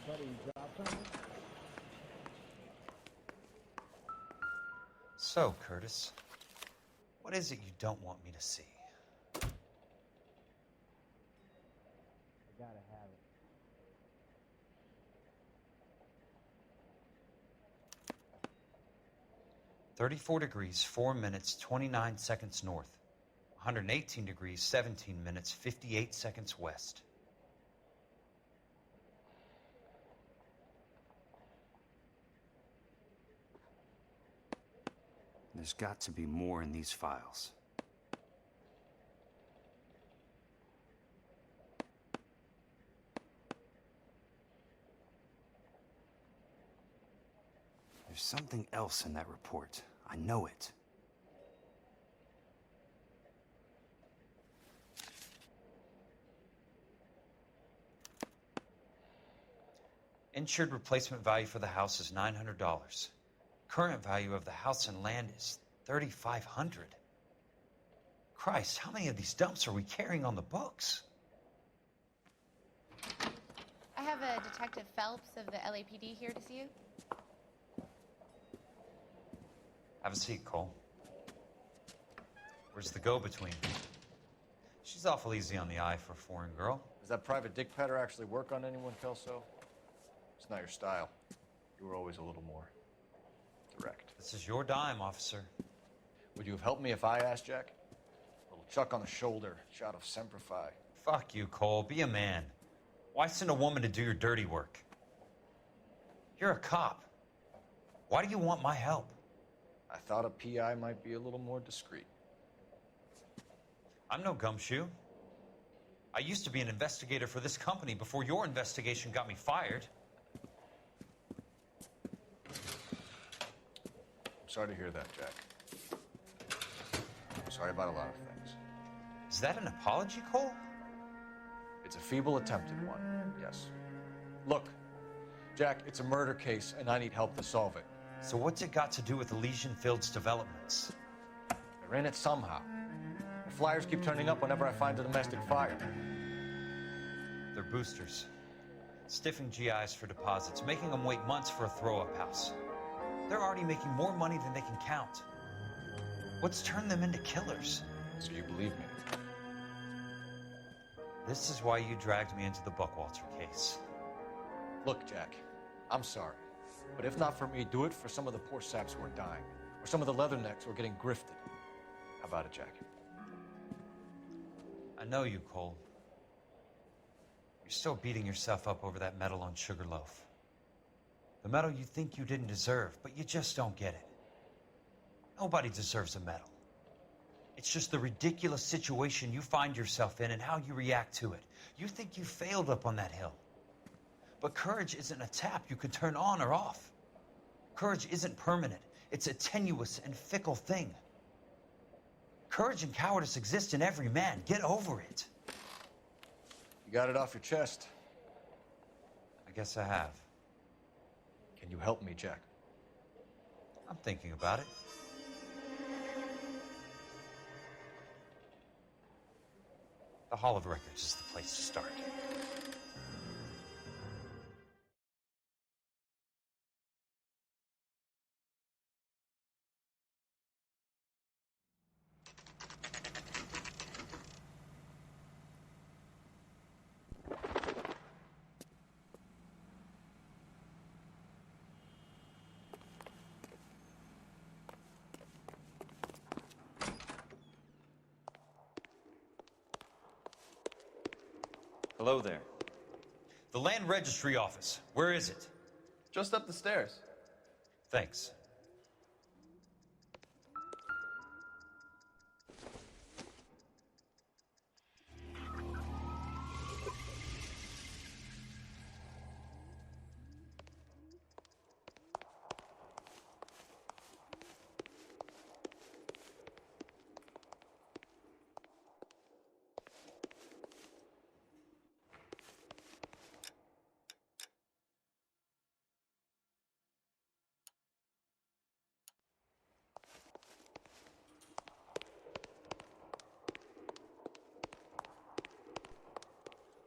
Buddy, you got something? So, Curtis, what is it you don't want me to see? I gotta have it. "34 degrees, 4 minutes, 29 seconds north. 118 degrees, 17 minutes, 58 seconds west." There's got to be more in these files. There's something else in that report. I know it. Insured replacement value for the house is $900. Current value of the house and land is $3,500. Christ, how many of these dumps are we carrying on the books? I have a Detective Phelps of the LAPD here to see you. Have a seat, Cole. Where's the go-between? She's awful easy on the eye for a foreign girl. Does that private dick petter actually work on anyone, Kelso? It's not your style. You were always a little more direct. This is your dime, officer. Would you have helped me if I asked, Jack? A little chuck on the shoulder, shot of Semper Fi. Fuck you, Cole. Be a man. Why send a woman to do your dirty work? You're a cop. Why do you want my help? I thought a PI might be a little more discreet. I'm no gumshoe. I used to be an investigator for this company before your investigation got me fired. Sorry to hear that, Jack. Sorry about a lot of things. Is that an apology, Cole? It's a feeble attempt at one, yes. Look, Jack, it's a murder case, and I need help to solve it. So what's it got to do with Elysian Field's developments? They're in it somehow. The flyers keep turning up whenever I find a domestic fire. They're boosters. Stiffing GIs for deposits, making them wait months for a throw-up house. They're already making more money than they can count. What's turned them into killers? So you believe me? This is why you dragged me into the Buckwalter case. Look, Jack, I'm sorry. But if not for me, do it for some of the poor saps who are dying. Or some of the leathernecks who are getting grifted. How about it, Jack? I know you, Cole. You're still beating yourself up over that medal on Sugarloaf. The medal you think you didn't deserve, but you just don't get it. Nobody deserves a medal. It's just the ridiculous situation you find yourself in and how you react to it. You think you failed up on that hill. But courage isn't a tap you can turn on or off. Courage isn't permanent. It's a tenuous and fickle thing. Courage and cowardice exist in every man. Get over it. You got it off your chest. I guess I have. Can you help me, Jack? I'm thinking about it. The Hall of Records is the place to start. Hello there. The Land Registry Office. Where is it? Just up the stairs. Thanks.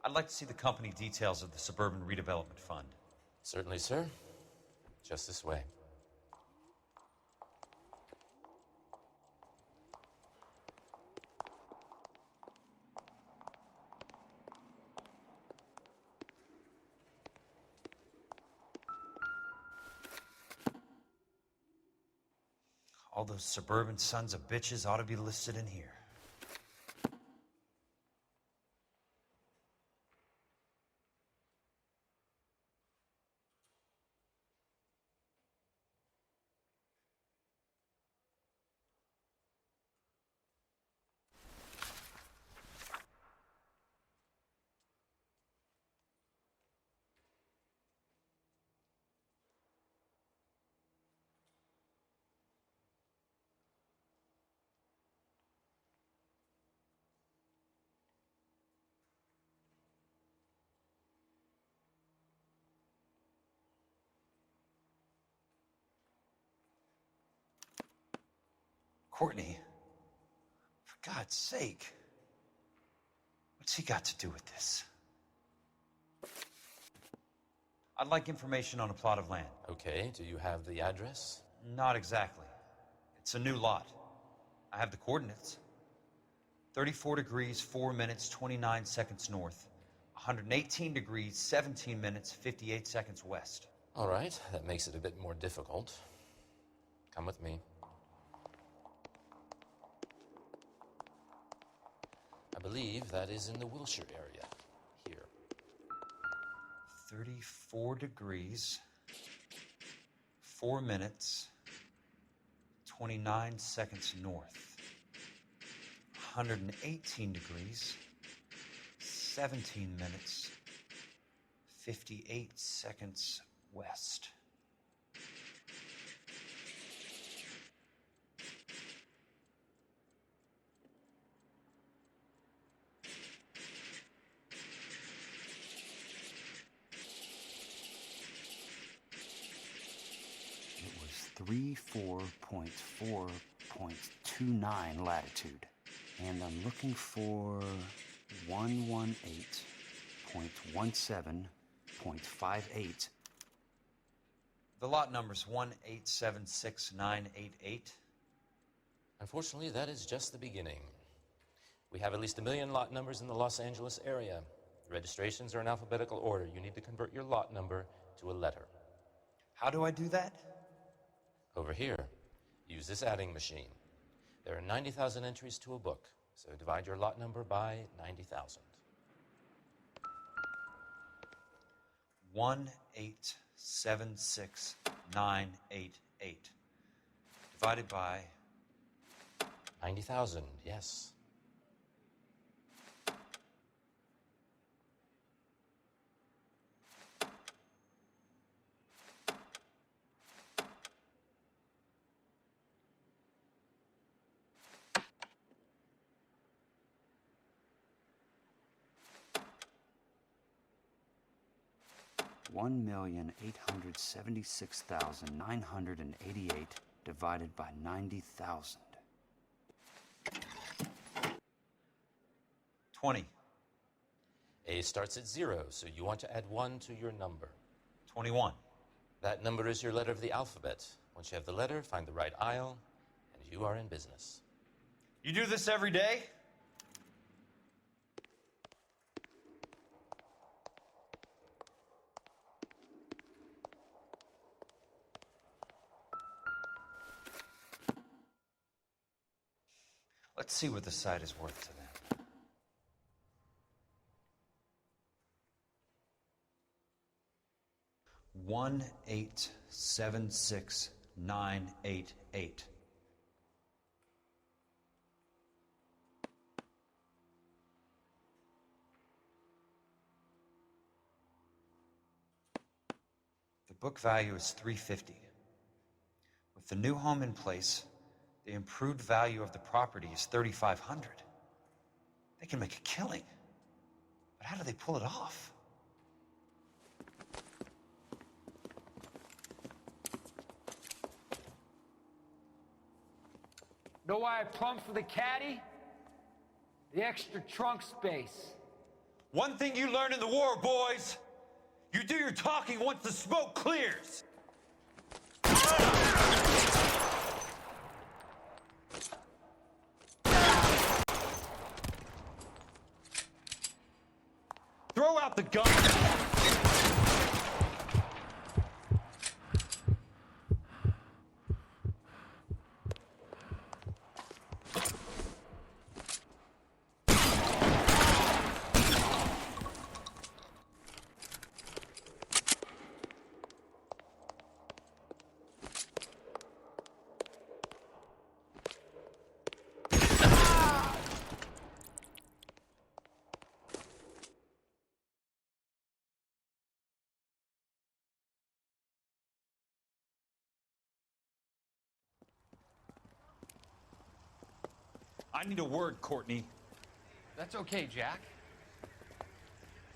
I'd like to see the company details of the Suburban Redevelopment Fund. Certainly, sir. Just this way. All those suburban sons of bitches ought to be listed in here. Courtney, for God's sake, what's he got to do with this? I'd like information on a plot of land. Okay, do you have the address? Not exactly. It's a new lot. I have the coordinates. 34 degrees, 4 minutes, 29 seconds north. 118 degrees, 17 minutes, 58 seconds west. All right, that makes it a bit more difficult. Come with me. I believe that is in the Wilshire area, here. 34 degrees, 4 minutes, 29 seconds north. 118 degrees, 17 minutes, 58 seconds west. 34.4.29 latitude. And I'm looking for 118.17.58. The lot number's 1876988. Unfortunately, that is just the beginning. We have at least 1 million lot numbers in the Los Angeles area. Registrations are in alphabetical order. You need to convert your lot number to a letter. How do I do that? Over here, use this adding machine. There are 90,000 entries to a book, so divide your lot number by 90,000. 1876988 divided by 90,000, yes. $1,876,988 divided by 90,000. 20. A starts at 0, so you want to add 1 to your number. 21. That number is your letter of the alphabet. Once you have the letter, find the right aisle, and you are in business. You do this every day? Let's see what the site is worth to them. $1,876,988. The book value is $350. With the new home in place, the improved value of the property is $3,500. They can make a killing. But how do they pull it off? Know why I plumbed for the caddy? The extra trunk space. One thing you learn in the war, boys. You do your talking once the smoke clears. Throw out the gun. I need a word, Courtney. That's okay, Jack.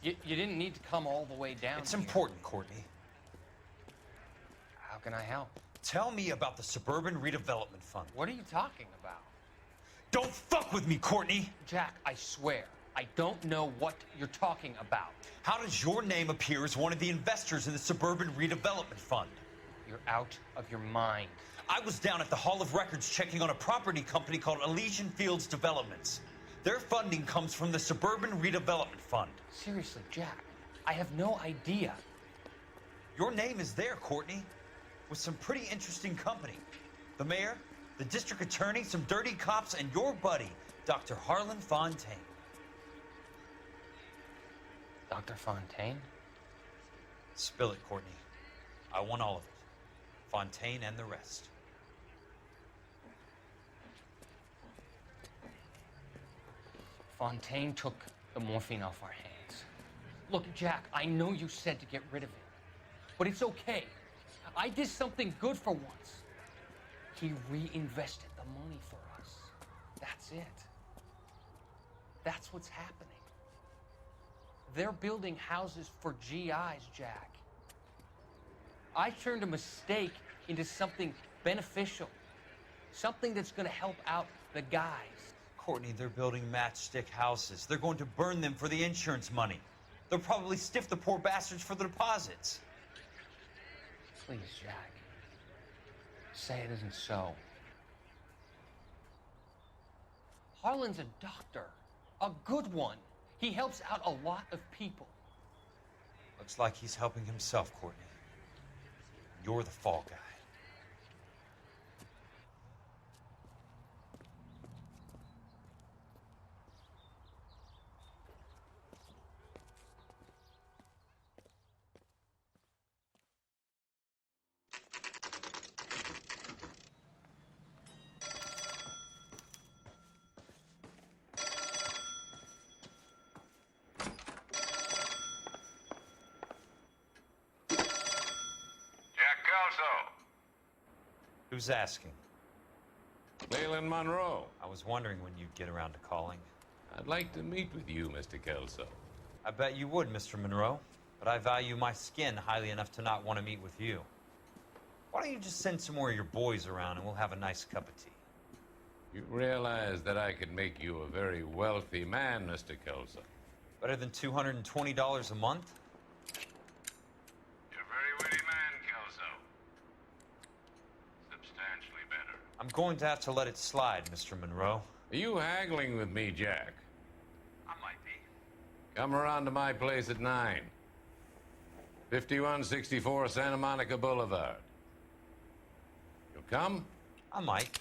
You didn't need to come all the way down. It's important, Courtney. How can I help? Tell me about the Suburban Redevelopment Fund. What are you talking about? Don't fuck with me, Courtney! Jack, I swear, I don't know what you're talking about. How does your name appear as one of the investors in the Suburban Redevelopment Fund? You're out of your mind. I was down at the Hall of Records checking on a property company called Elysian Fields Developments. Their funding comes from the Suburban Redevelopment Fund. Seriously, Jack, I have no idea. Your name is there, Courtney, with some pretty interesting company. The mayor, the district attorney, some dirty cops, and your buddy, Dr. Harlan Fontaine. Dr. Fontaine? Spill it, Courtney. I want all of it. Fontaine and the rest. Fontaine took the morphine off our hands. Look, Jack, I know you said to get rid of it, but it's okay. I did something good for once. He reinvested the money for us. That's it. That's what's happening. They're building houses for GIs, Jack. I turned a mistake into something beneficial. Something that's gonna help out the guys. Courtney, they're building matchstick houses. They're going to burn them for the insurance money. They'll probably stiff the poor bastards for the deposits. Please, Jack. Say it isn't so. Harlan's a doctor. A good one. He helps out a lot of people. Looks like he's helping himself, Courtney. You're the fall guy. Who's asking? Leland Monroe. I was wondering when you'd get around to calling. I'd like to meet with you, Mr. Kelso. I bet you would, Mr. Monroe. But I value my skin highly enough to not want to meet with you. Why don't you just send some more of your boys around and we'll have a nice cup of tea? You realize that I could make you a very wealthy man, Mr. Kelso. Better than $220 a month? You're a very witty man, Kelso. Substantially better. I'm going to have to let it slide, Mr. Monroe. Are you haggling with me, Jack? I might be. Come around to my place at 9. 5164 Santa Monica Boulevard. You'll come? I might.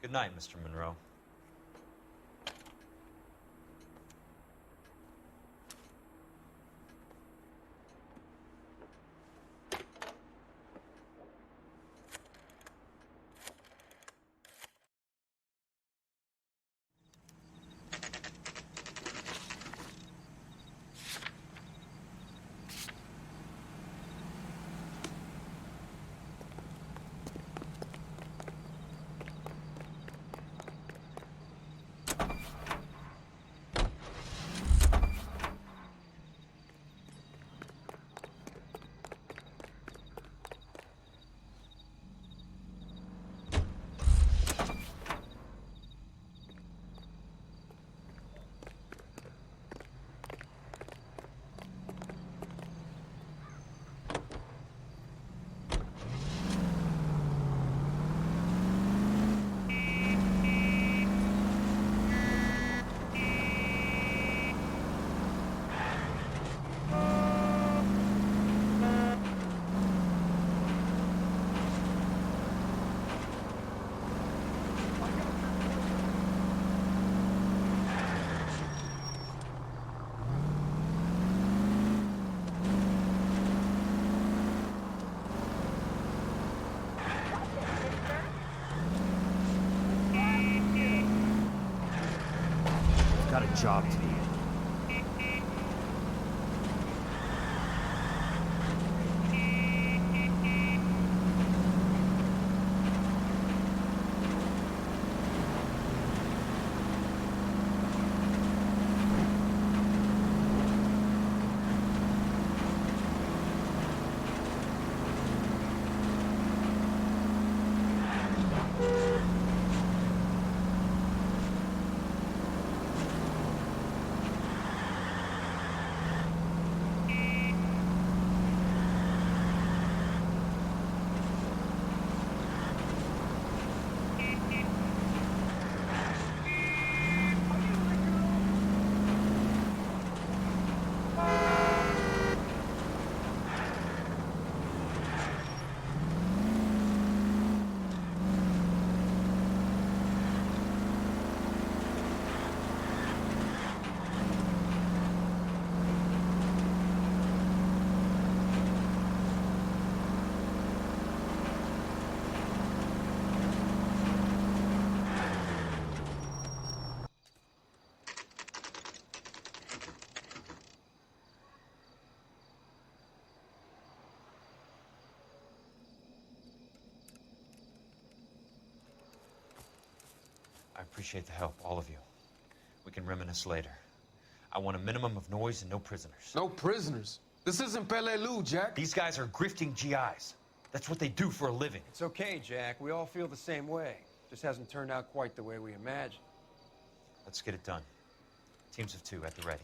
Good night, Mr. Monroe. Got a job to do. I appreciate the help, all of you. We can reminisce later. I want a minimum of noise and no prisoners. No prisoners? This isn't Peleliu, Jack. These guys are grifting GIs. That's what they do for a living. It's okay, Jack. We all feel the same way. Just hasn't turned out quite the way we imagined. Let's get it done. Teams of 2 at the ready.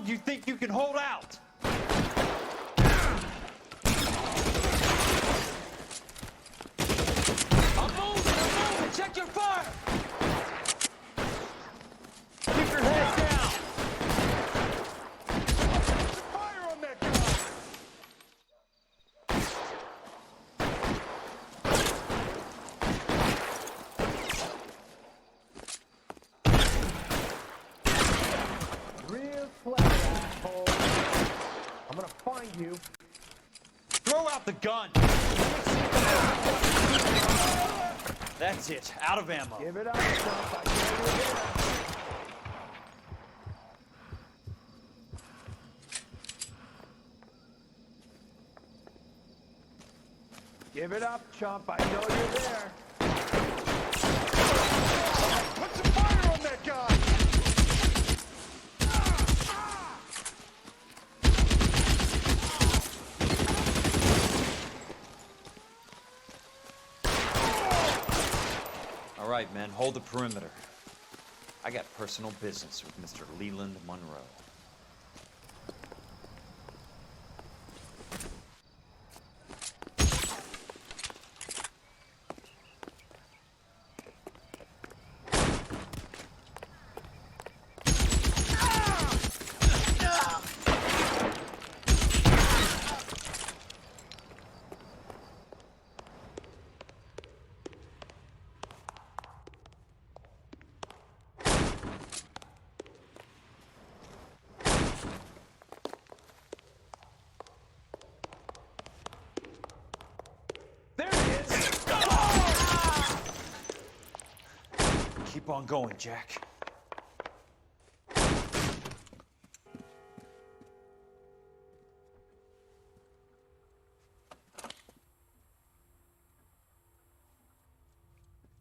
Do you think you can hold out? I'm moving! Check your fire! Keep your head down! Fire on that guy! Real clever, asshole. I'm gonna find you. Throw out the gun! That's it. Out of ammo. Give it up, Trump. I tell you again. Give it up, chump. I know you're there. Put some fire on that guy! All right, men, hold the perimeter. I got personal business with Mr. Leland Monroe. Keep on going, Jack.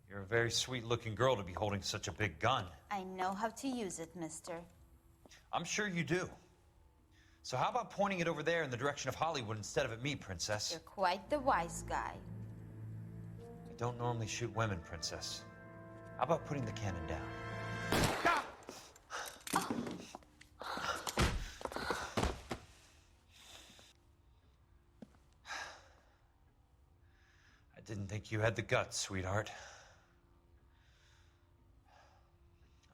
You're a very sweet-looking girl to be holding such a big gun. I know how to use it, mister. I'm sure you do. So how about pointing it over there in the direction of Hollywood instead of at me, Princess? You're quite the wise guy. I don't normally shoot women, Princess. How about putting the cannon down? I didn't think you had the guts, sweetheart.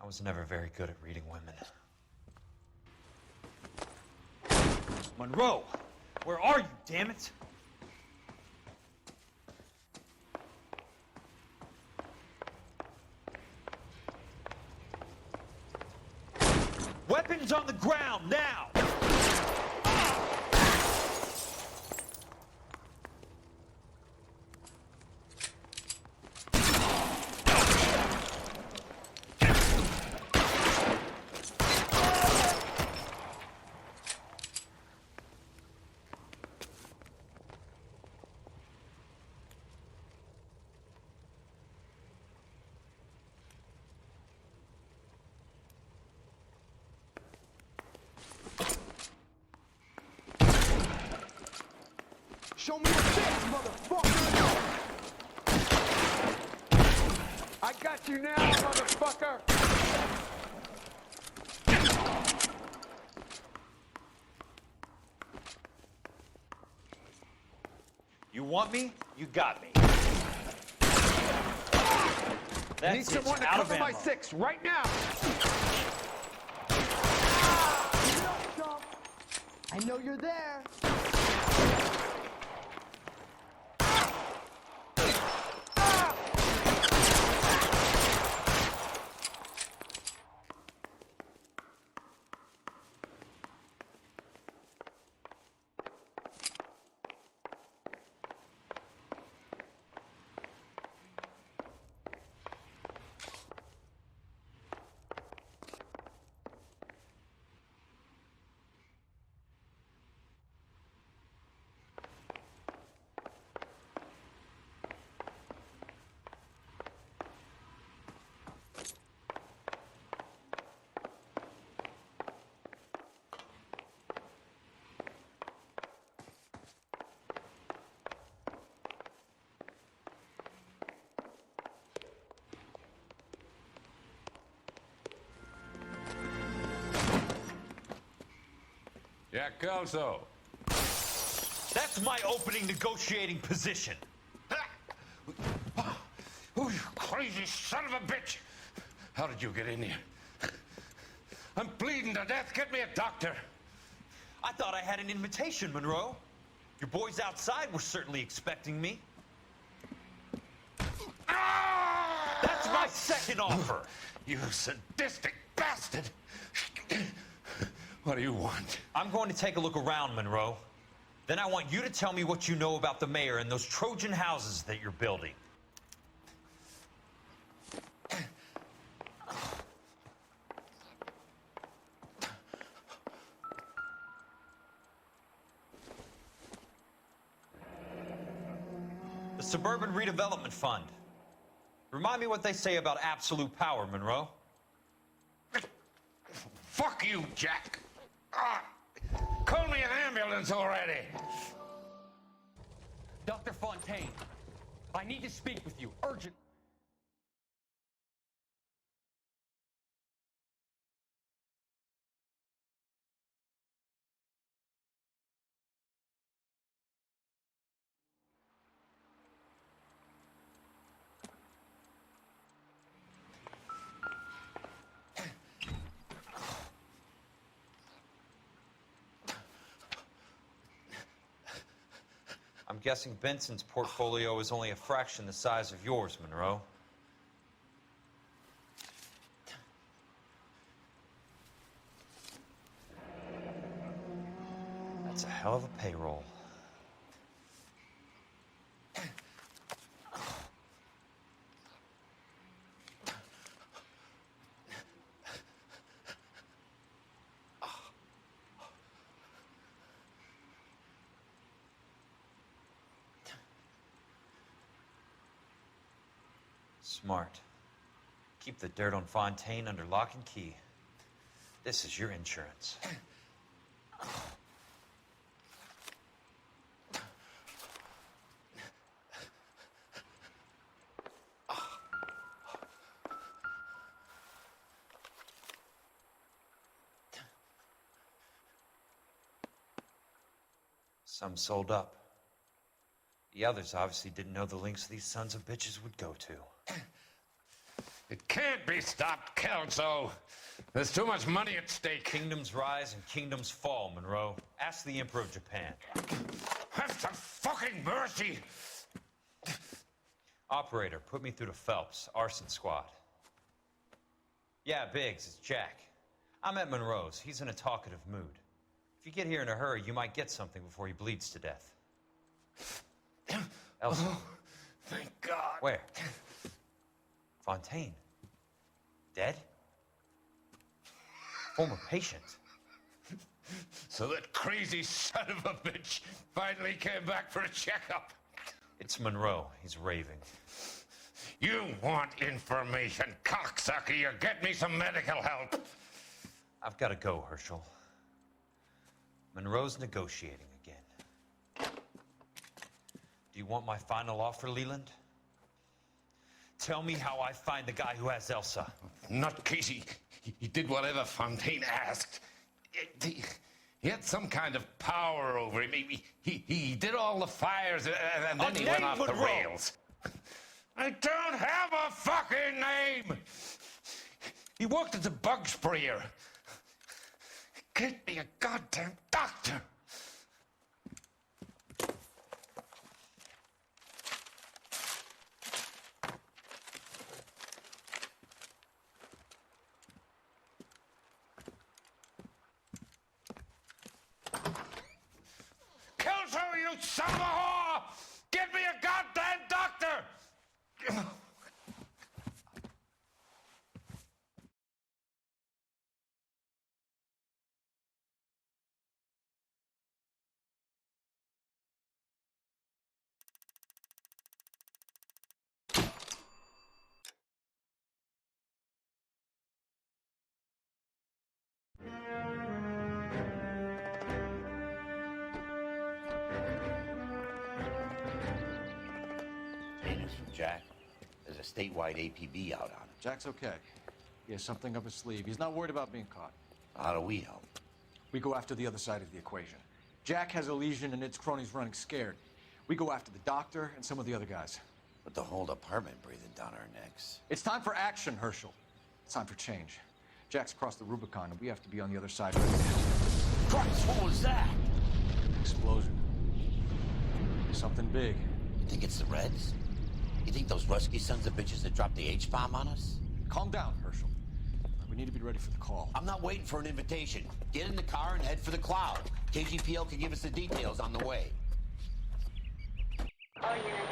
I was never very good at reading women. Monroe! Where are you, damn it? Weapons on the ground, now! Show me your face, motherfucker! I got you now, motherfucker! want me? You got me. I need someone to cover my 6 right now. I know you're there. Yeah, Kelso. That's my opening negotiating position. Oh, you crazy son of a bitch! How did you get in here? I'm bleeding to death. Get me a doctor. I thought I had an invitation, Monroe. Your boys outside were certainly expecting me. That's my second offer. You sadistic bastard! What do you want? I'm going to take a look around, Monroe. Then I want you to tell me what you know about the mayor and those Trojan houses that you're building. The Suburban Redevelopment Fund. Remind me what they say about absolute power, Monroe. Fuck you, Jack. Call me an ambulance already. Dr. Fontaine, I need to speak with you, urgent. I'm guessing Benson's portfolio is only a fraction the size of yours, Monroe. That's a hell of a payroll. Smart. Keep the dirt on Fontaine under lock and key. This is your insurance. Some sold up. The others obviously didn't know the lengths these sons of bitches would go to. It can't be stopped, Kelso. There's too much money at stake. Kingdoms rise and kingdoms fall, Monroe. Ask the Emperor of Japan. Have some fucking mercy! Operator, put me through to Phelps, arson squad. Yeah, Biggs, it's Jack. I'm at Monroe's. He's in a talkative mood. If you get here in a hurry, you might get something before he bleeds to death. Elsa. Oh, thank God. Where? Fontaine. Dead? Former patient. So that crazy son of a bitch finally came back for a checkup. It's Monroe. He's raving. You want information, cocksucker. You get me some medical help. I've got to go, Herschel. Monroe's negotiating again. Do you want my final offer, Leland? Tell me how I find the guy who has Elsa. Not Casey. He did whatever Fontaine asked. He had some kind of power over him. He did all the fires, and then he went off the rails. I don't have a fucking name! He worked as a bug sprayer. Get me a goddamn doctor! Kelso, you son of a whore! Get me a goddamn doctor! News from Jack. There's a statewide APB out on him. Jack's okay. He has something up his sleeve. He's not worried about being caught. How do we help? We go after the other side of the equation. Jack has Elysian and its cronies running scared. We go after the doctor and some of the other guys. With the whole department breathing down our necks. It's time for action, Herschel. It's time for change. Jack's crossed the Rubicon, and we have to be on the other side right now. Christ, what was that? Explosion. Something big. You think it's the Reds? You think those Rusky sons of bitches that dropped the H-bomb on us? Calm down, Herschel. We need to be ready for the call. I'm not waiting for an invitation. Get in the car and head for the cloud. KGPL can give us the details on the way. All units,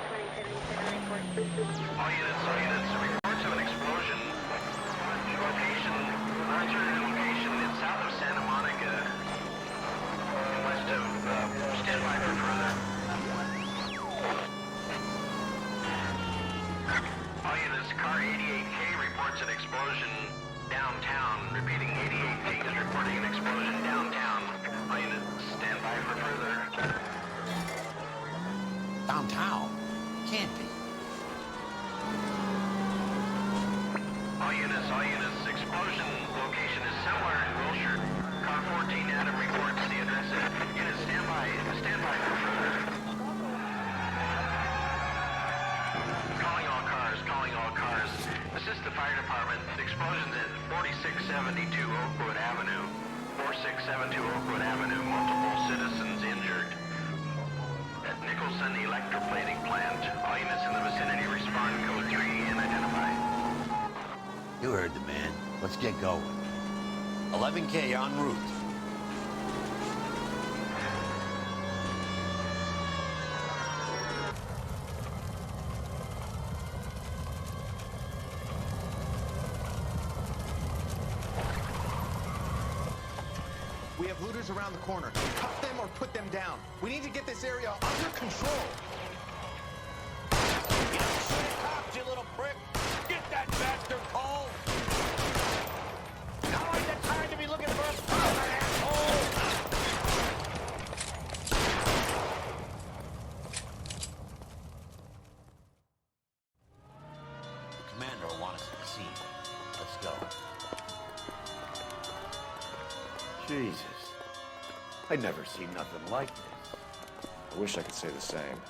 reports of an explosion. Location, alternative location is south of Santa Monica. West of, stand by for further. All units, car 88K reports an explosion downtown. Repeating, 88K is reporting an explosion downtown. All units, stand by for further. Downtown? Can't be. All units, explosion location is somewhere in Wilshire. Car 14 Adam reports the address. Units, stand by for further. Calling all cars. Assist the fire department. Explosions at 4672 Oakwood Avenue. 4672 Oakwood Avenue. Multiple citizens injured. At Nicholson Electroplating plant. All units in the vicinity respond code 3 and identify. You heard the man. Let's get going. 11K en route. We have looters around the corner. Cuff them or put them down. We need to get this area under control. You don't shoot at cops, you little prick! Get that bastard, Cole! Now ain't the time to be looking for a problem, asshole! The commander will want us at the scene. Let's go. Jesus. I'd never seen nothing like this. I wish I could say the same.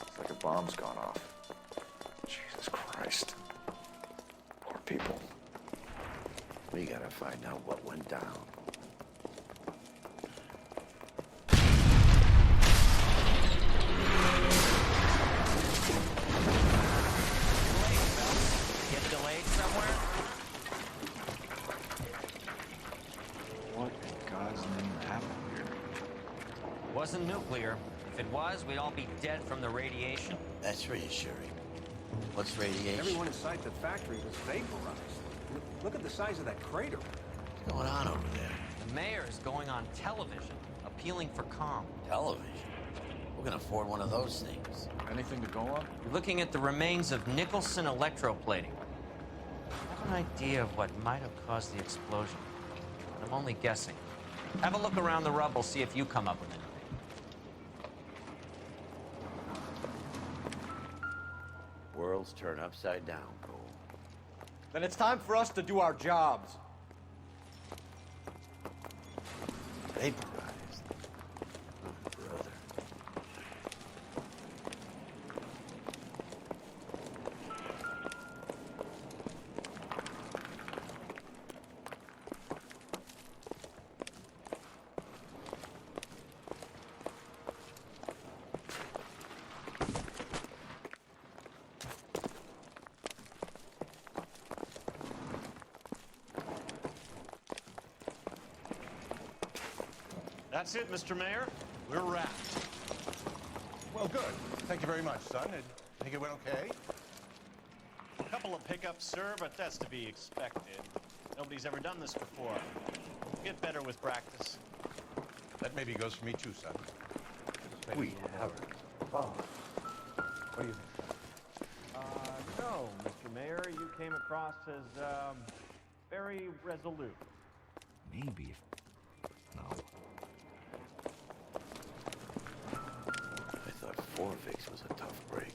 It's like a bomb's gone off. Jesus Christ. Poor people. We gotta find out what went down. Get delayed somewhere? What in God's name happened here? Wasn't nuclear. If it was, we'd all be dead from the radiation. That's reassuring. What's radiation? Everyone inside the factory was vaporized. Look at the size of that crater. What's going on over there? The mayor is going on television, appealing for calm. Television? Who can afford one of those things? Anything to go on? You're looking at the remains of Nicholson Electroplating. I have an idea of what might have caused the explosion. I'm only guessing. Have a look around the rubble, see if you come up with anything. Worlds turn upside down, Cole. Then it's time for us to do our jobs. Vapor. That's it, Mr. Mayor. We're wrapped. Well, good. Thank you very much, son. I think it went okay. A couple of hiccups, sir, but that's to be expected. Nobody's ever done this before. Get better with practice. That maybe goes for me too, son. We have it. Oh. What do you think? No, Mr. Mayor, you came across as, very resolute. Maybe if... No. I thought Forvix was a tough break.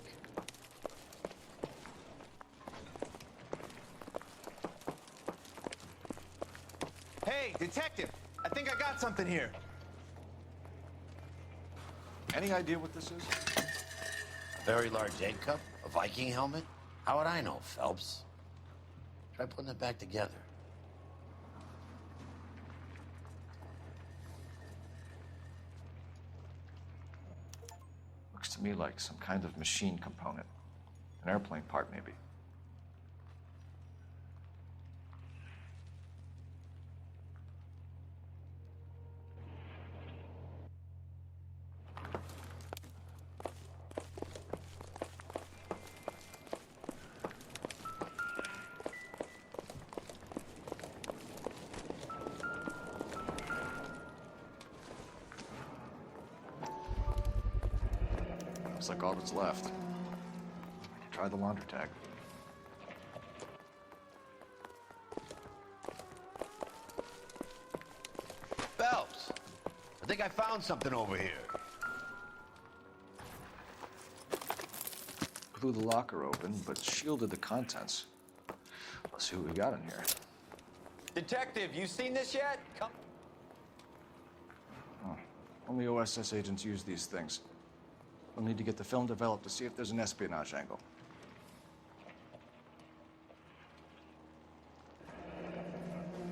Hey, detective! I think I got something here. Any idea what this is? A very large egg cup? A Viking helmet? How would I know, Phelps? Try putting it back together. Looks to me like some kind of machine component. An airplane part, maybe. Looks like all that's left. Try the launder tag. Phelps, I think I found something over here. Blew the locker open, but shielded the contents. Let's see what we got in here. Detective, you seen this yet? Come. Oh, only OSS agents use these things. We'll need to get the film developed to see if there's an espionage angle.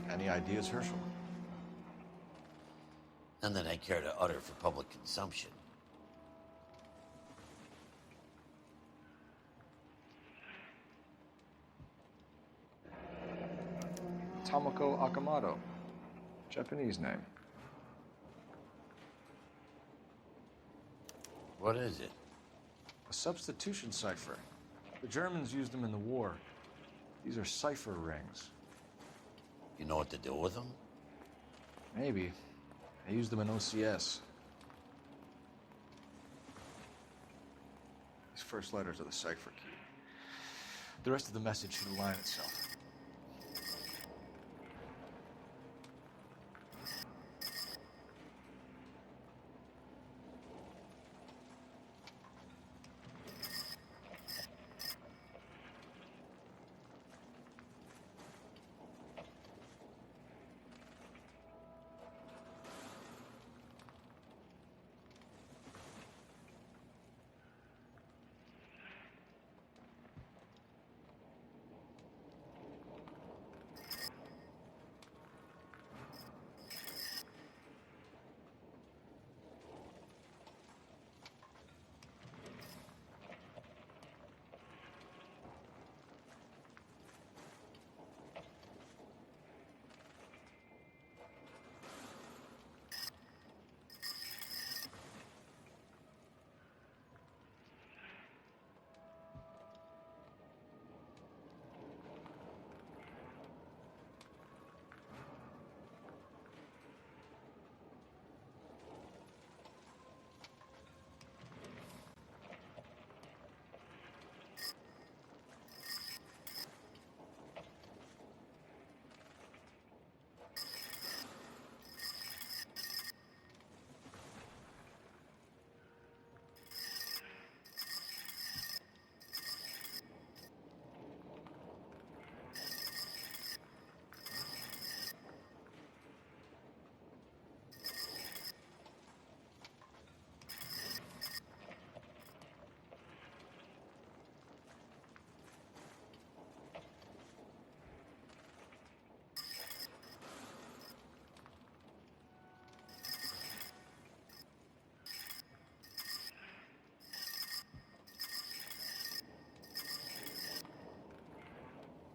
Any ideas, Herschel? None that I care to utter for public consumption. Tomoko Akamoto. Japanese name. What is it? A substitution cipher. The Germans used them in the war. These are cipher rings. You know what to do with them? Maybe. I used them in OCS. These first letters are the cipher key. The rest of the message should align itself.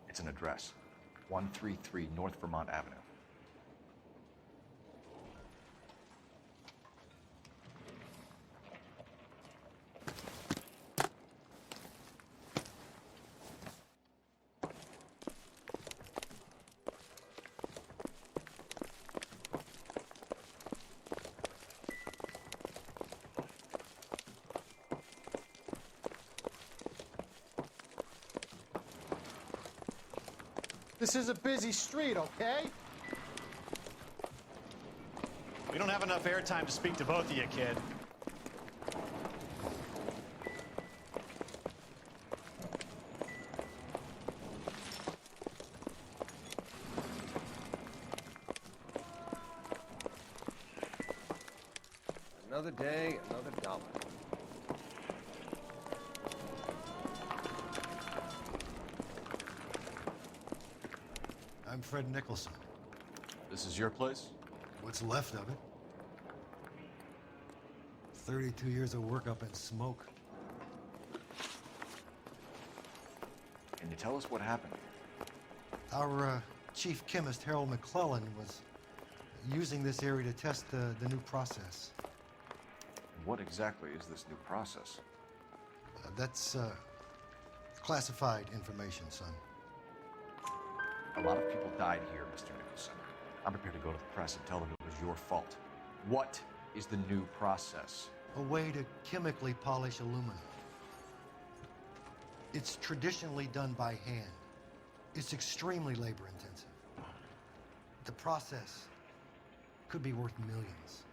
It's an address. 133 North Vermont Avenue. This is a busy street, okay? We don't have enough airtime to speak to both of you, kid. Another day, another dollar. I'm Fred Nicholson. This is your place? What's left of it. 32 years of work up in smoke. Can you tell us what happened? Our chief chemist, Harold McClellan, was using this area to test the new process. What exactly is this new process? That's classified information, son. A lot of people died here, Mr. Nicholson. I'm prepared to go to the press and tell them it was your fault. What is the new process? A way to chemically polish aluminum. It's traditionally done by hand. It's extremely labor-intensive. The process could be worth millions.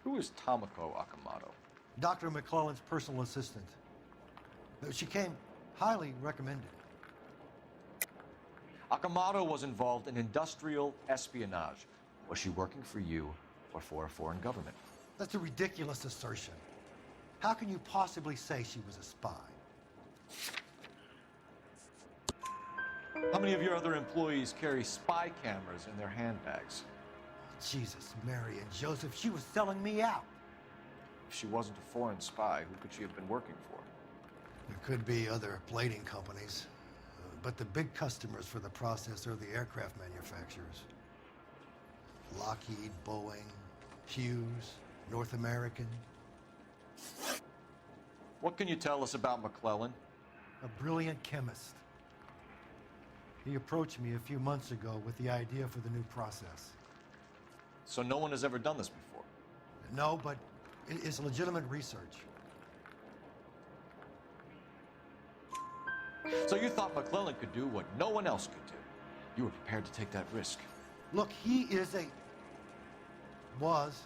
Who is Tomoko Akamoto? Dr. McClellan's personal assistant. She came highly recommended. Akamoto was involved in industrial espionage. Was she working for you or for a foreign government? That's a ridiculous assertion. How can you possibly say she was a spy? How many of your other employees carry spy cameras in their handbags? Jesus, Mary and Joseph, she was selling me out. If she wasn't a foreign spy, who could she have been working for? There could be other plating companies, but the big customers for the process are the aircraft manufacturers. Lockheed, Boeing, Hughes, North American. What can you tell us about McClellan? A brilliant chemist. He approached me a few months ago with the idea for the new process. So no one has ever done this before? No, but it's legitimate research. So you thought McClellan could do what no one else could do? You were prepared to take that risk? Look, he was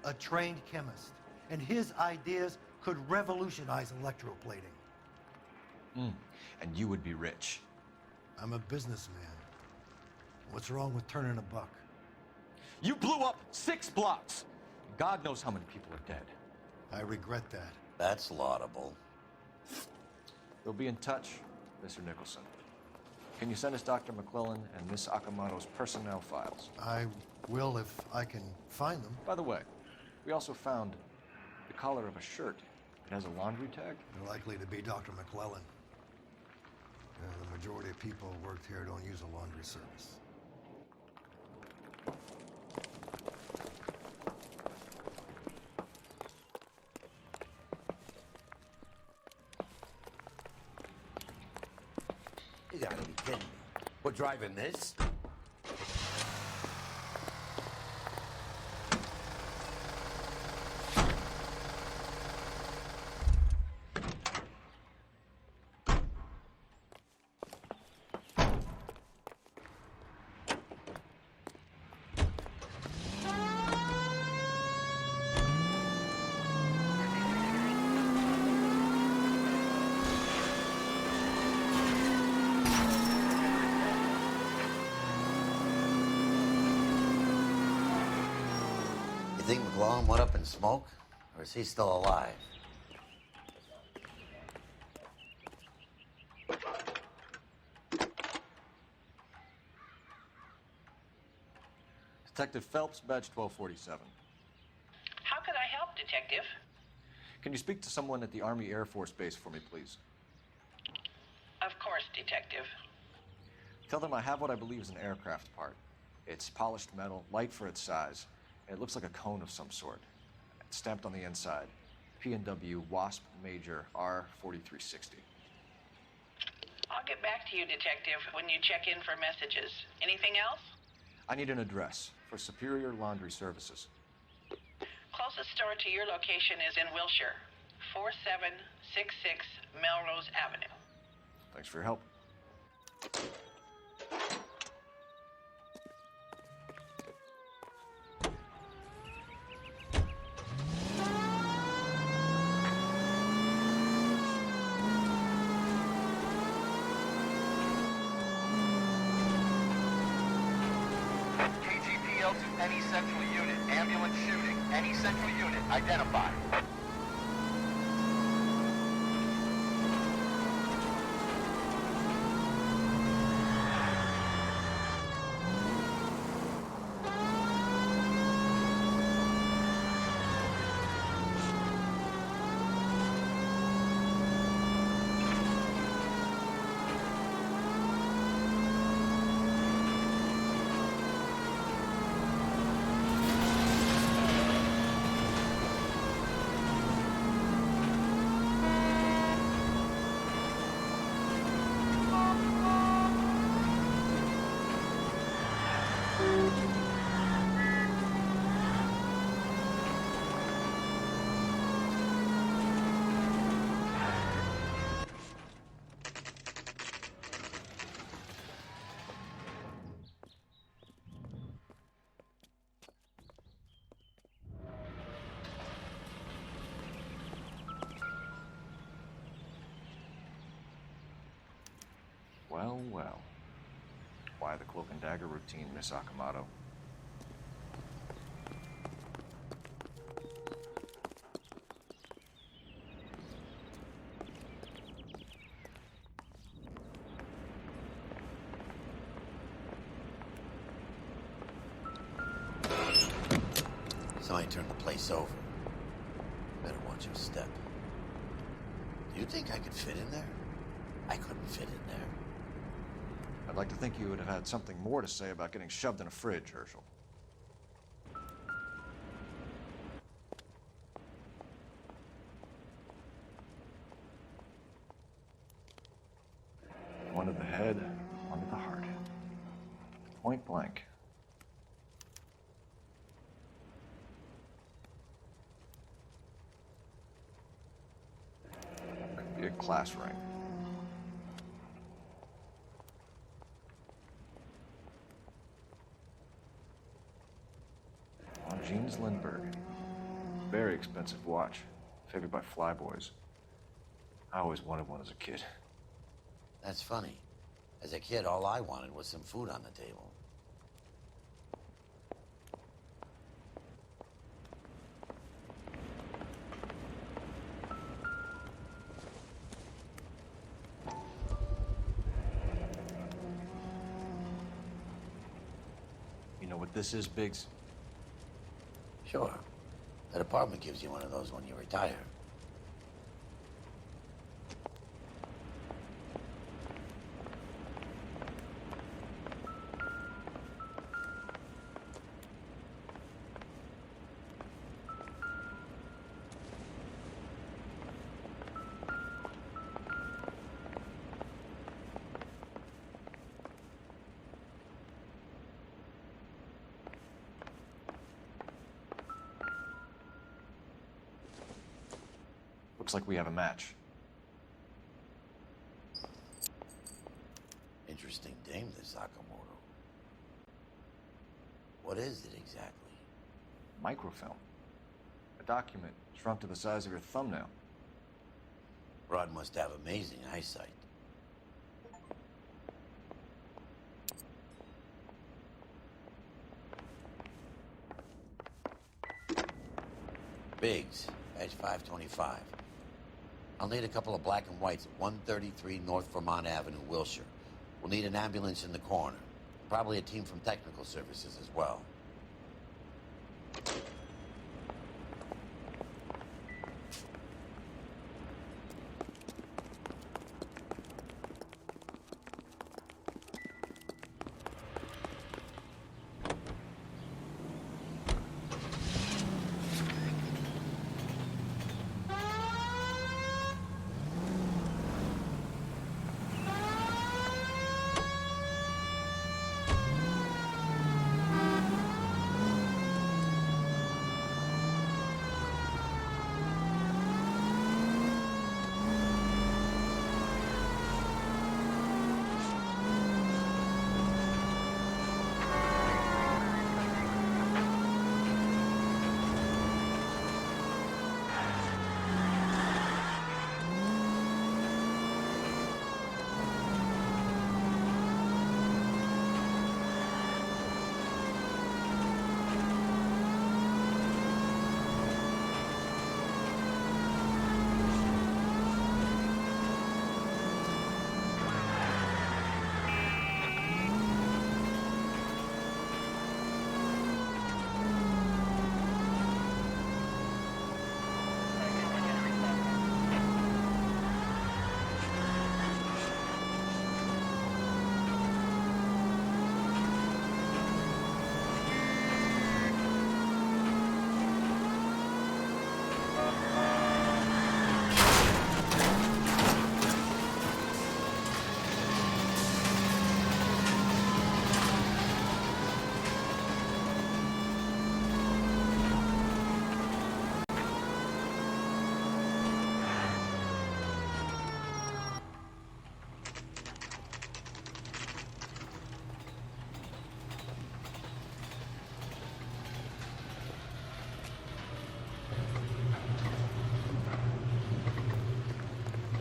a trained chemist, and his ideas could revolutionize electroplating. And you would be rich? I'm a businessman. What's wrong with turning a buck? You blew up 6 blocks! God knows how many people are dead. I regret that. That's laudable. We'll be in touch, Mr. Nicholson. Can you send us Dr. McClellan and Miss Akamoto's personnel files? I will if I can find them. By the way, we also found the collar of a shirt. It has a laundry tag. They're likely to be Dr. McClellan. The majority of people who worked here don't use a laundry service. You gotta be kidding me. We're driving this? You think McClellan went up in smoke? Or is he still alive? Detective Phelps, badge 1247. How could I help, Detective? Can you speak to someone at the Army Air Force Base for me, please? Of course, Detective. Tell them I have what I believe is an aircraft part. It's polished metal, light for its size. It looks like a cone of some sort. It's stamped on the inside. P&W Wasp Major R4360. I'll get back to you, Detective, when you check in for messages. Anything else? I need an address for Superior Laundry Services. Closest store to your location is in Wilshire, 4766 Melrose Avenue. Thanks for your help. KGPL to any central unit. Ambulance shooting. Any central unit. Identify. Well, well. Why the cloak and dagger routine, Miss Akamoto? Somebody turned the place over. Better watch your step. Do you think I could fit in there? I couldn't fit in there. I'd like to think you would have had something more to say about getting shoved in a fridge, Herschel. One to the head, one to the heart. Point blank. Could be a class ring. Jeans Lindbergh. Very expensive watch. Favored by flyboys. I always wanted one as a kid. That's funny. As a kid, all I wanted was some food on the table. You know what this is, Biggs? Sure. That apartment gives you one of those when you retire. Looks like we have a match. Interesting dame, this Sakamoto. What is it exactly? Microfilm. A document shrunk to the size of your thumbnail. Rod must have amazing eyesight. Biggs, badge 525. I'll need a couple of black and whites at 133 North Vermont Avenue, Wilshire. We'll need an ambulance in the corner. Probably a team from technical services as well.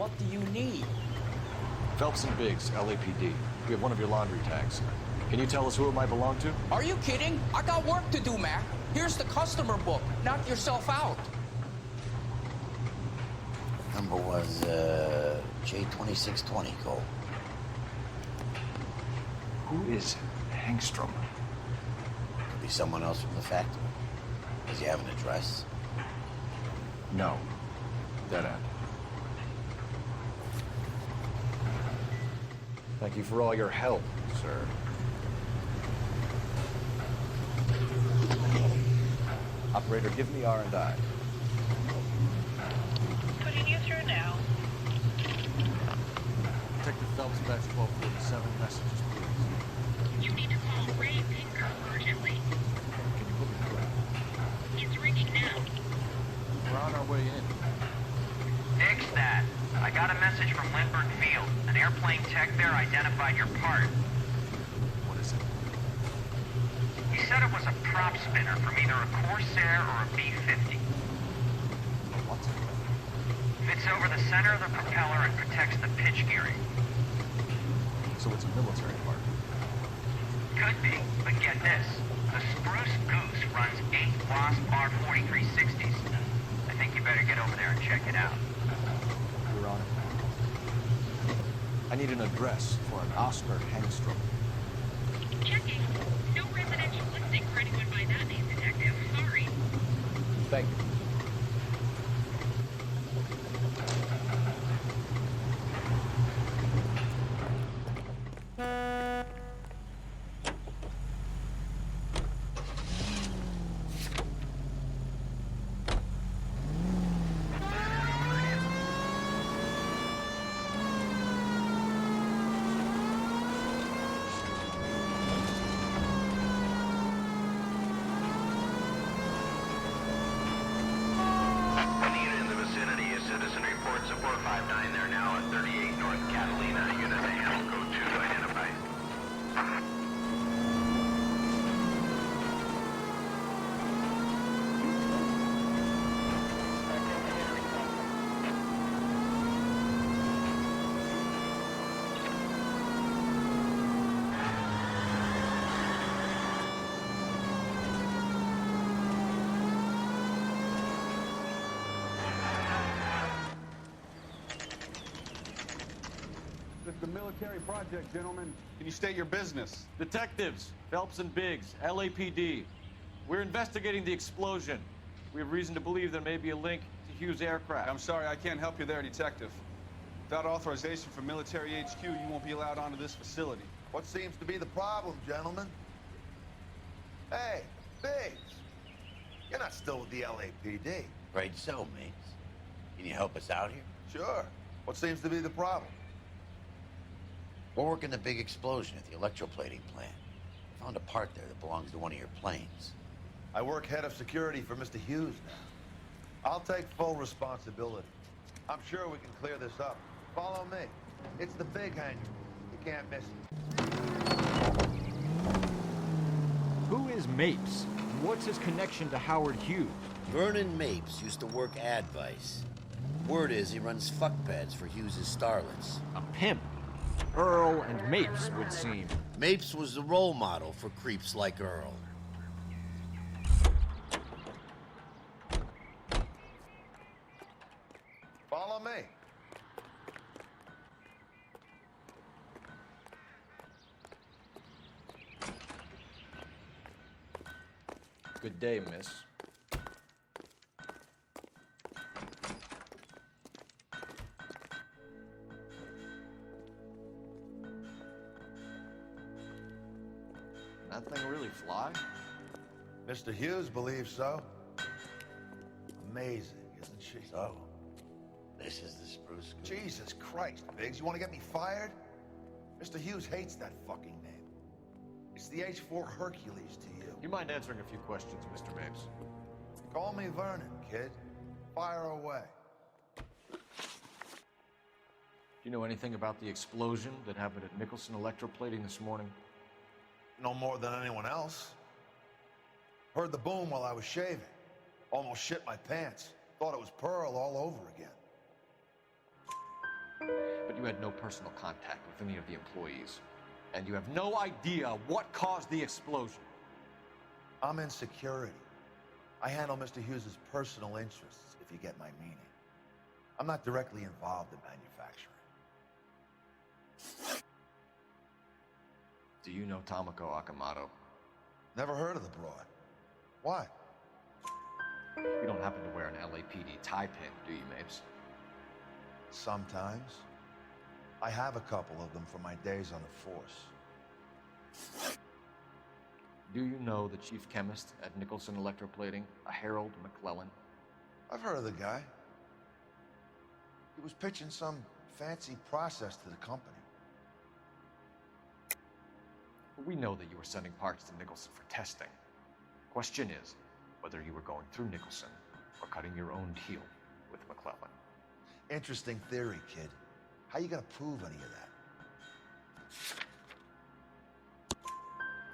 What do you need? Phelps and Biggs, LAPD. We have one of your laundry tags. Can you tell us who it might belong to? Are you kidding? I got work to do, Mac. Here's the customer book. Knock yourself out. Number was, J2620, Cole. Who is Hangstrom? Could be someone else from the factory. Does he have an address? No. Dead end. Thank you for all your help, sir. Operator, give me R&I. Putting you through now. Detective Phelps, batch 1247, messages, please. You need to call Ray Pinker urgently. Can you put me through? He's ringing now. We're on our way in. Nix that. I got a message from Lindbergh Field. An airplane tech there identified your part. What is it? He said it was a prop spinner from either a Corsair or a B-50. What? Fits over the center of the propeller and protects the pitch gearing. So it's a military part. Could be, but get this. The Spruce Goose runs 8 Wasp R4360s. I think you better get over there and check it out. You're on it. I need an address for an Oscar Hangstrom. Checking. No residential listing for anyone by that name, Detective. Sorry. Thank you. It's a military project, gentlemen. Can you state your business? Detectives, Phelps and Biggs, LAPD. We're investigating the explosion. We have reason to believe there may be a link to Hughes' aircraft. I'm sorry, I can't help you there, Detective. Without authorization from Military HQ, you won't be allowed onto this facility. What seems to be the problem, gentlemen? Hey, Biggs. You're not still with the LAPD. Right so, mates. Can you help us out here? Sure. What seems to be the problem? We're working the big explosion at the electroplating plant. I found a part there that belongs to one of your planes. I work head of security for Mr. Hughes now. I'll take full responsibility. I'm sure we can clear this up. Follow me. It's the big hangar. You can't miss it. Who is Mapes? What's his connection to Howard Hughes? Vernon Mapes used to work Advice. Word is he runs fuck pads for Hughes' starlets. A pimp. Earl and Mapes would seem. Mapes was the role model for creeps like Earl. Follow me. Good day, miss. That thing really fly? Mr. Hughes believes so. Amazing, isn't she? So, this is the Spruce Goose. Jesus Christ, Biggs, you want to get me fired? Mr. Hughes hates that fucking name. It's the H-4 Hercules to you. You mind answering a few questions, Mr. Mapes? Call me Vernon, kid. Fire away. Do you know anything about the explosion that happened at Nicholson Electroplating this morning? No more than anyone else. Heard the boom while I was shaving. Almost shit my pants. Thought it was Pearl all over again. but you had no personal contact with any of the employees. And you have no idea what caused the explosion. I'm in security. I handle Mr. Hughes' personal interests, if you get my meaning. I'm not directly involved in manufacturing. Do you know Tomoko Akamoto? Never heard of the broad. Why? You don't happen to wear an LAPD tie pin, do you, Mapes? Sometimes. I have a couple of them from my days on the force. Do you know the chief chemist at Nicholson Electroplating, a Harold McClellan? I've heard of the guy. He was pitching some fancy process to the company. We know that you were sending parts to Nicholson for testing. Question is, whether you were going through Nicholson or cutting your own deal with McClellan. Interesting theory, kid. How you gonna prove any of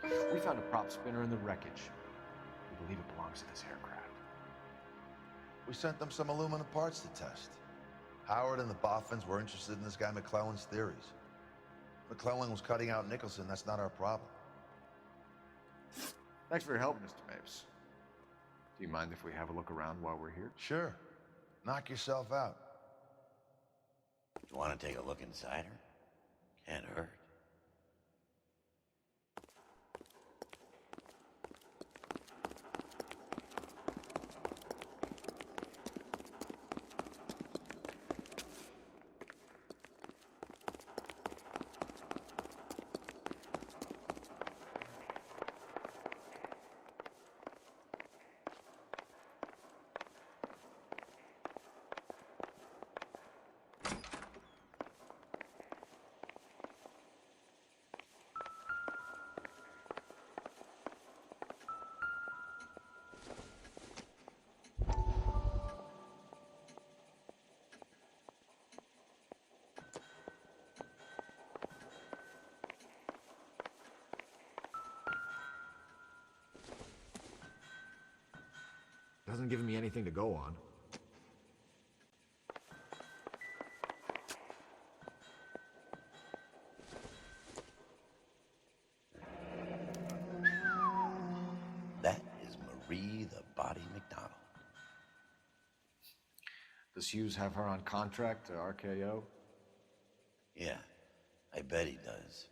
that? We found a prop spinner in the wreckage. We believe it belongs to this aircraft. We sent them some aluminum parts to test. Howard and the Boffins were interested in this guy McClellan's theories. McClellan was cutting out Nicholson, that's not our problem. Thanks for your help, Mr. Mapes. Do you mind if we have a look around while we're here? Sure. Knock yourself out. You want to take a look inside her? Can't hurt. Doesn't give me anything to go on. That is Marie the Body McDonald. Does Hughes have her on contract to RKO? Yeah, I bet he does.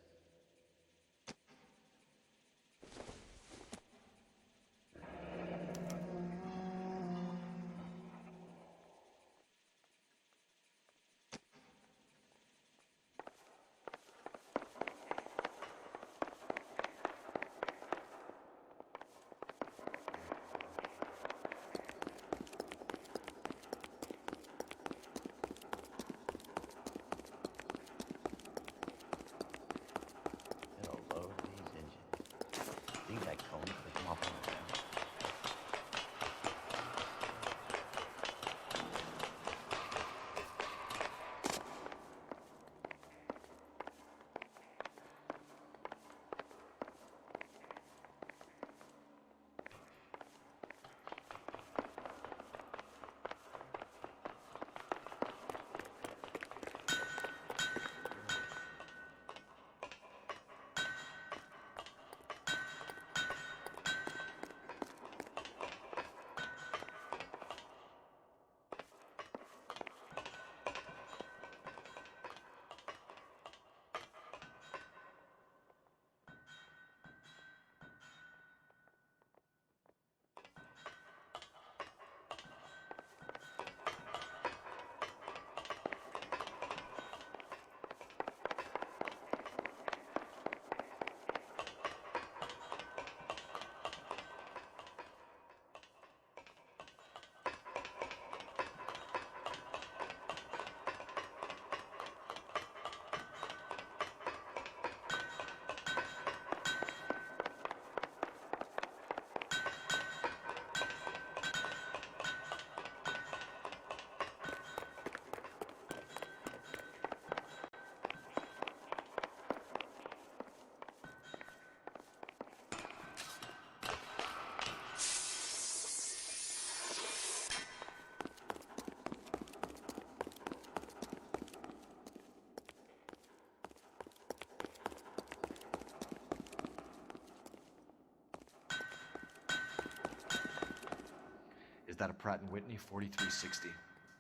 Is that a Pratt & Whitney 4360?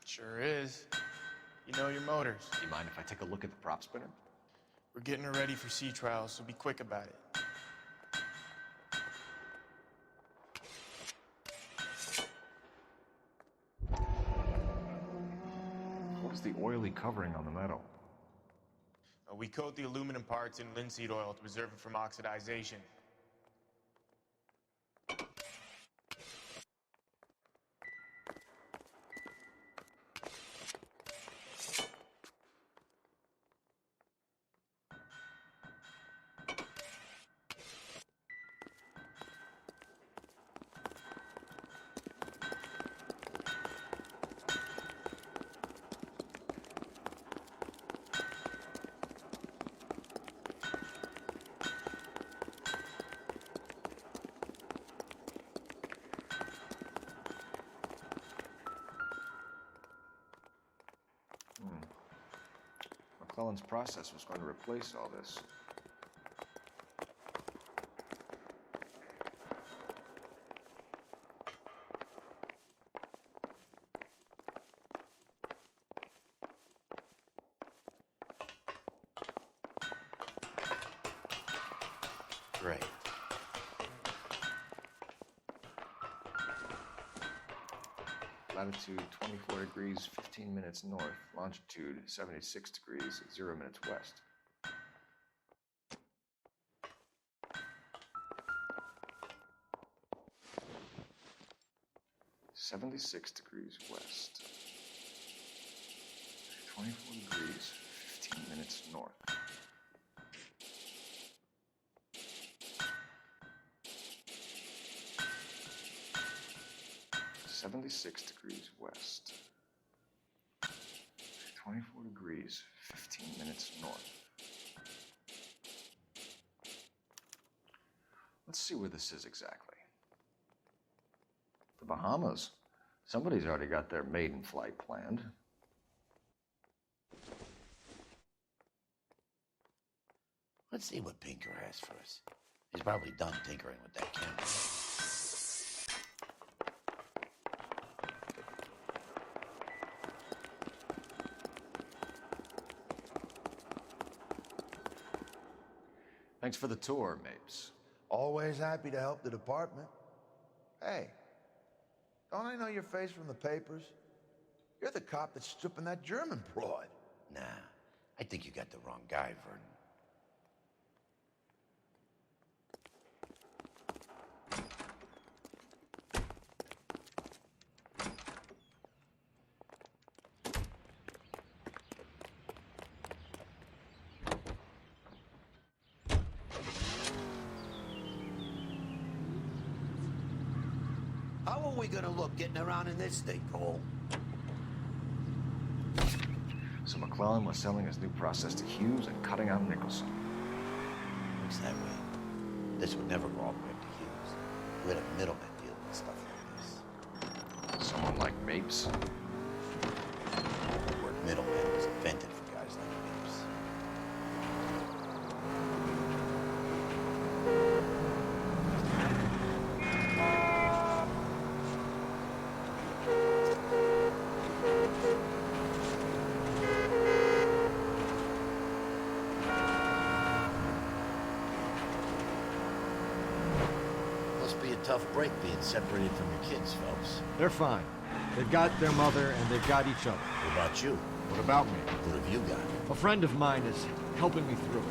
Sure is. You know your motors. Do you mind if I take a look at the prop spinner? We're getting her ready for sea trials, so be quick about it. What's the oily covering on the metal? We coat the aluminum parts in linseed oil to preserve it from oxidization. McClellan's process was going to replace all this. Great. Latitude 24 degrees, 15 minutes north. Longitude 76 degrees, 0 minutes west. (76 degrees west). 24 degrees, 15 minutes north. (76 degrees west). 24 degrees, 15 minutes north. Let's see where this is exactly. The Bahamas. Somebody's already got their maiden flight planned. Let's see what Pinker has for us. He's probably done tinkering with that camera. Thanks for the tour, Mapes. Always happy to help the department. Hey, don't I know your face from the papers? You're the cop that's stripping that German broad. Nah, I think you got the wrong guy, Vernon. How are we gonna look getting around in this thing, Cole? So McClellan was selling his new process to Hughes and cutting out Nicholson. Looks that way. This would never go all the way up to Hughes. We had a middleman deal with stuff like this. Someone like Mapes? The word middleman was invented for guys like Mapes. Must be a tough break being separated from your kids, Phelps. They're fine. They've got their mother and they've got each other. What about you? What about me? What have you got? A friend of mine is helping me through it.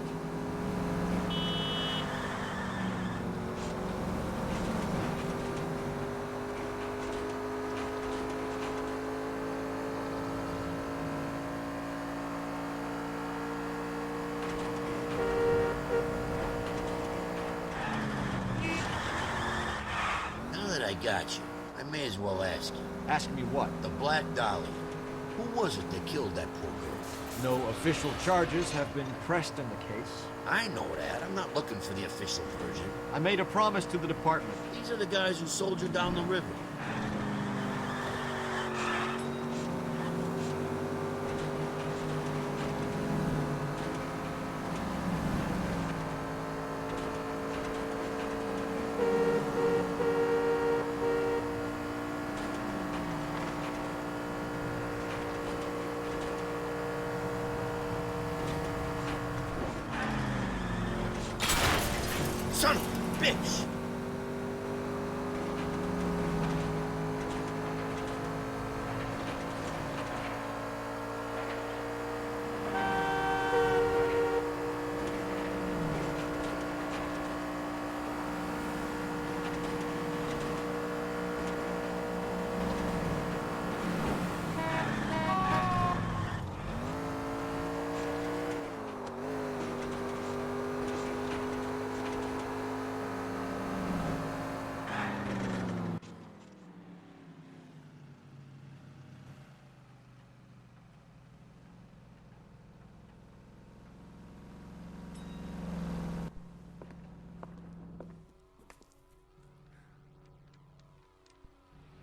Now that I got you, I may as well ask you. Ask me what? The Black Dahlia. Who was it that killed that poor girl? No official charges have been pressed in the case. I know that. I'm not looking for the official version. I made a promise to the department. These are the guys who sold you down the river. Son of a bitch!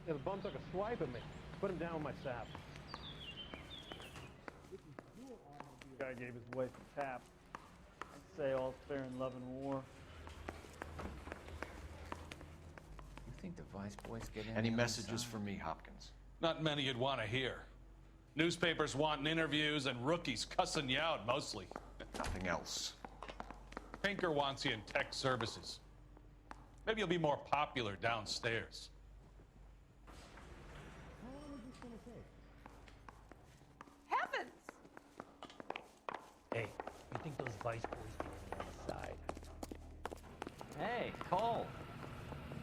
Yeah, the bum took a swipe at me. Put him down with my sap. The guy gave his wife a tap. I'd say all's fair in love and war. You think the Vice boys get in? Any messages for me, Hopkins? Not many you'd want to hear. Newspapers wanting interviews and rookies cussing you out, mostly. Nothing else. Pinker wants you in tech services. Maybe you'll be more popular downstairs. Heavens! Hey, you think those Vice boys get on the other side? Hey, Cole.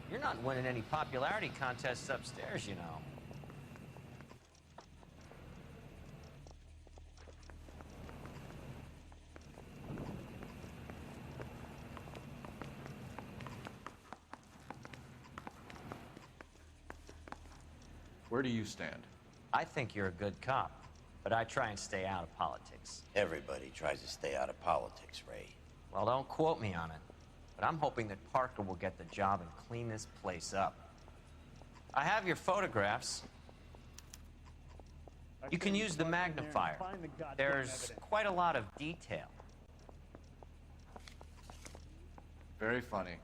You're not winning any popularity contests upstairs, you know. Where do you stand? I think you're a good cop, but I try and stay out of politics. Everybody tries to stay out of politics, Ray. Well, don't quote me on it, but I'm hoping that Parker will get the job and clean this place up. I have your photographs. You can use the magnifier. There's quite a lot of detail. Very funny.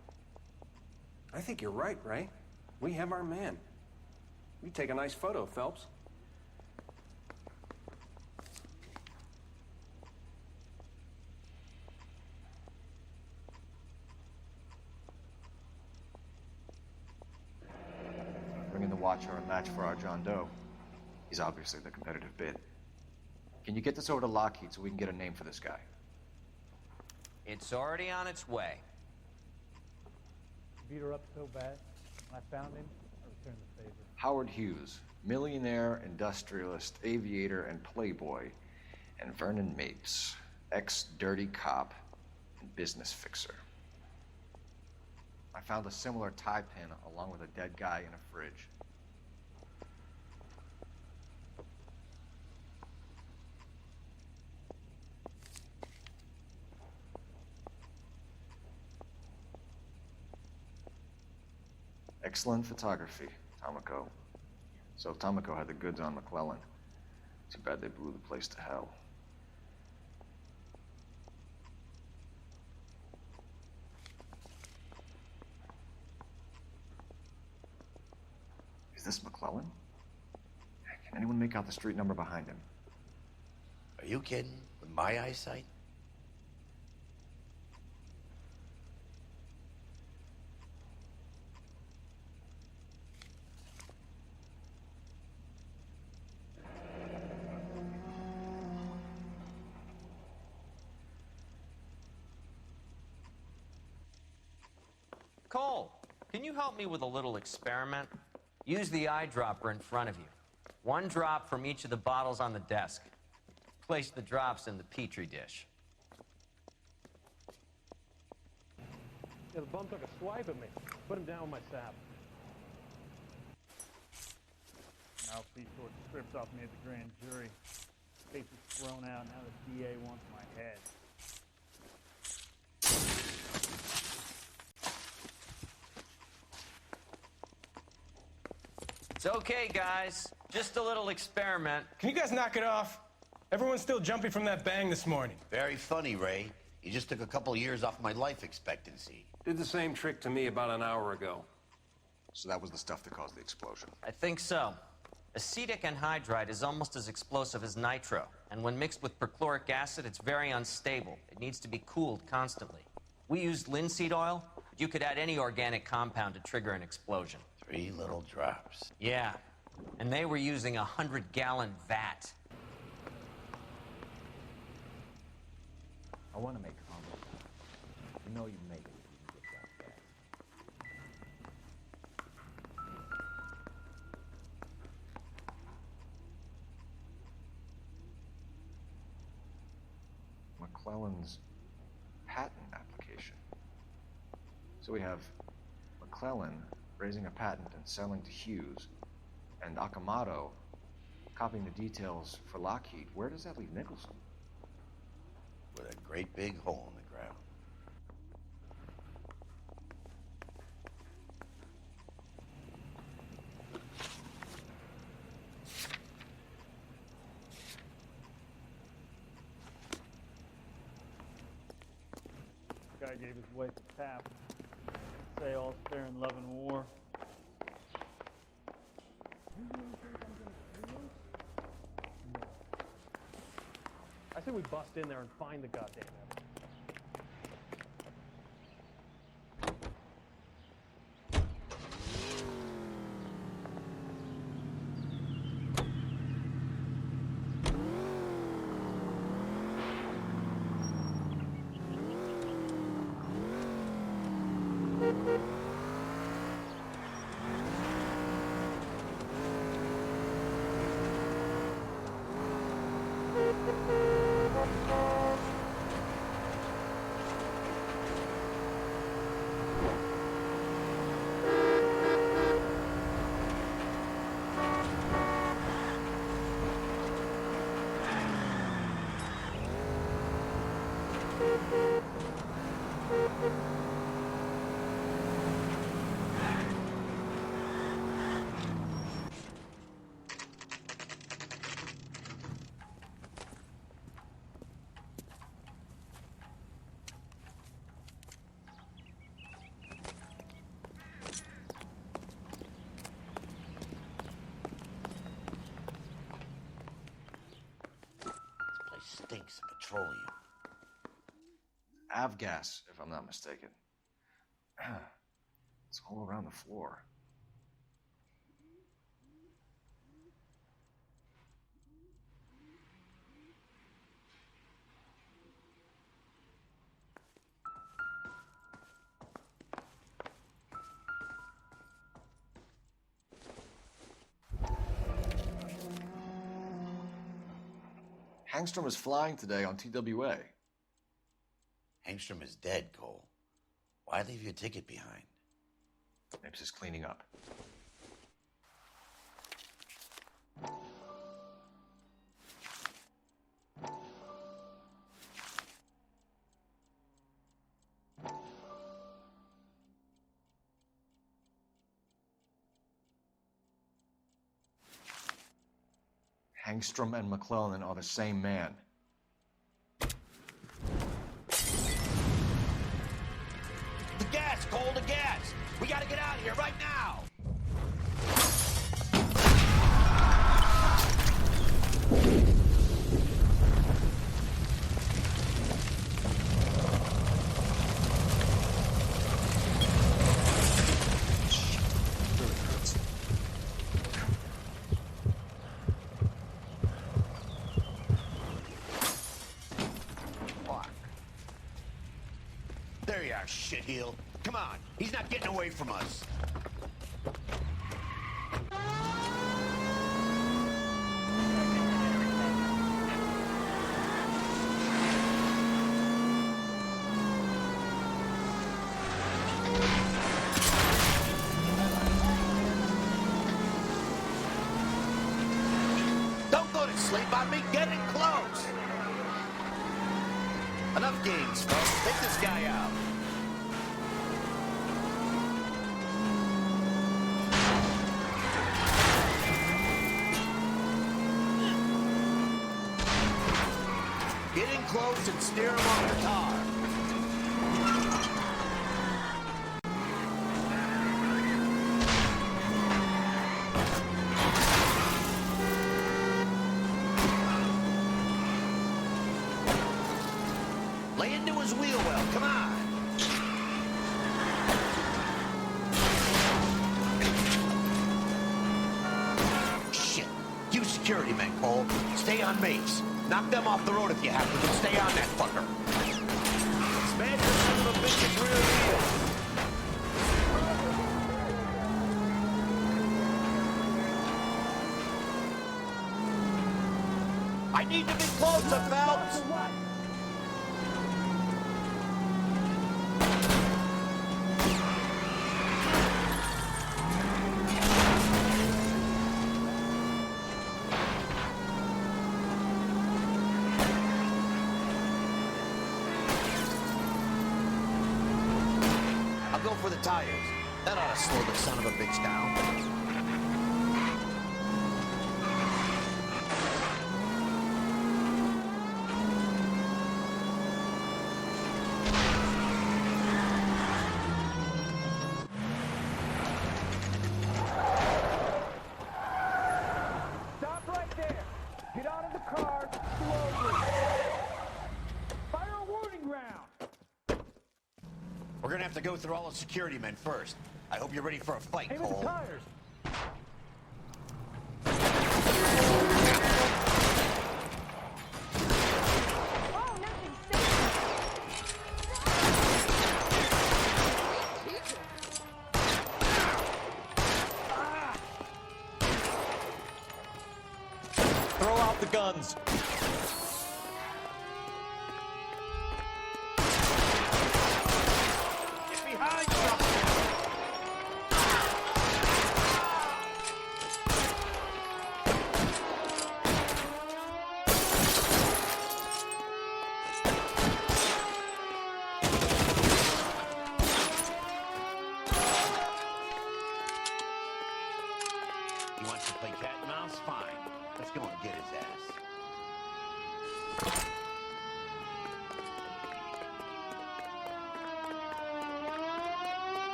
I think you're right, Ray. We have our man. You take a nice photo, Phelps. Bringing the Watcher a match for our John Doe. He's obviously the competitive bid. Can you get this over to Lockheed so we can get a name for this guy? It's already on its way. Beat her up so bad. When I found him, I returned the favor. Howard Hughes, millionaire, industrialist, aviator, and playboy, and Vernon Mapes, ex-dirty cop and business fixer. I found a similar tie pin along with a dead guy in a fridge. Excellent photography, Tomoko. So Tomoko had the goods on McClellan. Too bad they blew the place to hell. Is this McClellan? Can anyone make out the street number behind him? Are you kidding? With my eyesight? Cole, can you help me with a little experiment? Use the eyedropper in front of you. One drop from each of the bottles on the desk. Place the drops in the petri dish. Yeah, the bum took a swipe at me. Put him down with my sap. Mouthpiece tore the script off me at the grand jury. Case was thrown out. Now the DA wants my head. It's okay, guys. Just a little experiment. Can you guys knock it off? Everyone's still jumping from that bang this morning. Very funny, Ray. You just took a couple of years off my life expectancy. Did the same trick to me about an hour ago. So that was the stuff that caused the explosion. I think so. Acetic anhydride is almost as explosive as nitro, and when mixed with perchloric acid, it's very unstable. It needs to be cooled constantly. We used linseed oil. You could add any organic compound to trigger an explosion. 3 little drops. Yeah, and they were using a 100-gallon vat. I want to make comments. You know you make it if you get that bad. McClellan's patent application. So we have McClellan raising a patent and selling to Hughes, and Akamoto copying the details for Lockheed. Where does that leave Nicholson? With a great big hole in the ground. Guy gave his wife a tap. Say all's fair in love and war. I say we bust in there and find the goddamn evidence. Stinks of petroleum. Avgas, if I'm not mistaken. It's all around the floor. Hangstrom was flying today on TWA. Hangstrom is dead, Cole. Why leave your ticket behind? Maybe just cleaning up. Hangstrom and McClellan are the same man. The gas, Cole, the gas! We gotta get out of here right now! There you are, shitheel. Come on, he's not getting away from us. Don't go to sleep on me. Get in close. Enough games, folks. Take this guy out. Get in close and steer him off the tar. Lay into his wheel well. Come on. security men, Cole. Stay on mates. Knock them off the road if you have to, but stay on that fucker. This man son of a bitch is really real. I need to be closer, Phelps. I'll go for the tires. That ought to slow the son of a bitch down. Stop right there. Get out of the car slowly. Fire a warning round. We're gonna have to go through all the security men first. I hope you're ready for a fight, Aim at the Cole. tires. Throw out the guns. Get behind you! He wants to play cat and mouse? Fine. Let's go and get his ass.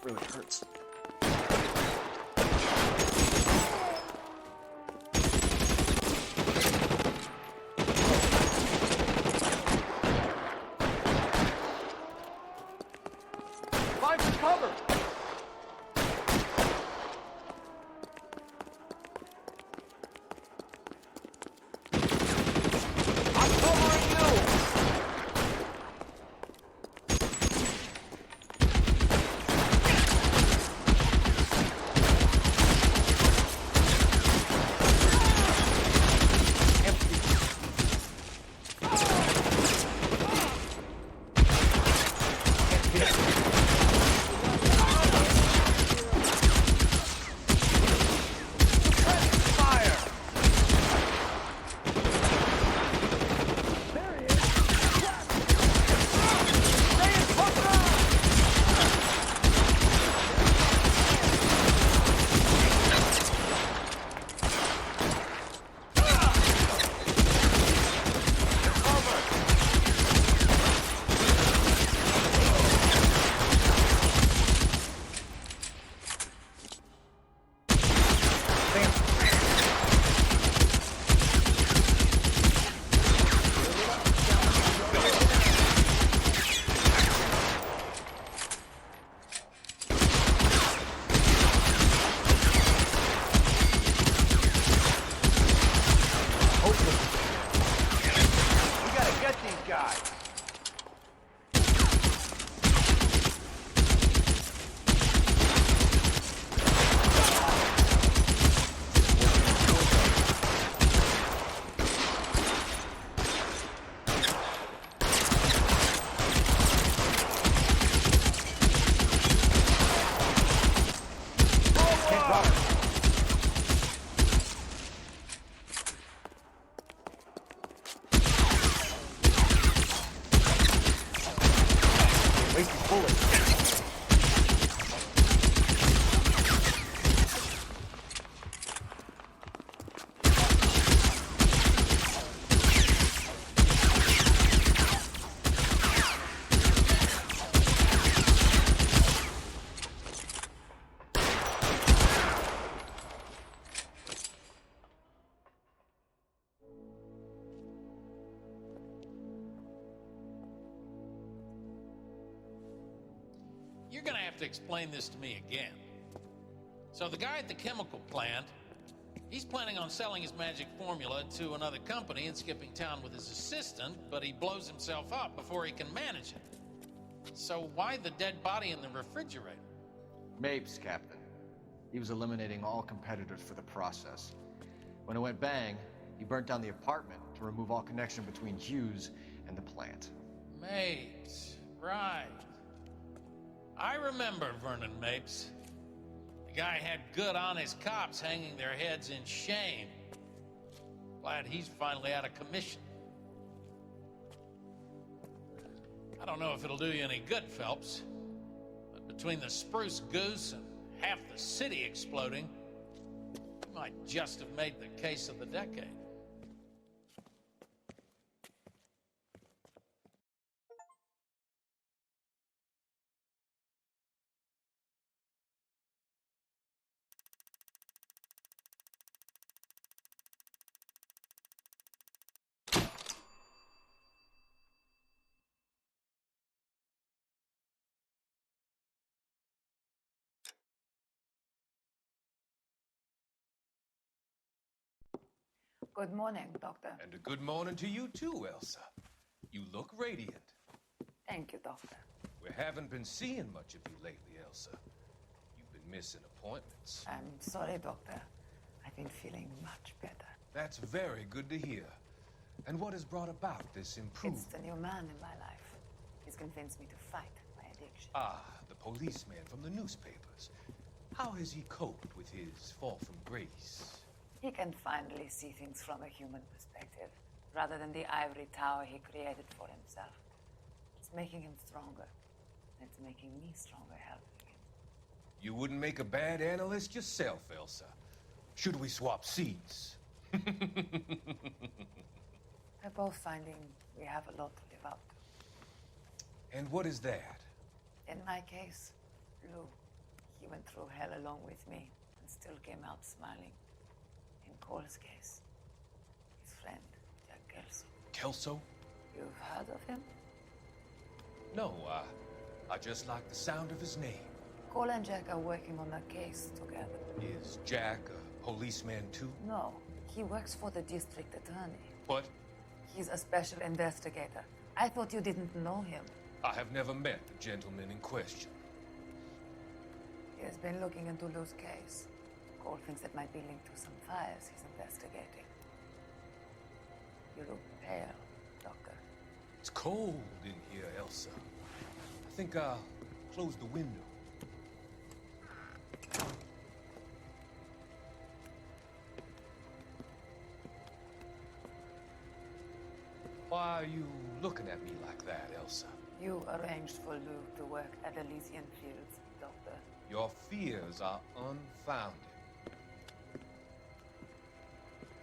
Really hurts. Find some cover. I'm covering you. you're gonna have to explain this to me again. So the guy at the chemical plant, he's planning on selling his magic formula to another company and skipping town with his assistant, but he blows himself up before he can manage it. So why the dead body in the refrigerator? Mapes, Captain. He was eliminating all competitors for the process. When it went bang, he burnt down the apartment to remove all connection between Hughes and the plant. Mapes, right. I remember Vernon Mapes. The guy had good, honest cops hanging their heads in shame. Glad he's finally out of commission. I don't know if it'll do you any good, Phelps, but between the spruce goose and half the city exploding, you might just have made the case of the decade. Good morning, Doctor. And a good morning to you too, Elsa. You look radiant. Thank you, Doctor. We haven't been seeing much of you lately, Elsa. You've been missing appointments. I'm sorry, Doctor. I've been feeling much better. That's very good to hear. And what has brought about this improvement? It's the new man in my life. He's convinced me to fight my addiction. Ah, the policeman from the newspapers. How has he coped with his fall from grace? He can finally see things from a human perspective, rather than the ivory tower he created for himself. It's making him stronger. It's making me stronger helping him. You wouldn't make a bad analyst yourself, Elsa. Should we swap seats? We're both finding we have a lot to live up to. And what is that? In my case, Lou, he went through hell along with me and still came out smiling. In Cole's case, his friend, Jack Kelso. Kelso? You've heard of him? No, I just like the sound of his name. Cole and Jack are working on a case together. Is Jack a policeman too? No, he works for the district attorney. What? He's a special investigator. I thought you didn't know him. I have never met the gentleman in question. He has been looking into Lou's case. Cole thinks it might be linked to some fires he's investigating. You look pale, Doctor. It's cold in here, Elsa. I think I'll close the window. Why are you looking at me like that, Elsa? You arranged for Lou to work at Elysian Fields, Doctor. Your fears are unfounded.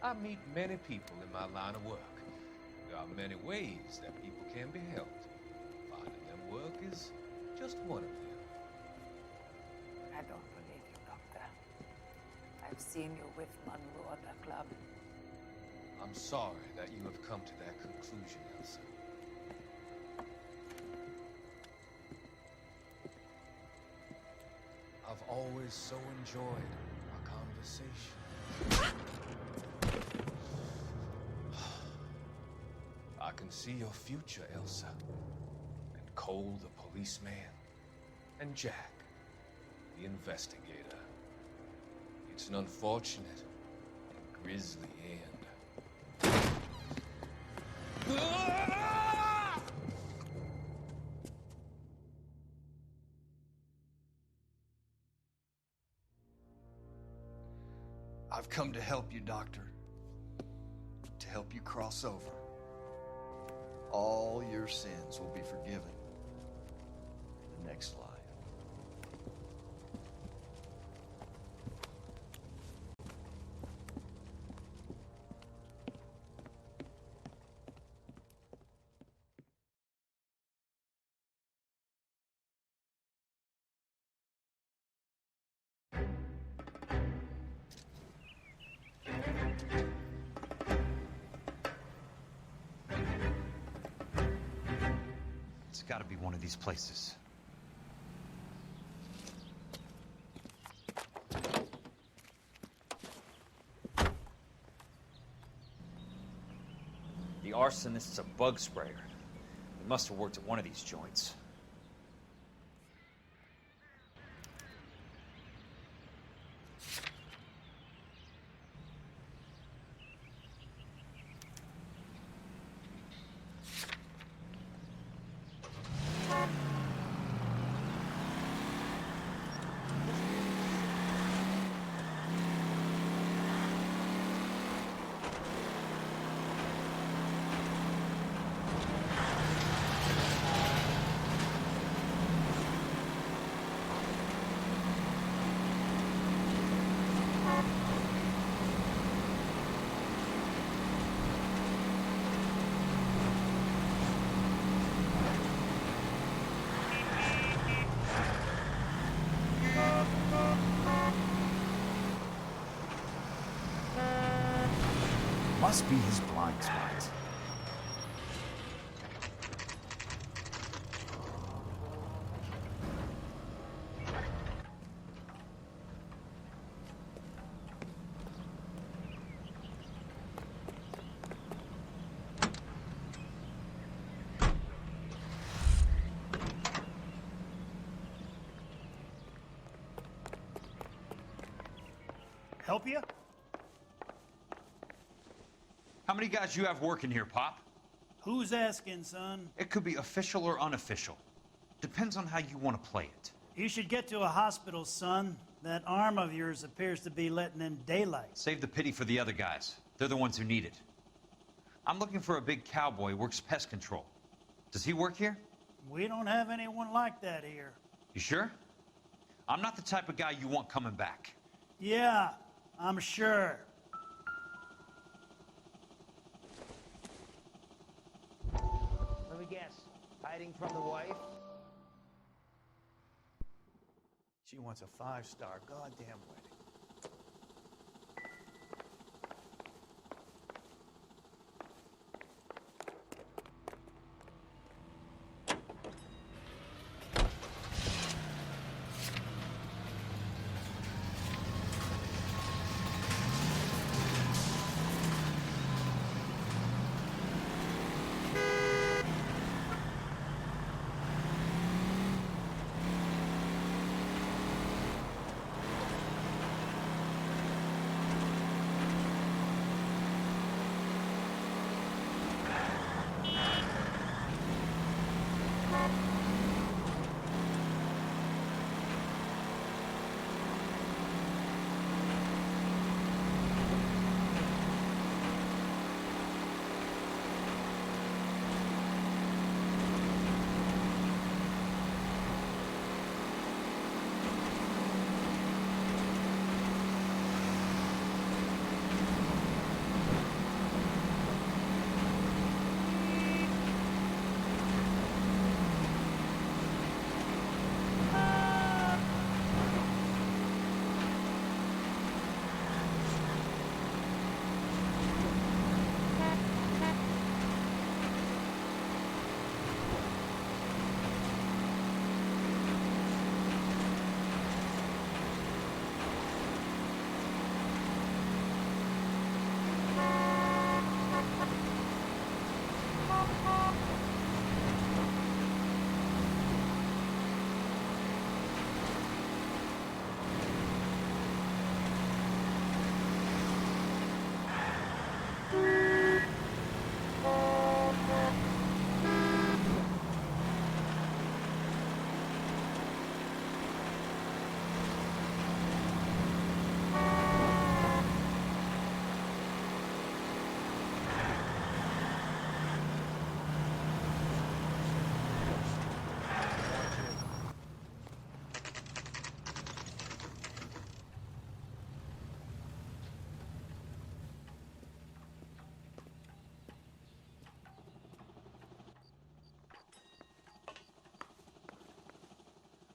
I meet many people in my line of work. There are many ways that people can be helped. Finding them work is just one of them. I don't believe you, Doctor. I've seen you with Monroe at the club. I'm sorry that you have come to that conclusion, Elsa. I've always so enjoyed our conversation. I can see your future, Elsa. And Cole, the policeman. And Jack, the investigator. It's an unfortunate and grisly end. I've come to help you, Doctor. To help you cross over. All your sins will be forgiven in the next life. It's got to be one of these places. arsonist's a bug sprayer. He must have worked at one of these joints. Must be his blind spot. Help you? How many guys you have working here, Pop? Who's asking, son? It could be official or unofficial. Depends on how you want to play it. You should get to a hospital, son. That arm of yours appears to be letting in daylight. Save the pity for the other guys. They're the ones who need it. I'm looking for a big cowboy who works pest control. Does he work here? We don't have anyone like that here. You sure? I'm not the type of guy you want coming back. Yeah, I'm sure. Let me guess. Hiding from the wife? She wants a 5-star goddamn wedding.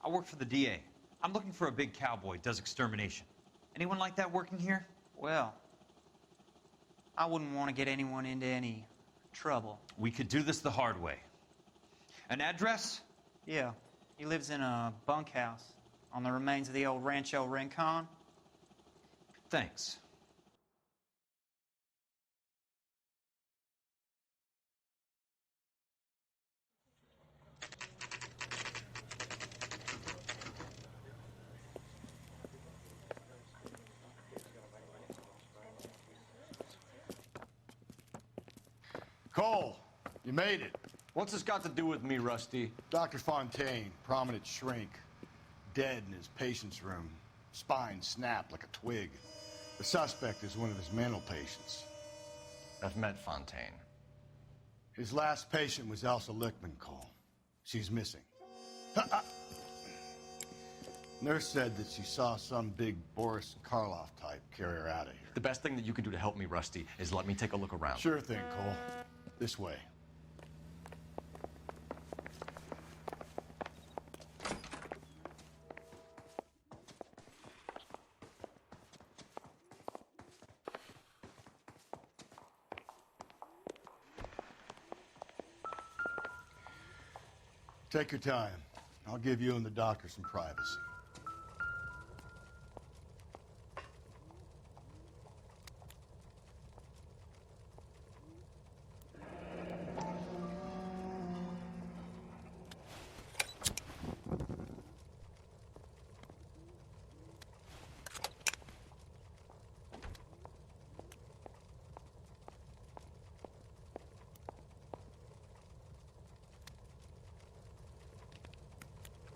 I work for the DA. I'm looking for a big cowboy, does extermination. Anyone like that working here? Well, I wouldn't want to get anyone into any trouble. We could do this the hard way. An address? Yeah. He lives in a bunkhouse on the remains of the old Rancho Rincon. Thanks. Cole, you made it. What's this got to do with me, Rusty? Dr. Fontaine, prominent shrink, dead in his patient's room. Spine snapped like a twig. The suspect is one of his mental patients. I've met Fontaine. His last patient was Elsa Lichtman, Cole. She's missing. Nurse said that she saw some big Boris Karloff type carry her out of here. The best thing that you can do to help me, Rusty, is let me take a look around. Sure thing, Cole. This way. Take your time. I'll give you and the doctor some privacy.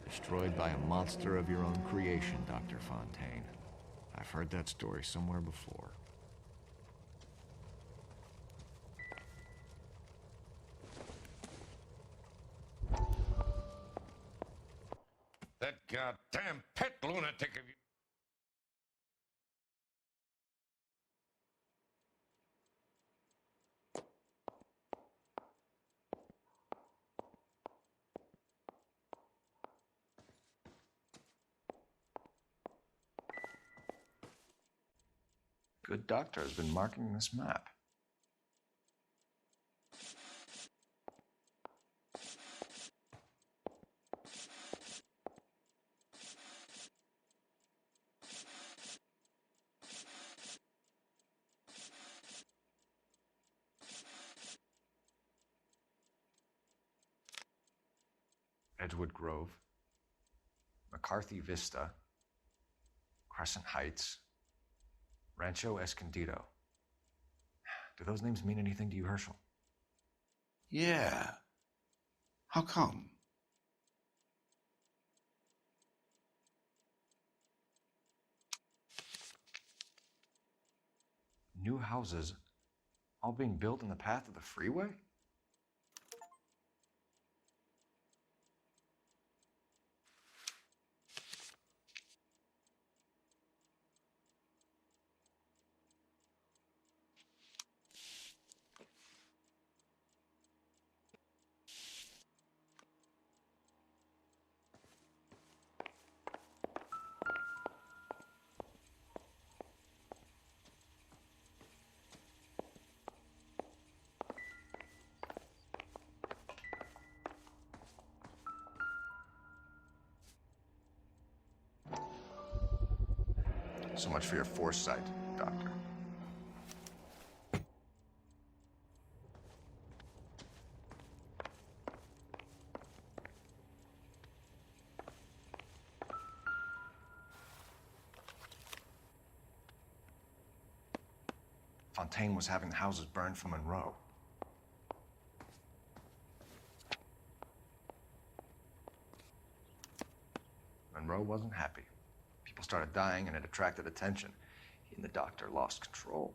Destroyed by a monster of your own creation, Dr. Fontaine. I've heard that story somewhere before. That goddamn pet lunatic of you. Good doctor has been marking this map. Edgewood Grove, McCarthy Vista, Crescent Heights, Rancho Escondido. Do those names mean anything to you, Herschel? Yeah. How come? New houses all being built in the path of the freeway? So much for your foresight, Doctor. Fontaine was having the houses burned for Monroe. Monroe wasn't happy. People started dying and it attracted attention. He and the doctor lost control.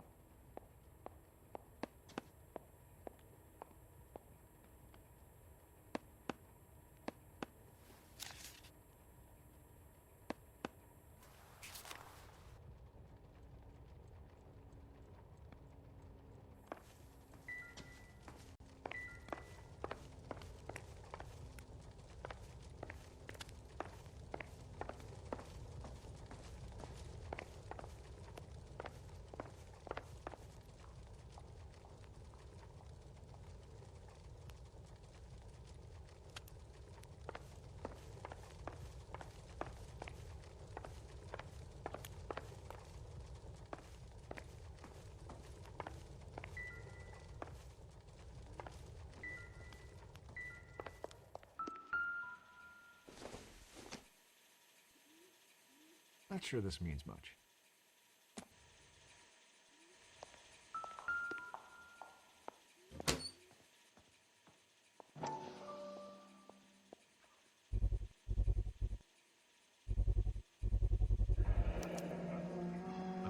Not sure this means much.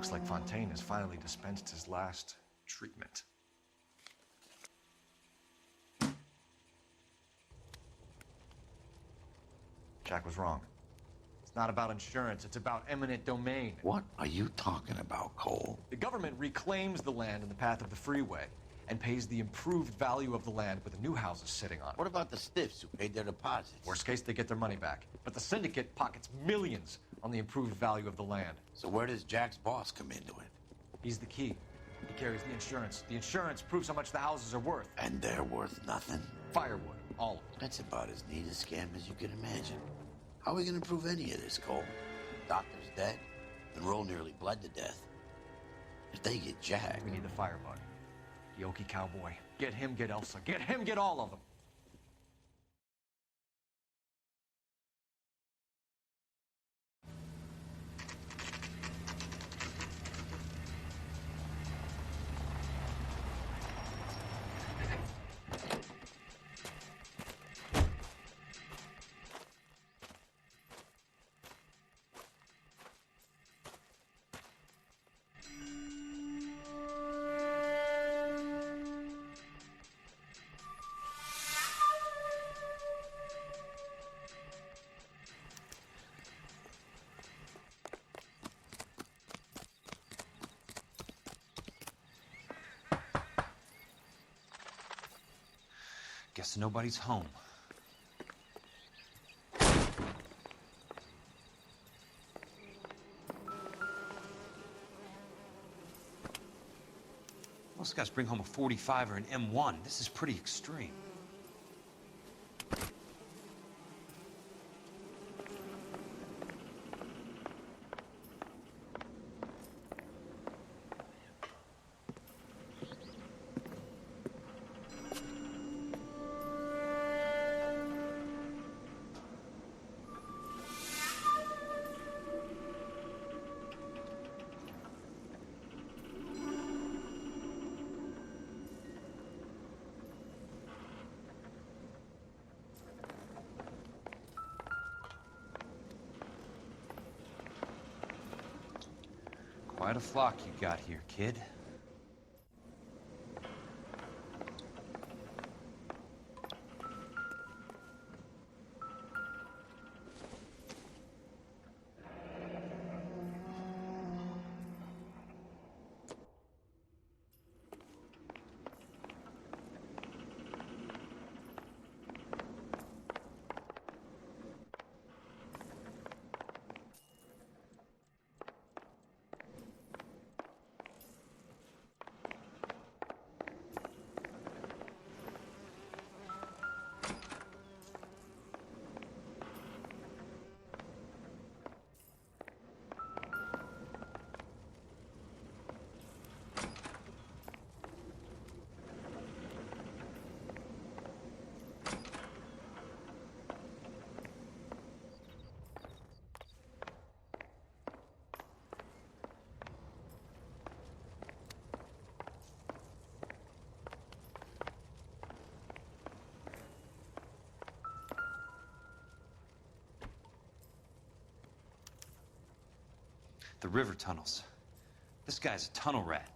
Looks like Fontaine has finally dispensed his last treatment. Jack was wrong. It's not about insurance, it's about eminent domain. What are you talking about, Cole? The government reclaims the land in the path of the freeway and pays the improved value of the land with the new houses sitting on it. What about the stiffs who paid their deposits? Worst case, they get their money back. But the syndicate pockets millions on the improved value of the land. So where does Jack's boss come into it? He's the key. He carries the insurance. The insurance proves how much the houses are worth. And they're worth nothing? Firewood, all of it. That's about as neat a scam as you can imagine. How are we going to prove any of this, Cole? Doctor's dead. Monroe nearly bled to death. If they get Jack... We need the firebug. The Okie cowboy. Get him, get Elsa. Get him, get all of them. Guess nobody's home. Most guys bring home a 45 or an M1. This is pretty extreme. Quite a flock you got here, kid. The river tunnels. This guy's a tunnel rat.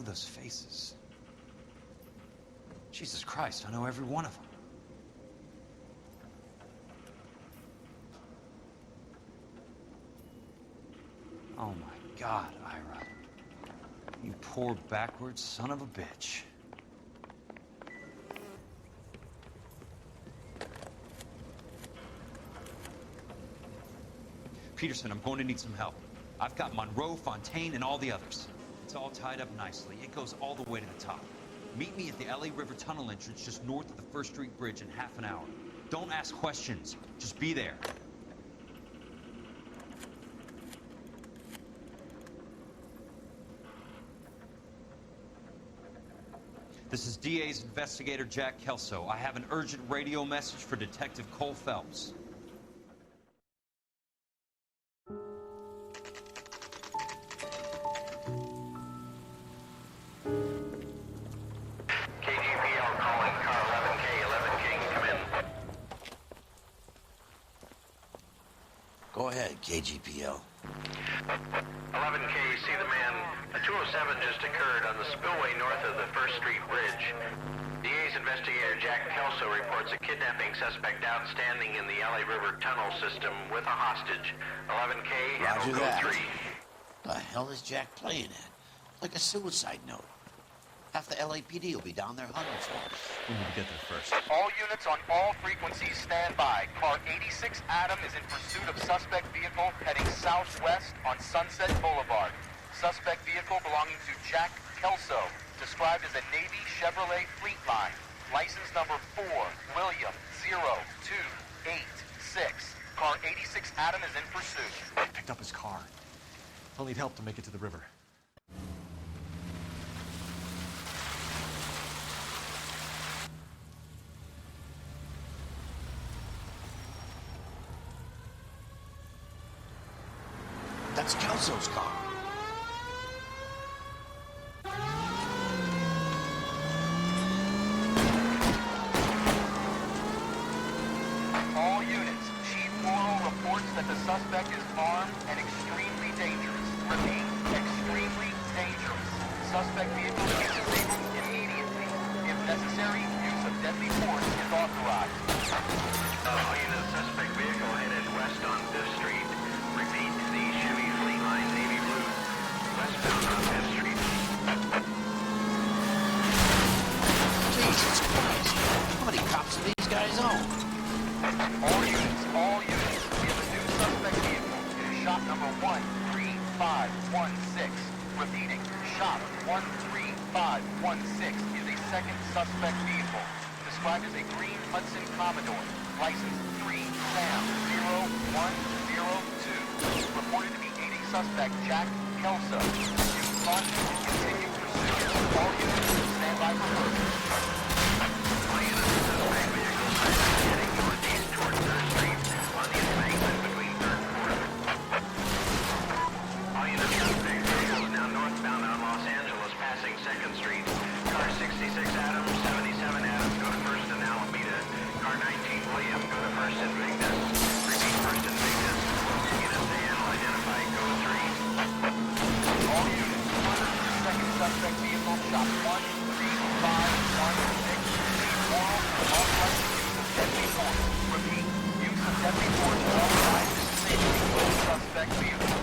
those faces. Jesus Christ, I know every one of them. Oh my God, Ira. You poor backwards son of a bitch. Peterson, I'm going to need some help. I've got Monroe, Fontaine, and all the others. It's all tied up nicely. It goes all the way to the top. Meet me at the LA River Tunnel entrance just north of the 1st Street Bridge in half an hour. Don't ask questions. Just be there. This is DA's investigator, Jack Kelso. I have an urgent radio message for Detective Cole Phelps. Go ahead, KGPL. 11K, see the man. A 207 just occurred on the spillway north of the 1st Street Bridge. DA's investigator Jack Kelso reports a kidnapping suspect outstanding in the LA River tunnel system with a hostage. 11K, Roger code that. 3. The hell is Jack playing at? Like a suicide note. Half the LAPD will be down there hunting for us. We need to get there first. All units on all frequencies stand by. Car 86 Adam is in pursuit of suspect vehicle heading southwest on Sunset Boulevard. Suspect vehicle belonging to Jack Kelso, described as a Navy Chevrolet Fleetline. License number 4, William 0286. Car 86 Adam is in pursuit. I picked up his car. I'll need help to make it to the river. That's Kelso's car. All units, Chief Morrow reports that the suspect is armed and extremely dangerous. Repeat, extremely dangerous. Suspect vehicle is disabled immediately. If necessary, use of deadly force is authorized. All units, suspect vehicle headed west on 5th Street. Repeat, the Chevy Fleetline Navy Blue, westbound on 5th Street. Jesus Christ. How many cops do these guys own? All units, we have a new suspect vehicle. Shop number 13516. Repeating, shop 13516 is a second suspect vehicle, described as a green Hudson Commodore, license 3 Sam 0102. Reported to be aiding suspect Jack Kelso. You must continue pursuit. All units stand by for pursuit. All units, suspect vehicle sighted heading northeast toward 3rd Street on the embankment between 3rd and 4th. All units, suspect vehicle is now northbound on Los Angeles, passing 2nd Street. Car 66 Adams, 77 Adams, go to 1st and Alameda. Car 19 William, go to 1st and Vignes. Repeat, 1st and Vignes. Units AL identified, go to 3. All units, second suspect vehicle, shop 13516. Moral, authorized use of deadly force. Repeat, use of deadly force authorized. Safety of suspect vehicle.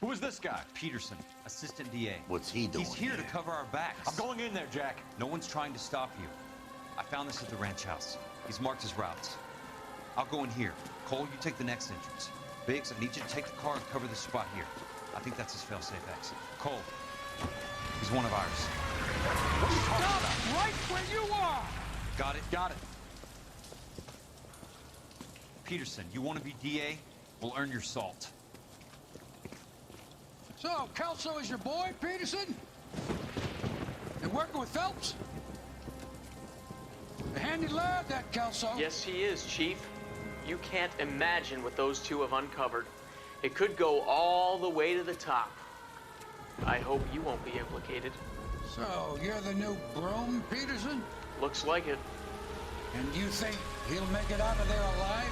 Who is this guy? Peterson, assistant DA. What's he doing He's here to here? cover our backs. I'm going in there, Jack. No one's trying to stop you. I found this at the ranch house. He's marked his routes. I'll go in here. Cole, you take the next entrance. Biggs, I need you to take the car and cover this spot here. I think that's his fail-safe exit. Cole, he's one of ours. What are you talking about? Right where you are! Got it? Got it. Peterson, you want to be DA? We'll earn your salt. So, Kelso is your boy, Peterson? working with Phelps? A handy lad, that Kelso. Yes, he is, Chief. You can't imagine what those two have uncovered. It could go all the way to the top. I hope you won't be implicated. So, you're the new Broom, Peterson? Looks like it. And you think he'll make it out of there alive?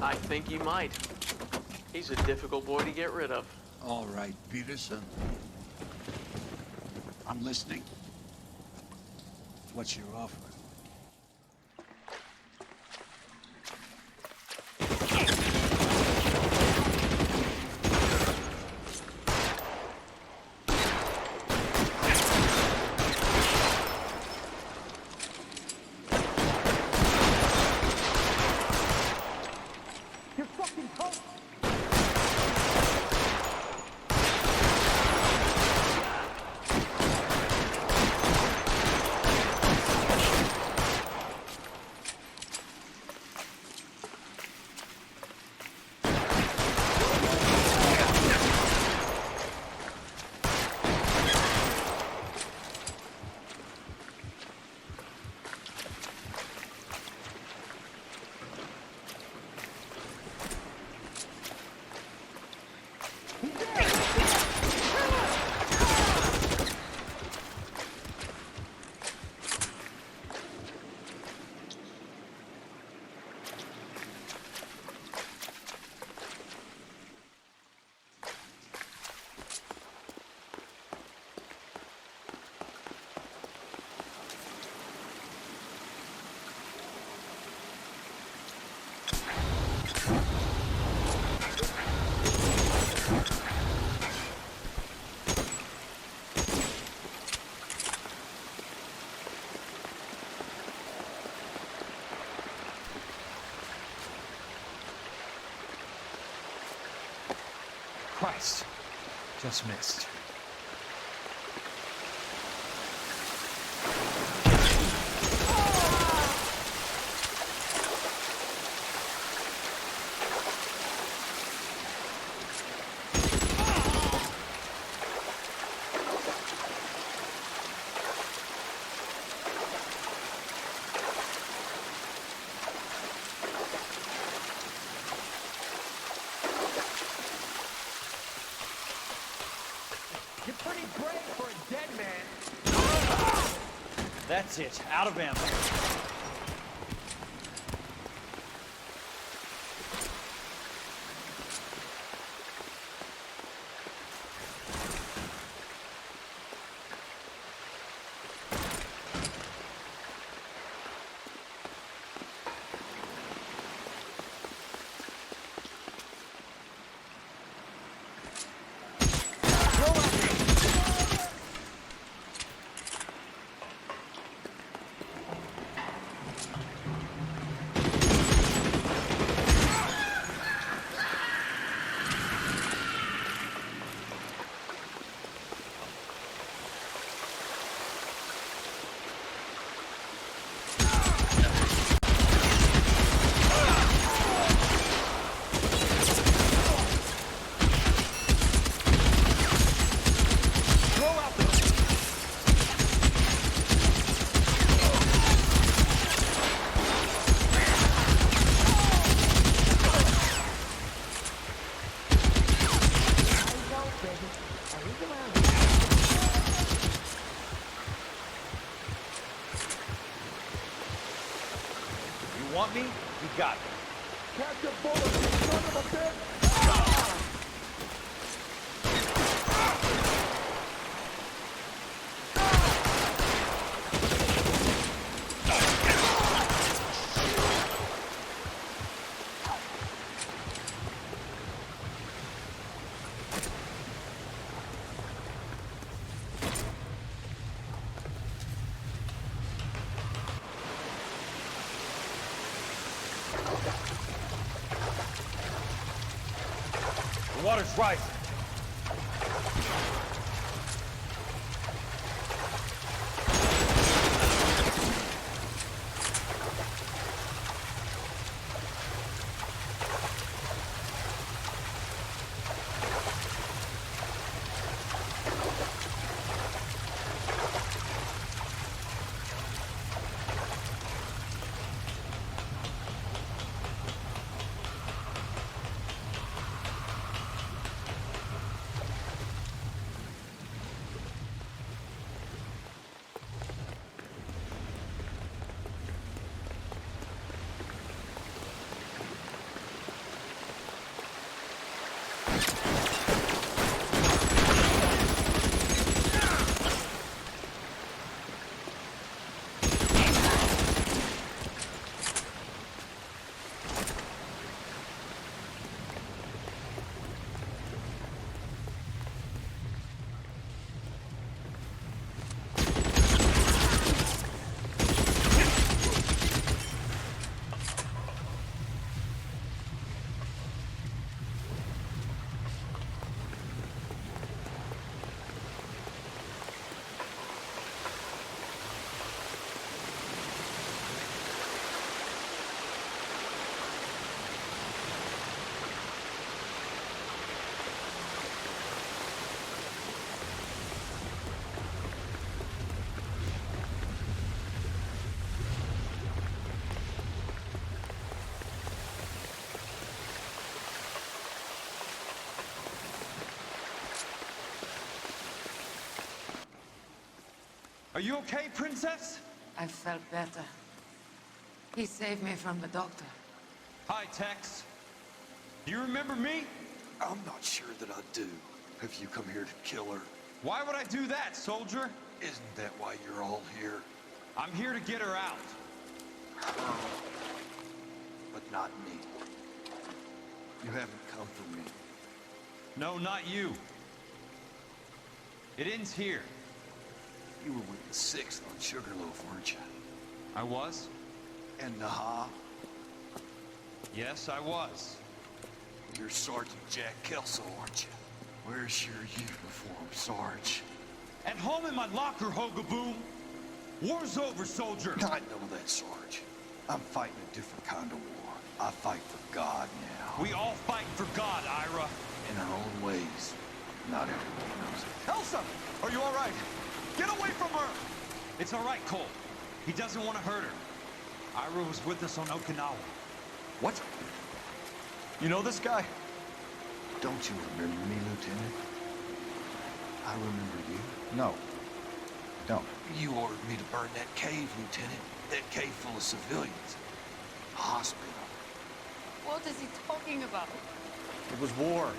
I think he might. He's a difficult boy to get rid of. All right, Peterson. I'm listening. What's your offer? You're fucking toast. Christ. Just missed. You're pretty brave for a dead man. That's it. Out of ammo. You want me? You got me. Catch a bullet, you son of a bitch! The water's rising. Are you okay, Princess? I felt better. He saved me from the doctor. Hi, Tex. Do you remember me? I'm not sure that I do. Have you come here to kill her? Why would I do that, soldier? Isn't that why you're all here? I'm here to get her out. Her. But not me. You haven't come for me. No, not you. It ends here. You were with the 6th on Sugarloaf, weren't you? I was? And Naha? Yes, I was. You're Sergeant Jack Kelso, aren't you? Where's your uniform, Sarge? At home in my locker, Hogaboom. War's over, soldier. I know that, Sarge. I'm fighting a different kind of war. I fight for God now. We all fight for God, Ira. In our own ways. Not everyone knows it. Elsa! Are you all right? Get away from her! It's all right, Cole. He doesn't want to hurt her. Ira was with us on Okinawa. What? You know this guy? Don't you remember me, Lieutenant? I remember you. No. Don't. You ordered me to burn that cave, Lieutenant. That cave full of civilians. A hospital. What is he talking about? It was war.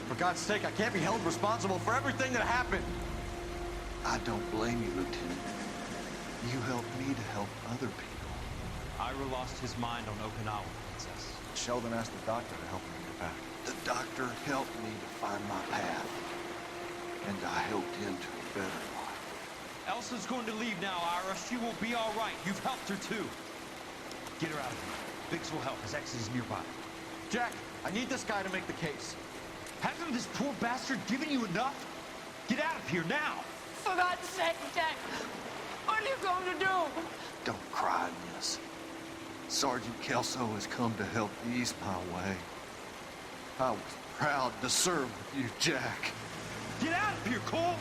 For God's sake, I can't be held responsible for everything that happened. I don't blame you, Lieutenant. You helped me to help other people. Ira lost his mind on Okinawa, Princess. Sheldon asked the doctor to help him get back. The doctor helped me to find my path. And I helped him to a better life. Elsa's going to leave now, Ira. She will be all right. You've helped her, too. Get her out of here. Biggs will help. His ex is nearby. Jack, I need this guy to make the case. Hasn't this poor bastard given you enough? Get out of here now! For God's sake, Jack! What are you going to do? Don't cry, miss. Sergeant Kelso has come to help ease my way. I was proud to serve with you, Jack. Get out of here, Cole!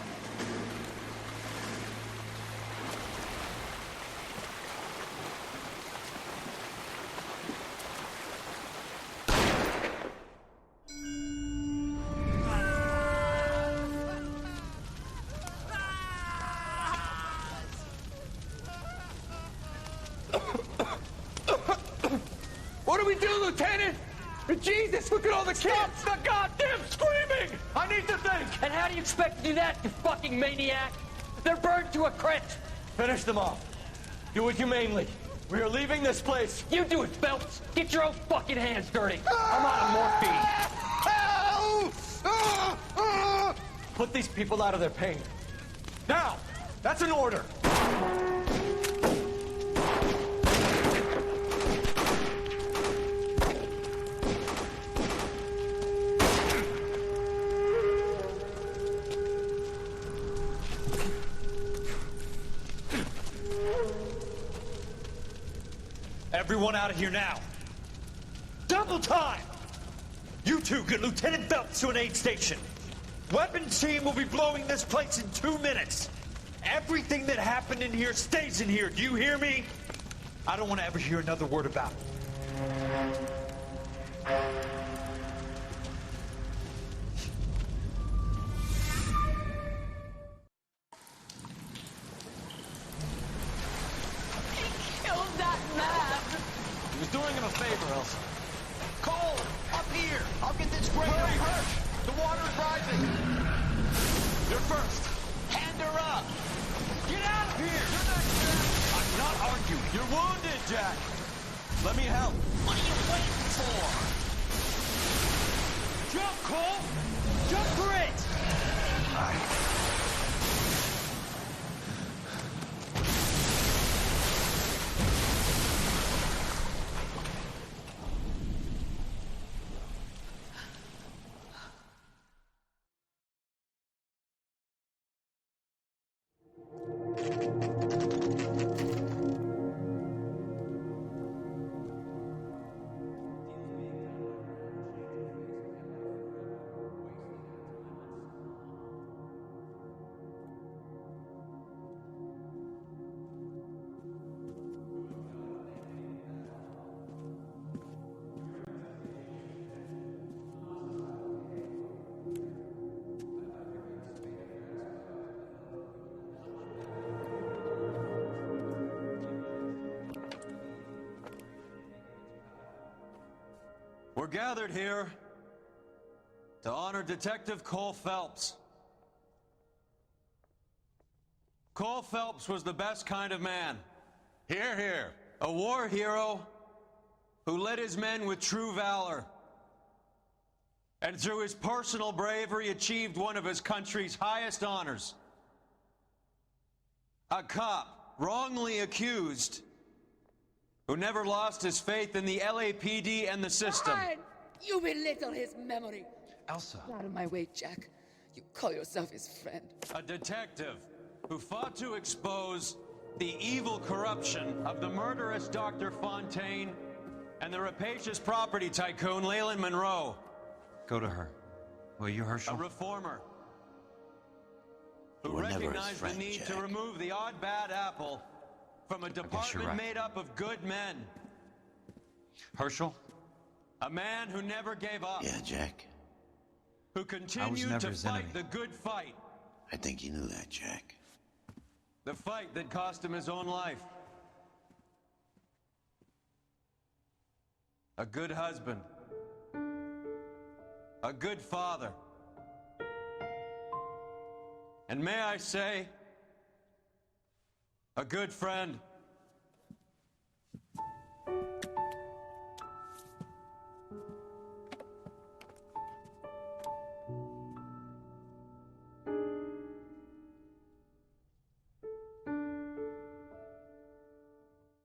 What do we do, Lieutenant? Jesus, look at all the kids! Stop the goddamn screaming! I need to think! And how do you expect to do that, you fucking maniac? They're burned to a crisp! Finish them off. Do it humanely. We are leaving this place. You do it, Phelps! Get your own fucking hands dirty! I'm out of morphine! Put these people out of their pain. Now! That's an order! Everyone out of here now. Double time! You two get Lieutenant Phelps to an aid station. Weapons team will be blowing this place in 2 minutes. Everything that happened in here stays in here. Do you hear me? I don't want to ever hear another word about it. He was doing him a favor, Elsa. Cole! Up here! I'll get this grave hurt! The water's rising! You're first. Hand her up! Get out of here! I'm not arguing. You're wounded, Jack. Let me help. What are you waiting for? Jump, Cole! Jump for it! We're gathered here to honor Detective Cole Phelps. Cole Phelps was the best kind of man. Hear, hear. A war hero who led his men with true valor. And through his personal bravery achieved one of his country's highest honors. A cop, wrongly accused, who never lost his faith in the LAPD and the system. God, you belittle his memory. Elsa. Get out of my way, Jack. You call yourself his friend. A detective who fought to expose the evil corruption of the murderous Dr. Fontaine and the rapacious property tycoon Leyland Monroe. Go to her. Will you, Herschel? A reformer who You were never his recognized friend, the need Jack. to remove the odd bad apple from a you're department right. made up of good men. Herschel? A man who never gave up. Yeah, Jack. Who continued never to his fight enemy. the good fight. I think you knew that, Jack. The fight that cost him his own life. A good husband. A good father. And may I say, a good friend.